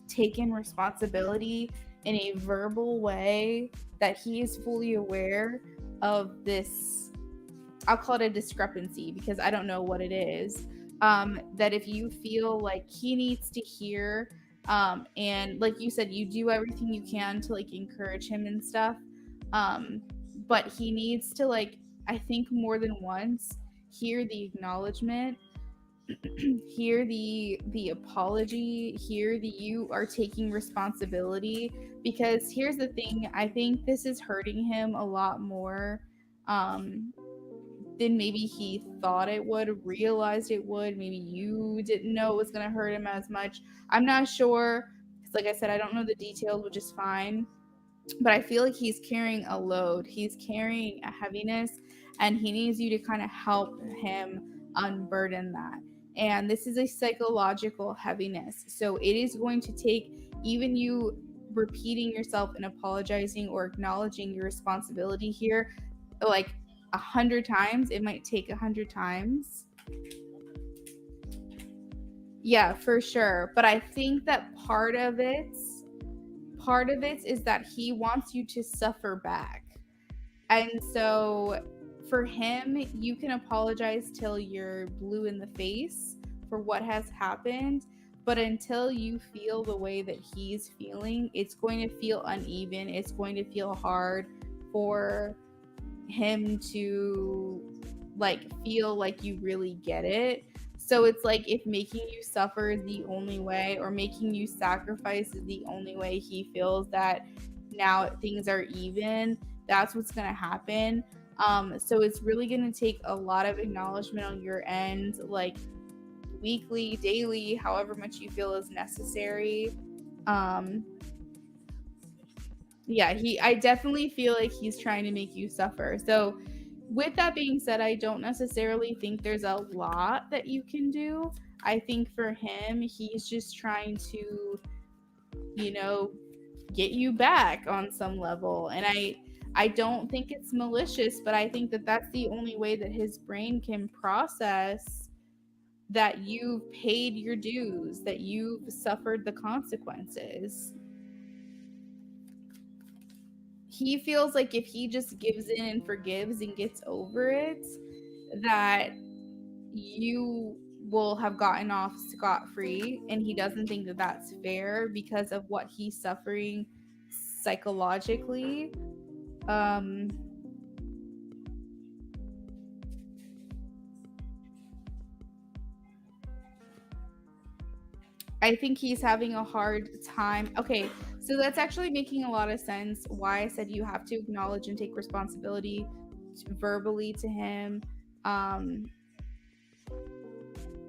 A: taken responsibility in a verbal way that he is fully aware of this, I'll call it a discrepancy because I don't know what it is, that if you feel like he needs to hear, and like you said, you do everything you can to like encourage him and stuff, but he needs to, like, I think more than once, hear the acknowledgement, hear the apology, hear the you are taking responsibility. Because here's the thing, I think this is hurting him a lot more than maybe he thought it would, realized it would. Maybe you didn't know it was going to hurt him as much. I'm not sure. Because like I said, I don't know the details, which is fine. But I feel like he's carrying a load. He's carrying a heaviness, and he needs you to kind of help him unburden that. And this is a psychological heaviness. So it is going to take even you repeating yourself and apologizing or acknowledging your responsibility here, like 100 times. It might take 100 times. Yeah, for sure. But I think that part of it is that he wants you to suffer back. And so for him, you can apologize till you're blue in the face for what has happened. But until you feel the way that he's feeling, it's going to feel uneven. It's going to feel hard for him to like feel like you really get it. So it's like if making you suffer is the only way, or making you sacrifice is the only way he feels that now things are even, that's what's going to happen. So it's really going to take a lot of acknowledgement on your end, like weekly, daily, however much you feel is necessary. Yeah, I definitely feel like he's trying to make you suffer. So with that being said, I don't necessarily think there's a lot that you can do. I think for him, he's just trying to, get you back on some level. And I don't think it's malicious, but I think that that's the only way that his brain can process that you've paid your dues, that you've suffered the consequences. He feels like if he just gives in and forgives and gets over it, that you will have gotten off scot-free, and he doesn't think that that's fair because of what he's suffering psychologically. I think he's having a hard time. Okay, so that's actually making a lot of sense why I said you have to acknowledge and take responsibility verbally to him.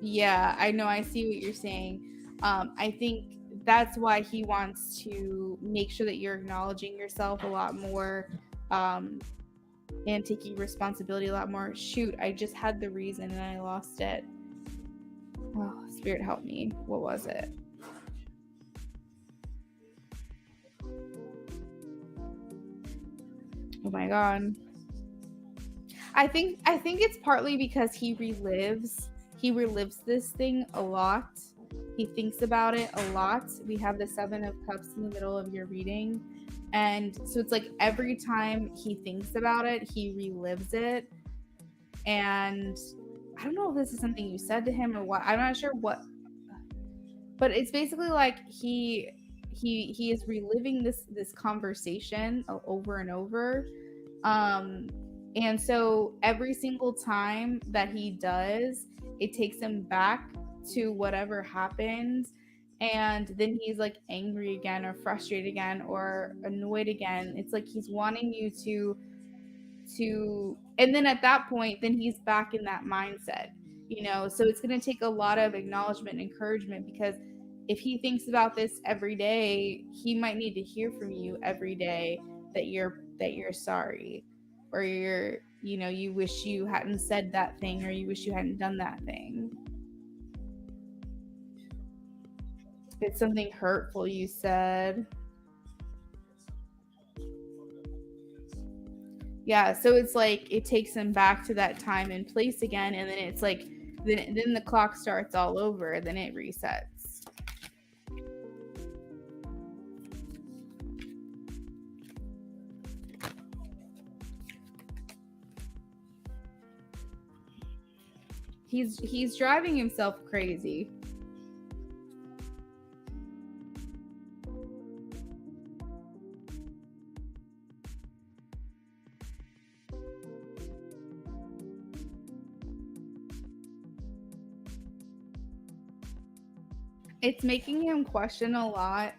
A: Yeah, I know. I see what you're saying. I think that's why he wants to make sure that you're acknowledging yourself a lot more, and taking responsibility a lot more. Shoot, I just had the reason and I lost it. Oh, Spirit help me. What was it? Oh my God. I think it's partly because he relives this thing a lot. He thinks about it a lot. We have the 7 of Cups in the middle of your reading. And so it's like every time he thinks about it, he relives it. And I don't know if this is something you said to him or what. I'm not sure what. But it's basically like he he is reliving this conversation over and over. And so every single time that he does, it takes him back to whatever happened, and then he's like angry again or frustrated again or annoyed again. It's like he's wanting you to and then at that point then he's back in that mindset, so it's going to take a lot of acknowledgement and encouragement, because if he thinks about this every day, he might need to hear from you every day that you're sorry, or you wish you hadn't said that thing, or you wish you hadn't done that thing. It's something hurtful you said. Yeah, so it's like it takes him back to that time and place again, and then it's like then the clock starts all over, then it resets. He's driving himself crazy. It's making him question a lot.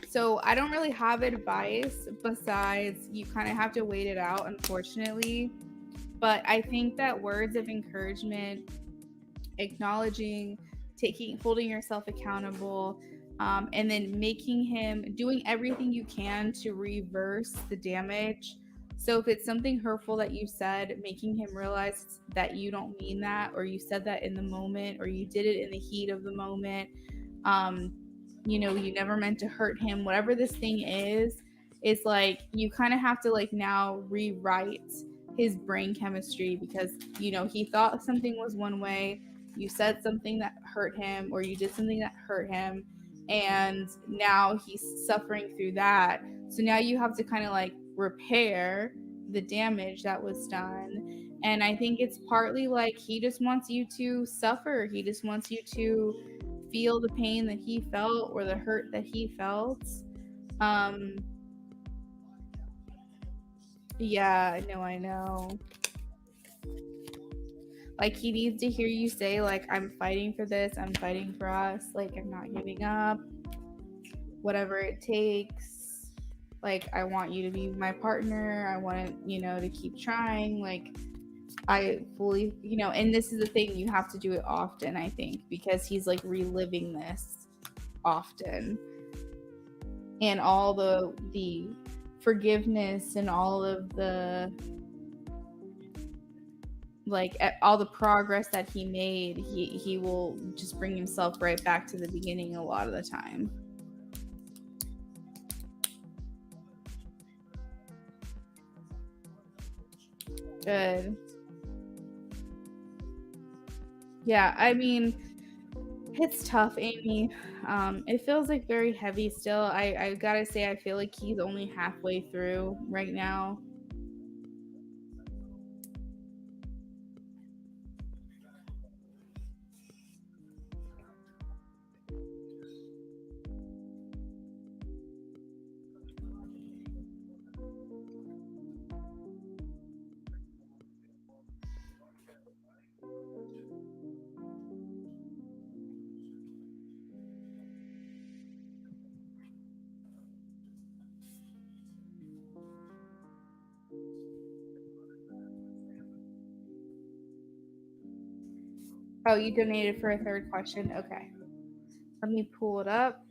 A: So I don't really have advice besides you kind of have to wait it out, unfortunately. But I think that words of encouragement, acknowledging, holding yourself accountable, and then making him doing everything you can to reverse the damage. So if it's something hurtful that you said, making him realize that you don't mean that, or you said that in the moment, or you did it in the heat of the moment. You never meant to hurt him. Whatever this thing is like you kind of have to like now rewrite his brain chemistry, because he thought something was one way, you said something that hurt him, or you did something that hurt him, and now he's suffering through that. So now you have to kind of like repair the damage that was done. And I think it's partly like he just wants you to suffer. He just wants you to feel the pain that he felt, or the hurt that he felt. Yeah, I know. Like, he needs to hear you say, like, I'm fighting for this, I'm fighting for us, like, I'm not giving up, whatever it takes. Like, I want you to be my partner, I want to keep trying. Like, I fully, and this is the thing, you have to do it often, I think, because he's like reliving this often. And all the forgiveness and all of the like all the progress that he made, he will just bring himself right back to the beginning a lot of the time. Good. Yeah, I mean, it's tough, Amy. It feels like very heavy still. I gotta say, I feel like he's only halfway through right now. Oh, you donated for a third question? Okay. Let me pull it up.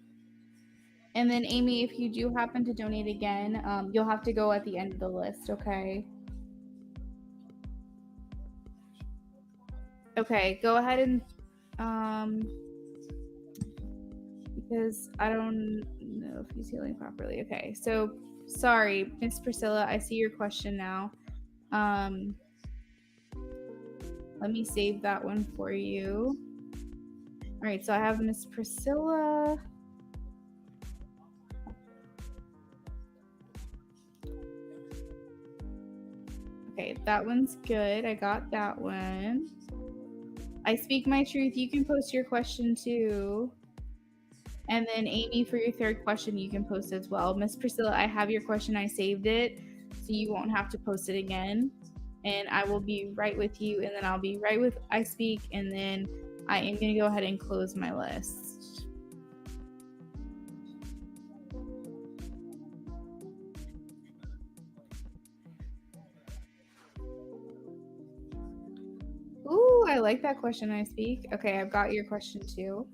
A: And then, Amy, if you do happen to donate again, you'll have to go at the end of the list, okay? Okay, go ahead and, because I don't know if he's healing properly. Okay, so sorry, Miss Priscilla, I see your question now. Let me save that one for you. All right, so I have Miss Priscilla. Okay, that one's good. I got that one. I speak my truth. You can post your question too. And then Amy, for your third question, you can post as well. Miss Priscilla, I have your question. I saved it, so you won't have to post it again. And I will be right with you, and then I'll be right with I Speak, and then I am going to go ahead and close my list. Ooh, I like that question, I Speak. Okay, I've got your question too.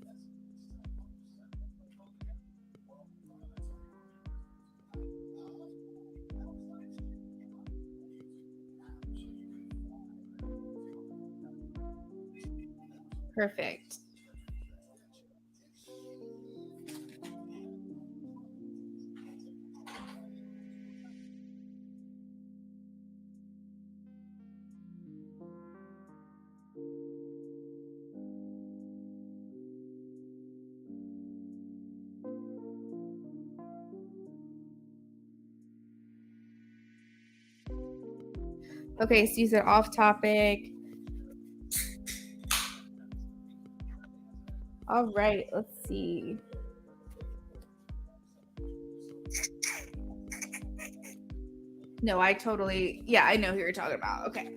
A: Perfect. Okay, so you said off topic. All right, let's see. No, I totally, yeah, I know who you're talking about. Okay.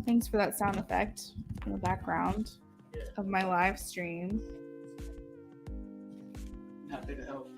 A: Thanks for that sound effect in the background of my live stream.
B: Happy to help.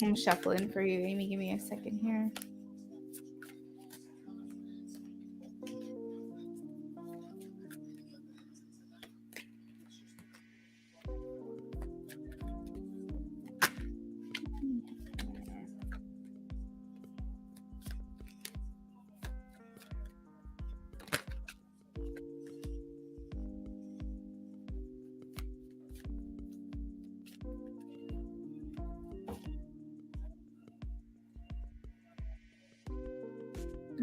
A: I'm shuffling for you, Amy. Give me a second here.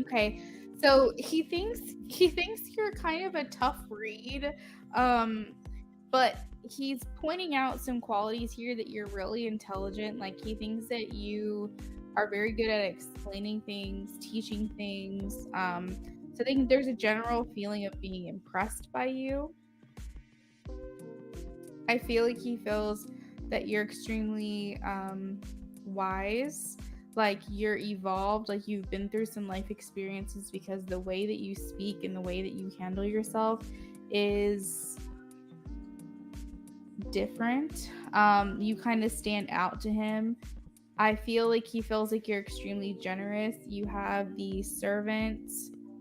A: Okay, so he thinks you're kind of a tough read, but he's pointing out some qualities here that you're really intelligent. Like he thinks that you are very good at explaining things, teaching things. So I think there's a general feeling of being impressed by you. I feel like he feels that you're extremely wise, like you're evolved, like you've been through some life experiences, because the way that you speak and the way that you handle yourself is different. You kind of stand out to him. I feel like he feels like you're extremely generous. You have the servant,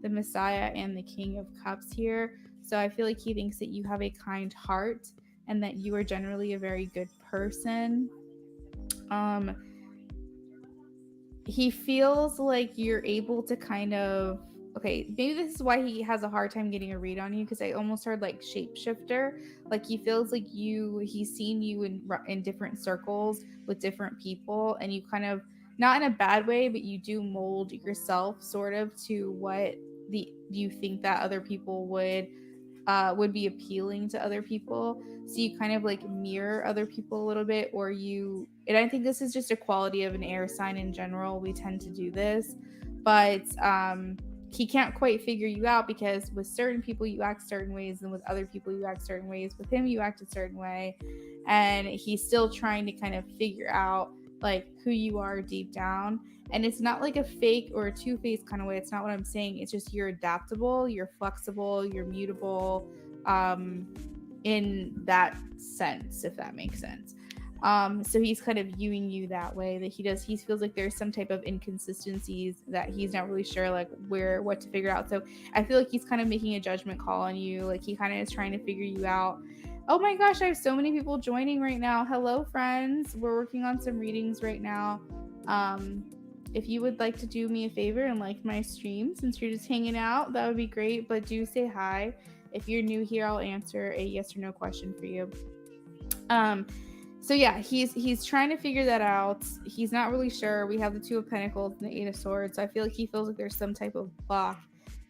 A: the Messiah, and the King of Cups here. So I feel like he thinks that you have a kind heart and that you are generally a very good person. He feels like you're able to kind of, okay, maybe this is why he has a hard time getting a read on you, because I almost heard like shapeshifter. Like he feels like he's seen you in different circles with different people, and you kind of, not in a bad way, but you do mold yourself sort of to what you think that other people would be appealing to other people. So you kind of like mirror other people a little bit, or and I think this is just a quality of an air sign in general. We tend to do this, but he can't quite figure you out, because with certain people you act certain ways, and with other people you act certain ways. With him, you act a certain way, and he's still trying to kind of figure out like who you are deep down. And it's not like a fake or a two-faced kind of way. It's not what I'm saying. It's just you're adaptable, you're flexible, you're mutable, in that sense, if that makes sense. So he's kind of viewing you that way, that he feels like there's some type of inconsistencies that he's not really sure like what to figure out. So I feel like he's kind of making a judgment call on you, like he kind of is trying to figure you out. Oh my gosh, I have so many people joining right now. Hello friends, we're working on some readings right now. If you would like to do me a favor and like my stream since you're just hanging out, that would be great, but do say hi. If you're new here, I'll answer a yes or no question for you. So yeah, he's trying to figure that out. He's not really sure. We have the Two of Pentacles and the Eight of Swords. So I feel like he feels like there's some type of block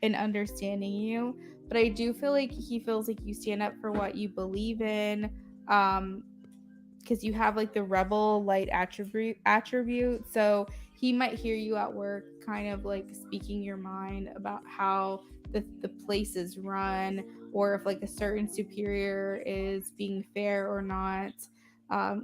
A: in understanding you. But I do feel like he feels like you stand up for what you believe in. Because you have like the rebel light attribute. So he might hear you at work kind of like speaking your mind about how the place is run, or if like a certain superior is being fair or not,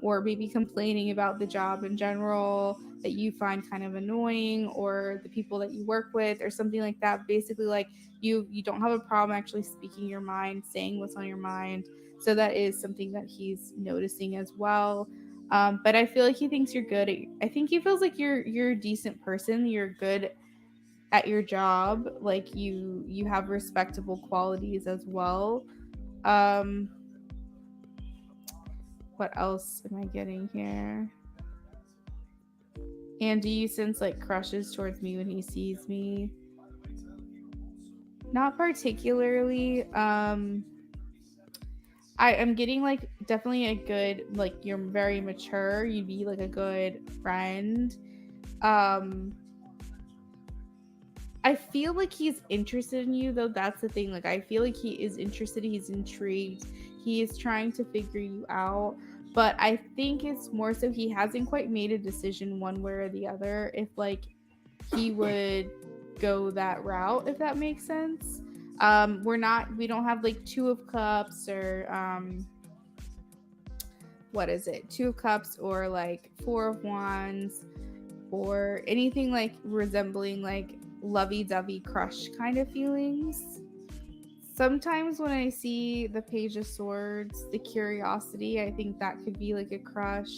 A: or maybe complaining about the job in general that you find kind of annoying, or the people that you work with or something like that. Basically like you don't have a problem actually speaking your mind, saying what's on your mind. So that is something that he's noticing as well. But I feel like he thinks you're good. I think he feels like you're a decent person. You're good at your job. Like you have respectable qualities as well. Um, what else am I getting here? And do you sense like crushes towards me when he sees me? Not particularly. I am getting like definitely a good, like you're very mature. You'd be like a good friend. Um, I feel like he's interested in you though. That's the thing. Like I feel like he is interested. He's intrigued. He is trying to figure you out. But I think it's more so he hasn't quite made a decision one way or the other. If like he would go that route, if that makes sense. We don't have like Two of Cups or what is it? Two of Cups or like Four of Wands or anything like resembling like lovey-dovey crush kind of feelings. Sometimes when I see the Page of Swords, the curiosity, I think that could be like a crush.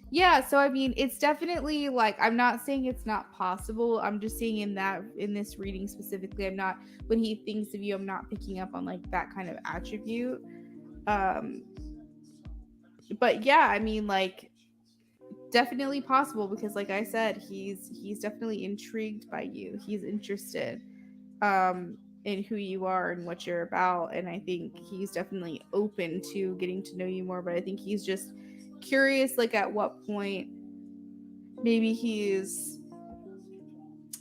A: Yeah, so I mean, it's definitely like, I'm not saying it's not possible. I'm just saying in this reading specifically, I'm not, when he thinks of you, I'm not picking up on like that kind of attribute. Um but yeah, I mean like definitely possible, because like I said, he's definitely intrigued by you. He's interested in who you are and what you're about, and I think he's definitely open to getting to know you more, but I think he's just curious like at what point maybe he's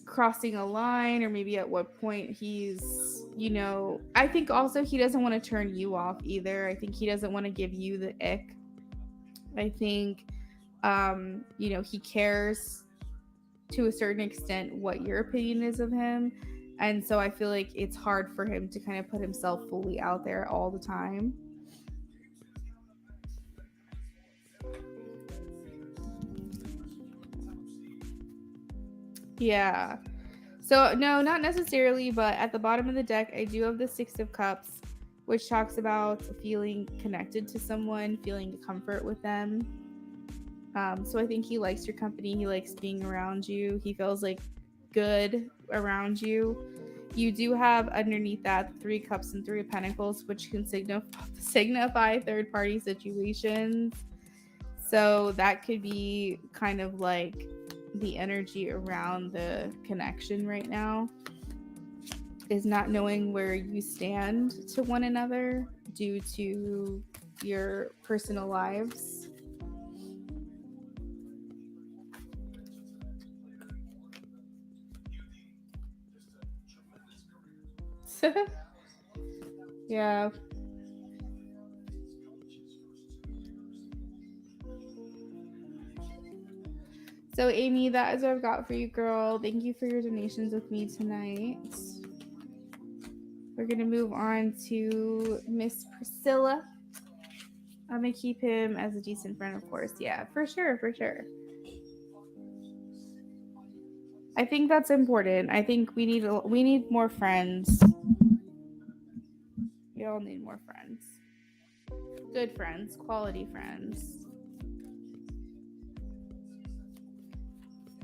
A: crossing a line, or maybe at what point he's, I think also he doesn't want to turn you off either. I think he doesn't want to give you the ick. I think he cares to a certain extent what your opinion is of him. And so I feel like it's hard for him to kind of put himself fully out there all the time. Yeah. So no, not necessarily, but at the bottom of the deck, I do have the Six of Cups, which talks about feeling connected to someone, feeling comfort with them. So I think he likes your company. He likes being around you. He feels like good around you. You do have underneath that Three Cups and Three of Pentacles, which can signify third-party situations. So that could be kind of like the energy around the connection right now, is not knowing where you stand to one another due to your personal lives. Yeah. So, Amy, that is what I've got for you, girl. Thank you for your donations with me tonight. We're going to move on to Miss Priscilla. I'm gonna keep him as a decent friend, of course. Yeah, for sure, for sure. I think that's important. I think we need more friends. We all need more friends. Good friends, quality friends.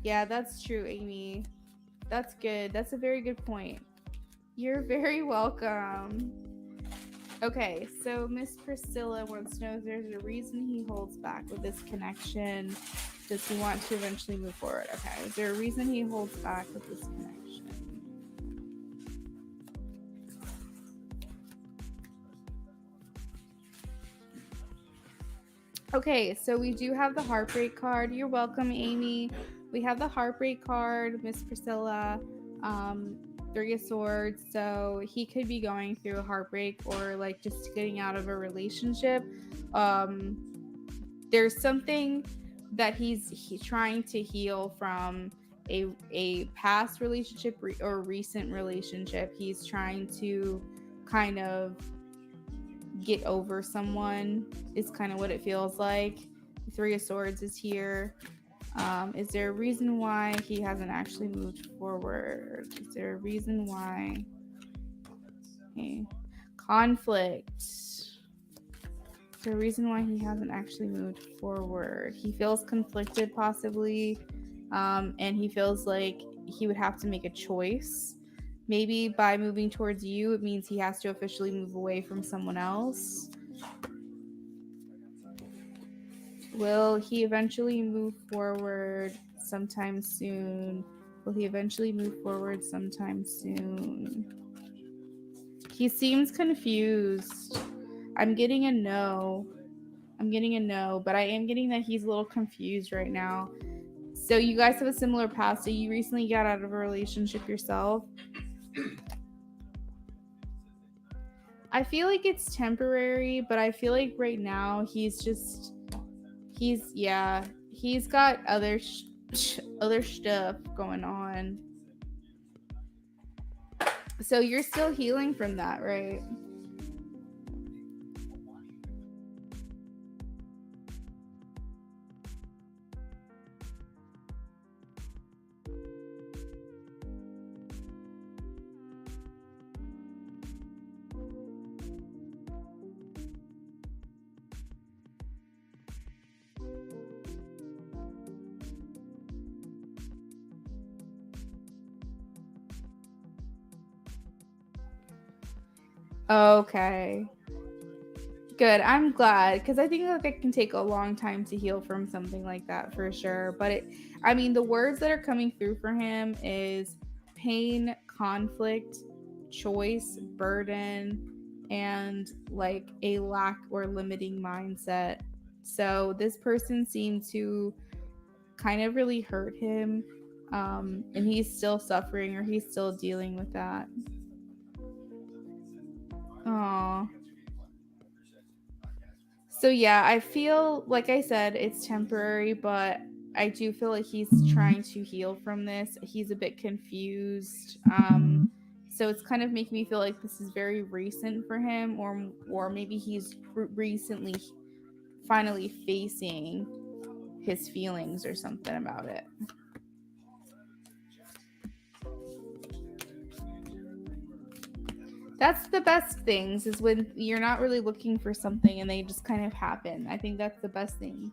A: Yeah, that's true, Amy. That's good. That's a very good point. You're very welcome. Okay, so Miss Priscilla wants to know if there's a reason he holds back with this connection. Does he want to eventually move forward? Okay, is there a reason he holds back with this connection? Okay, so we do have the heartbreak card. You're welcome, Amy. We have the heartbreak card, Miss Priscilla. Three of Swords. So he could be going through a heartbreak or like just getting out of a relationship. There's something that he's trying to heal from a past relationship or recent relationship. He's trying to kind of get over someone is kind of what it feels like. The Three of Swords is here. Is there a reason why he hasn't actually moved forward? Is there a reason why? Okay. Conflict. Is there a reason why he hasn't actually moved forward? He feels conflicted, possibly, and he feels like he would have to make a choice. Maybe by moving towards you, it means he has to officially move away from someone else. Will he eventually move forward sometime soon? Will he eventually move forward sometime soon? He seems confused. I'm getting a no. But I am getting that he's a little confused right now. So you guys have a similar past. So you recently got out of a relationship yourself. I feel like it's temporary, but I feel like right now he's got other stuff going on. So you're still healing from that, right? Okay. Good. I'm glad because I think like it can take a long time to heal from something like that for sure. But the words that are coming through for him is pain, conflict, choice, burden, and like a lack or limiting mindset. So this person seemed to kind of really hurt him, and he's still suffering or he's still dealing with that. Aww. So yeah, I feel like I said it's temporary, but I do feel like he's trying to heal from this. He's a bit confused. So it's kind of making me feel like this is very recent for him, or maybe he's recently finally facing his feelings or something about it. That's the best things is when you're not really looking for something and they just kind of happen. I think that's the best things.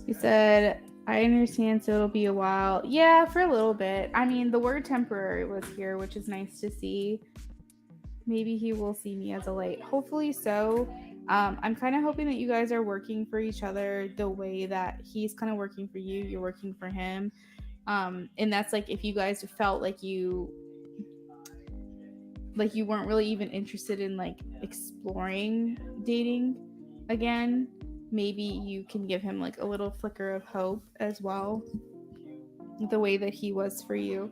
A: He said, I understand, so it'll be a while. Yeah, for a little bit. The word temporary was here, which is nice to see. Maybe he will see me as a light. Hopefully so. I'm kind of hoping that you guys are working for each other the way that he's kind of working for you, you're working for him. And that's like if you guys felt like you weren't really even interested in like exploring dating again, maybe you can give him like a little flicker of hope as well, the way that he was for you.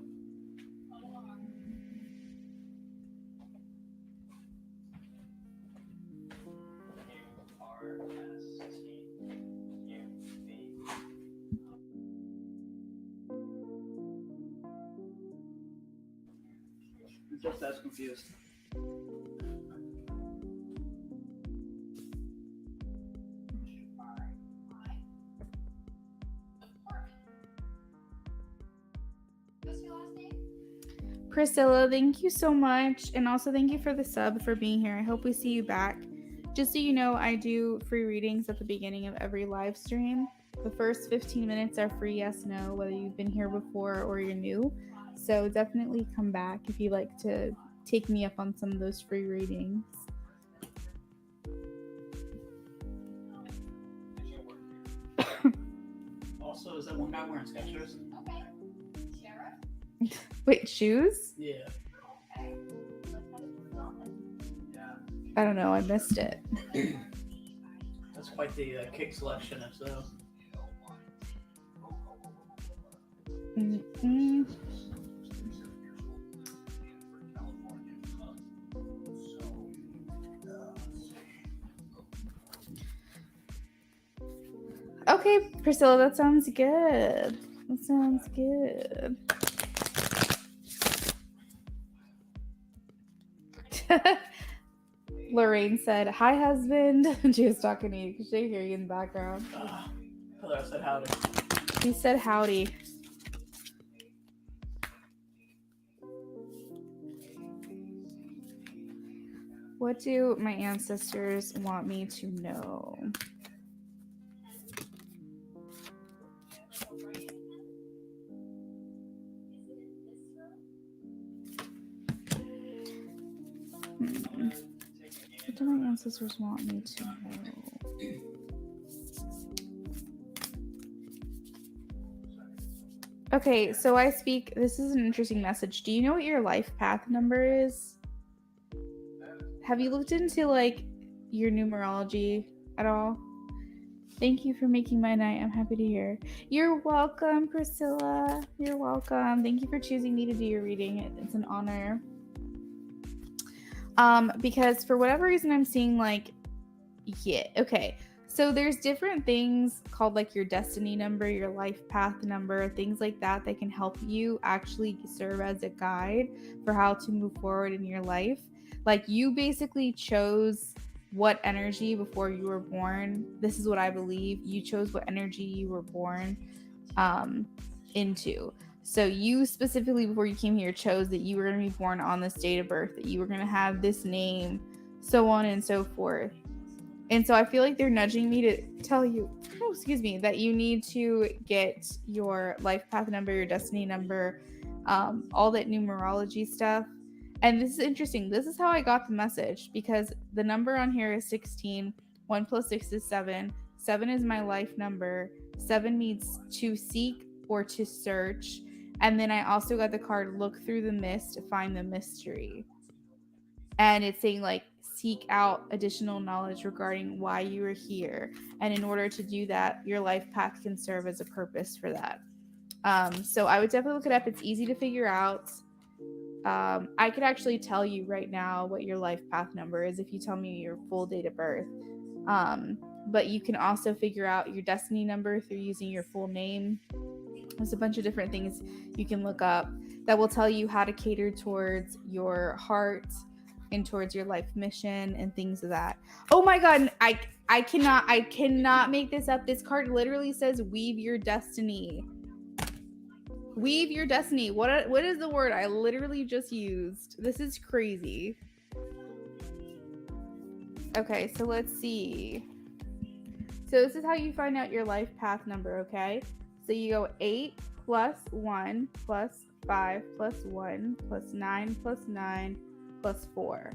B: I'm just as confused.
A: Priscilla, thank you so much. And also thank you for the sub for being here. I hope we see you back. Just so you know, I do free readings at the beginning of every live stream. The first 15 minutes are free yes, no, whether you've been here before or you're new. So definitely come back if you'd like to take me up on some of those free readings.
B: Also, is that one guy wearing Skechers?
A: Wait, shoes?
B: Yeah.
A: I don't know. I missed it.
B: That's quite the kick selection, if so.
A: Mm-mm. Okay, Priscilla, that sounds good. That sounds good. Lorraine said, "Hi, husband." She was talking to you because they hear you in the background.
B: Hello, I said howdy.
A: He said howdy. What do my ancestors want me to know? What do my ancestors want me to know? Okay, so I speak. This is an interesting message. Do you know what your life path number is? Have you looked into like your numerology at all? Thank you for making my night. I'm happy to hear. You're welcome, Priscilla. You're welcome. Thank you for choosing me to do your reading. It's an honor. Because for whatever reason I'm seeing like, yeah, okay. So there's different things called like your destiny number, your life path number, things like that that can help you actually serve as a guide for how to move forward in your life. Like you basically chose what energy before you were born. This is what I believe. You chose what energy you were born into. So you specifically before you came here chose that you were going to be born on this date of birth, that you were going to have this name, so on and so forth. And so I feel like they're nudging me to tell you, that you need to get your life path number, your destiny number, all that numerology stuff. And this is interesting. This is how I got the message because the number on here is 16. 1 plus 6 is 7. 7 is my life number. 7 means to seek or to search. And then I also got the card, look through the mist to find the mystery. And it's saying like, seek out additional knowledge regarding why you are here. And in order to do that, your life path can serve as a purpose for that. So I would definitely look it up. It's easy to figure out. I could actually tell you right now what your life path number is if you tell me your full date of birth. But you can also figure out your destiny number through using your full name. There's a bunch of different things you can look up that will tell you how to cater towards your heart and towards your life mission and things of that. Oh my God, I cannot make this up. This card literally says weave your destiny. Weave your destiny. What is the word I literally just used? This is crazy. Okay, so let's see. So this is how you find out your life path number, okay? So you go 8 plus 1 plus 5 plus 1 plus 9 plus 9 plus 4.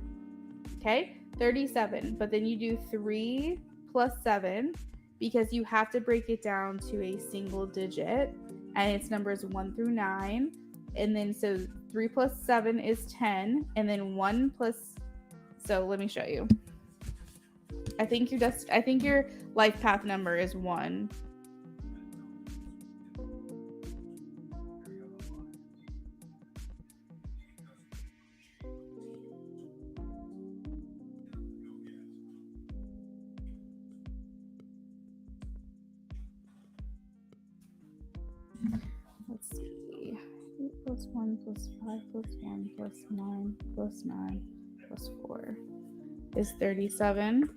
A: Okay? 37, but then you do 3 plus 7 because you have to break it down to a single digit, and its numbers 1 through 9. And then so 3 plus 7 is 10, and then 1 plus, so let me show you. I think your life path number is 1. Let's see. 8 plus 1 plus 5 plus 1 plus 9 plus 9 plus 4 is 37.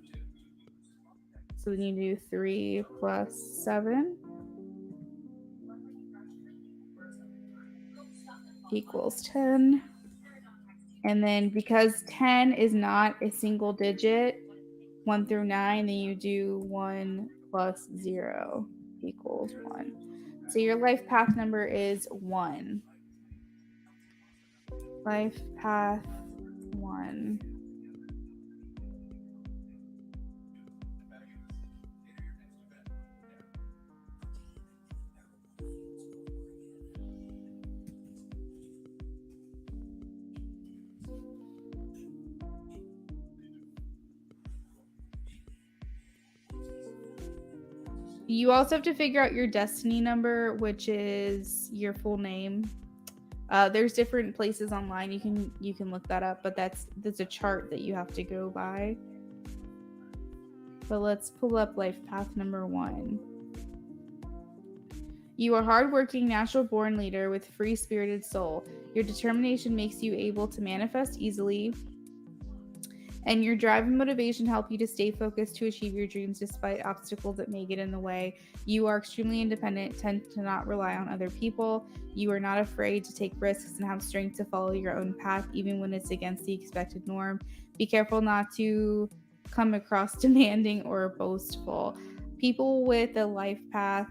A: So then you do 3 plus 7 equals 10. And then because 10 is not a single digit, 1 through 9, then you do 1 plus 0 equals 1. So your life path number is 1. Life path 1. You also have to figure out your destiny number, which is your full name. There's different places online you can look that up, but that's a chart that you have to go by. But let's pull up life path number 1. You are hardworking, natural-born leader with free-spirited soul. Your determination makes you able to manifest easily, and your drive and motivation help you to stay focused to achieve your dreams despite obstacles that may get in the way. You are extremely independent, tend to not rely on other people. You are not afraid to take risks and have strength to follow your own path, even when it's against the expected norm. Be careful not to come across demanding or boastful. People with a life path,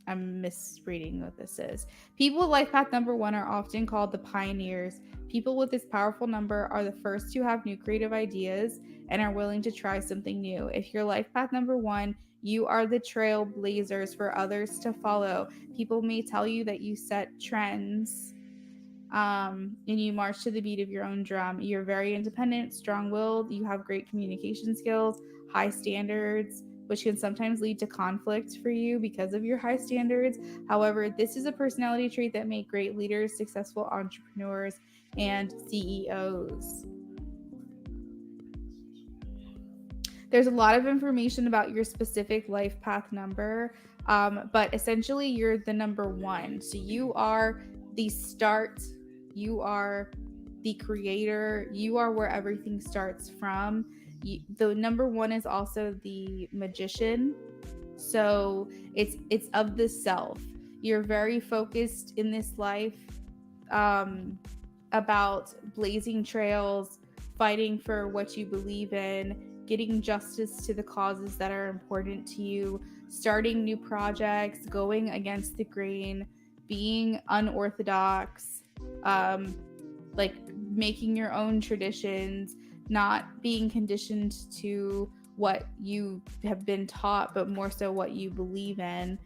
A: I'm misreading what this is. People with life path number 1 are often called the pioneers. People with this powerful number are the first to have new creative ideas and are willing to try something new. If your life path number 1, you are the trailblazers for others to follow. People may tell you that you set trends, and you march to the beat of your own drum. You're very independent, strong-willed. You have great communication skills, high standards, which can sometimes lead to conflict for you because of your high standards. However, this is a personality trait that make great leaders, successful entrepreneurs, and CEOs. There's a lot of information about your specific life path number, but essentially you're the number 1. So you are the start, you are the creator, you are where everything starts from. The number 1 is also the magician, so it's of the self. You're very focused in this life about blazing trails, fighting for what you believe in, getting justice to the causes that are important to you, starting new projects, going against the grain, being unorthodox, like making your own traditions, not being conditioned to what you have been taught, but more so what you believe in.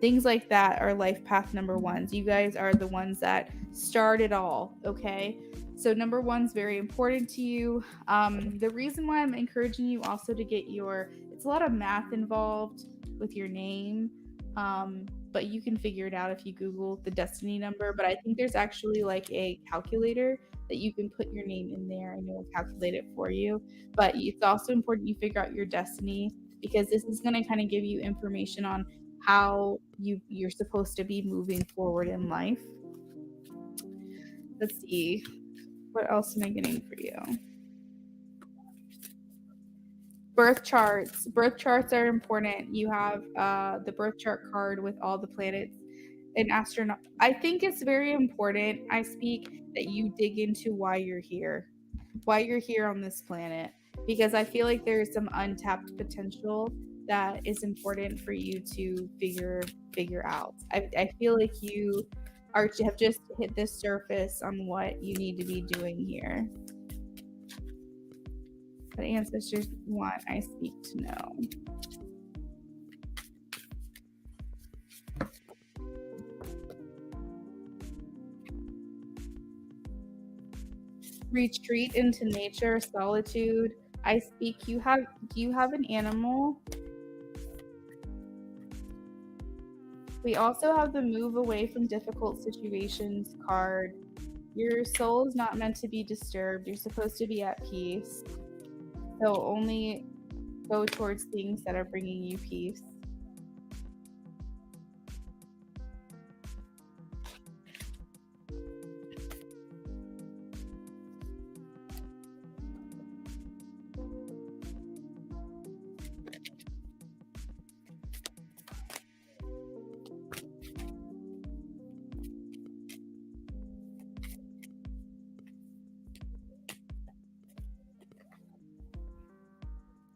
A: Things like that are life path number 1s. You guys are the ones that start it all, okay? So number 1's very important to you. The reason why I'm encouraging you also to get it's a lot of math involved with your name, but you can figure it out if you Google the destiny number. But I think there's actually like a calculator that you can put your name in there and it will calculate it for you. But it's also important you figure out your destiny, because this is going to kind of give you information on how you're supposed to be moving forward in life. Let's see. What else am I getting for you? Birth charts. Birth charts are important. You have the birth chart card with all the planets and astronaut. I think it's very important, I speak, that you dig into why you're here on this planet, because I feel like there's some untapped potential that is important for you to figure out. I feel like you have just hit the surface on what you need to be doing here. But ancestors want I speak to know. Retreat into nature, solitude. I speak. Do you have an animal? We also have the move away from difficult situations card. Your soul is not meant to be disturbed. You're supposed to be at peace. So only go towards things that are bringing you peace.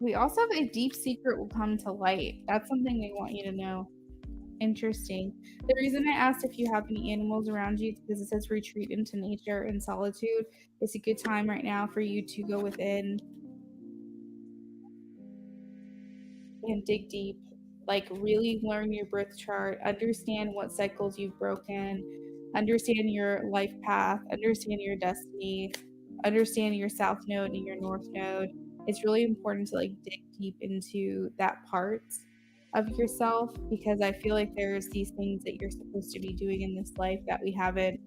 A: We also have a deep secret will come to light. That's something we want you to know. Interesting. The reason I asked if you have any animals around you is because it says retreat into nature and solitude. It's a good time right now for you to go within and dig deep. Like, really learn your birth chart, understand what cycles you've broken, understand your life path, understand your destiny, understand your south node and your north node. It's really important to like dig deep into that part of yourself, because I feel like there's these things that you're supposed to be doing in this life that we haven't,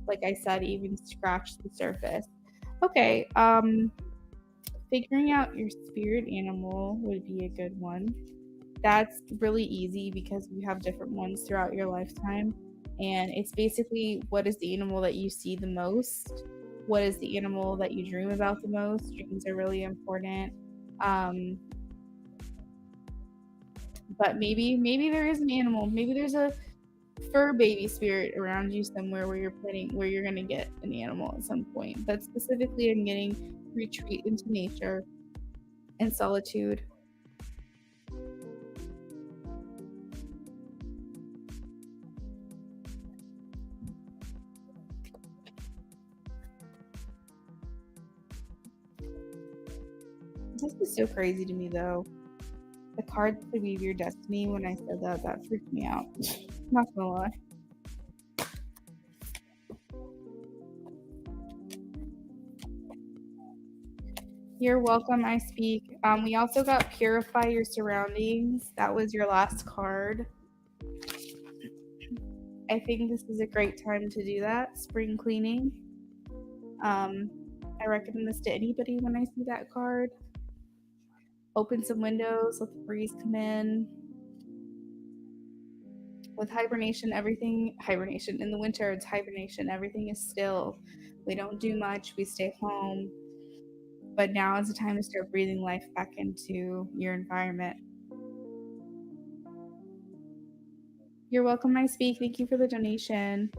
A: like I said, even scratched the surface. Okay, figuring out your spirit animal would be a good one. That's really easy because you have different ones throughout your lifetime. And it's basically, what is the animal that you see the most? What is the animal that you dream about the most? Dreams are really important. But maybe there is an animal. Maybe there's a fur baby spirit around you somewhere where you're gonna get an animal at some point. But specifically, I'm getting retreat into nature and solitude. This is so crazy to me, though. The card to weave your destiny, when I said that freaked me out. Not gonna lie. You're welcome, I speak. We also got purify your surroundings. That was your last card. I think this is a great time to do that. Spring cleaning. I recommend this to anybody when I see that card. Open some windows, let the breeze come in. With hibernation, hibernation. In the winter, it's hibernation. Everything is still. We don't do much. We stay home. But now is the time to start breathing life back into your environment. You're welcome, I speak. Thank you for the donation.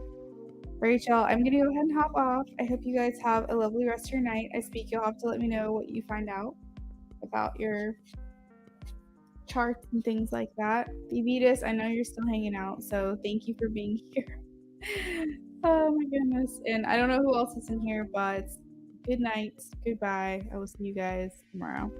A: Rachel, I'm going to go ahead and hop off. I hope you guys have a lovely rest of your night. I speak. You'll have to let me know what you find out about your charts and things like that. Beavitas, I know you're still hanging out, so thank you for being here. Oh my goodness. And I don't know who else is in here, but good night. Goodbye. I will see you guys tomorrow.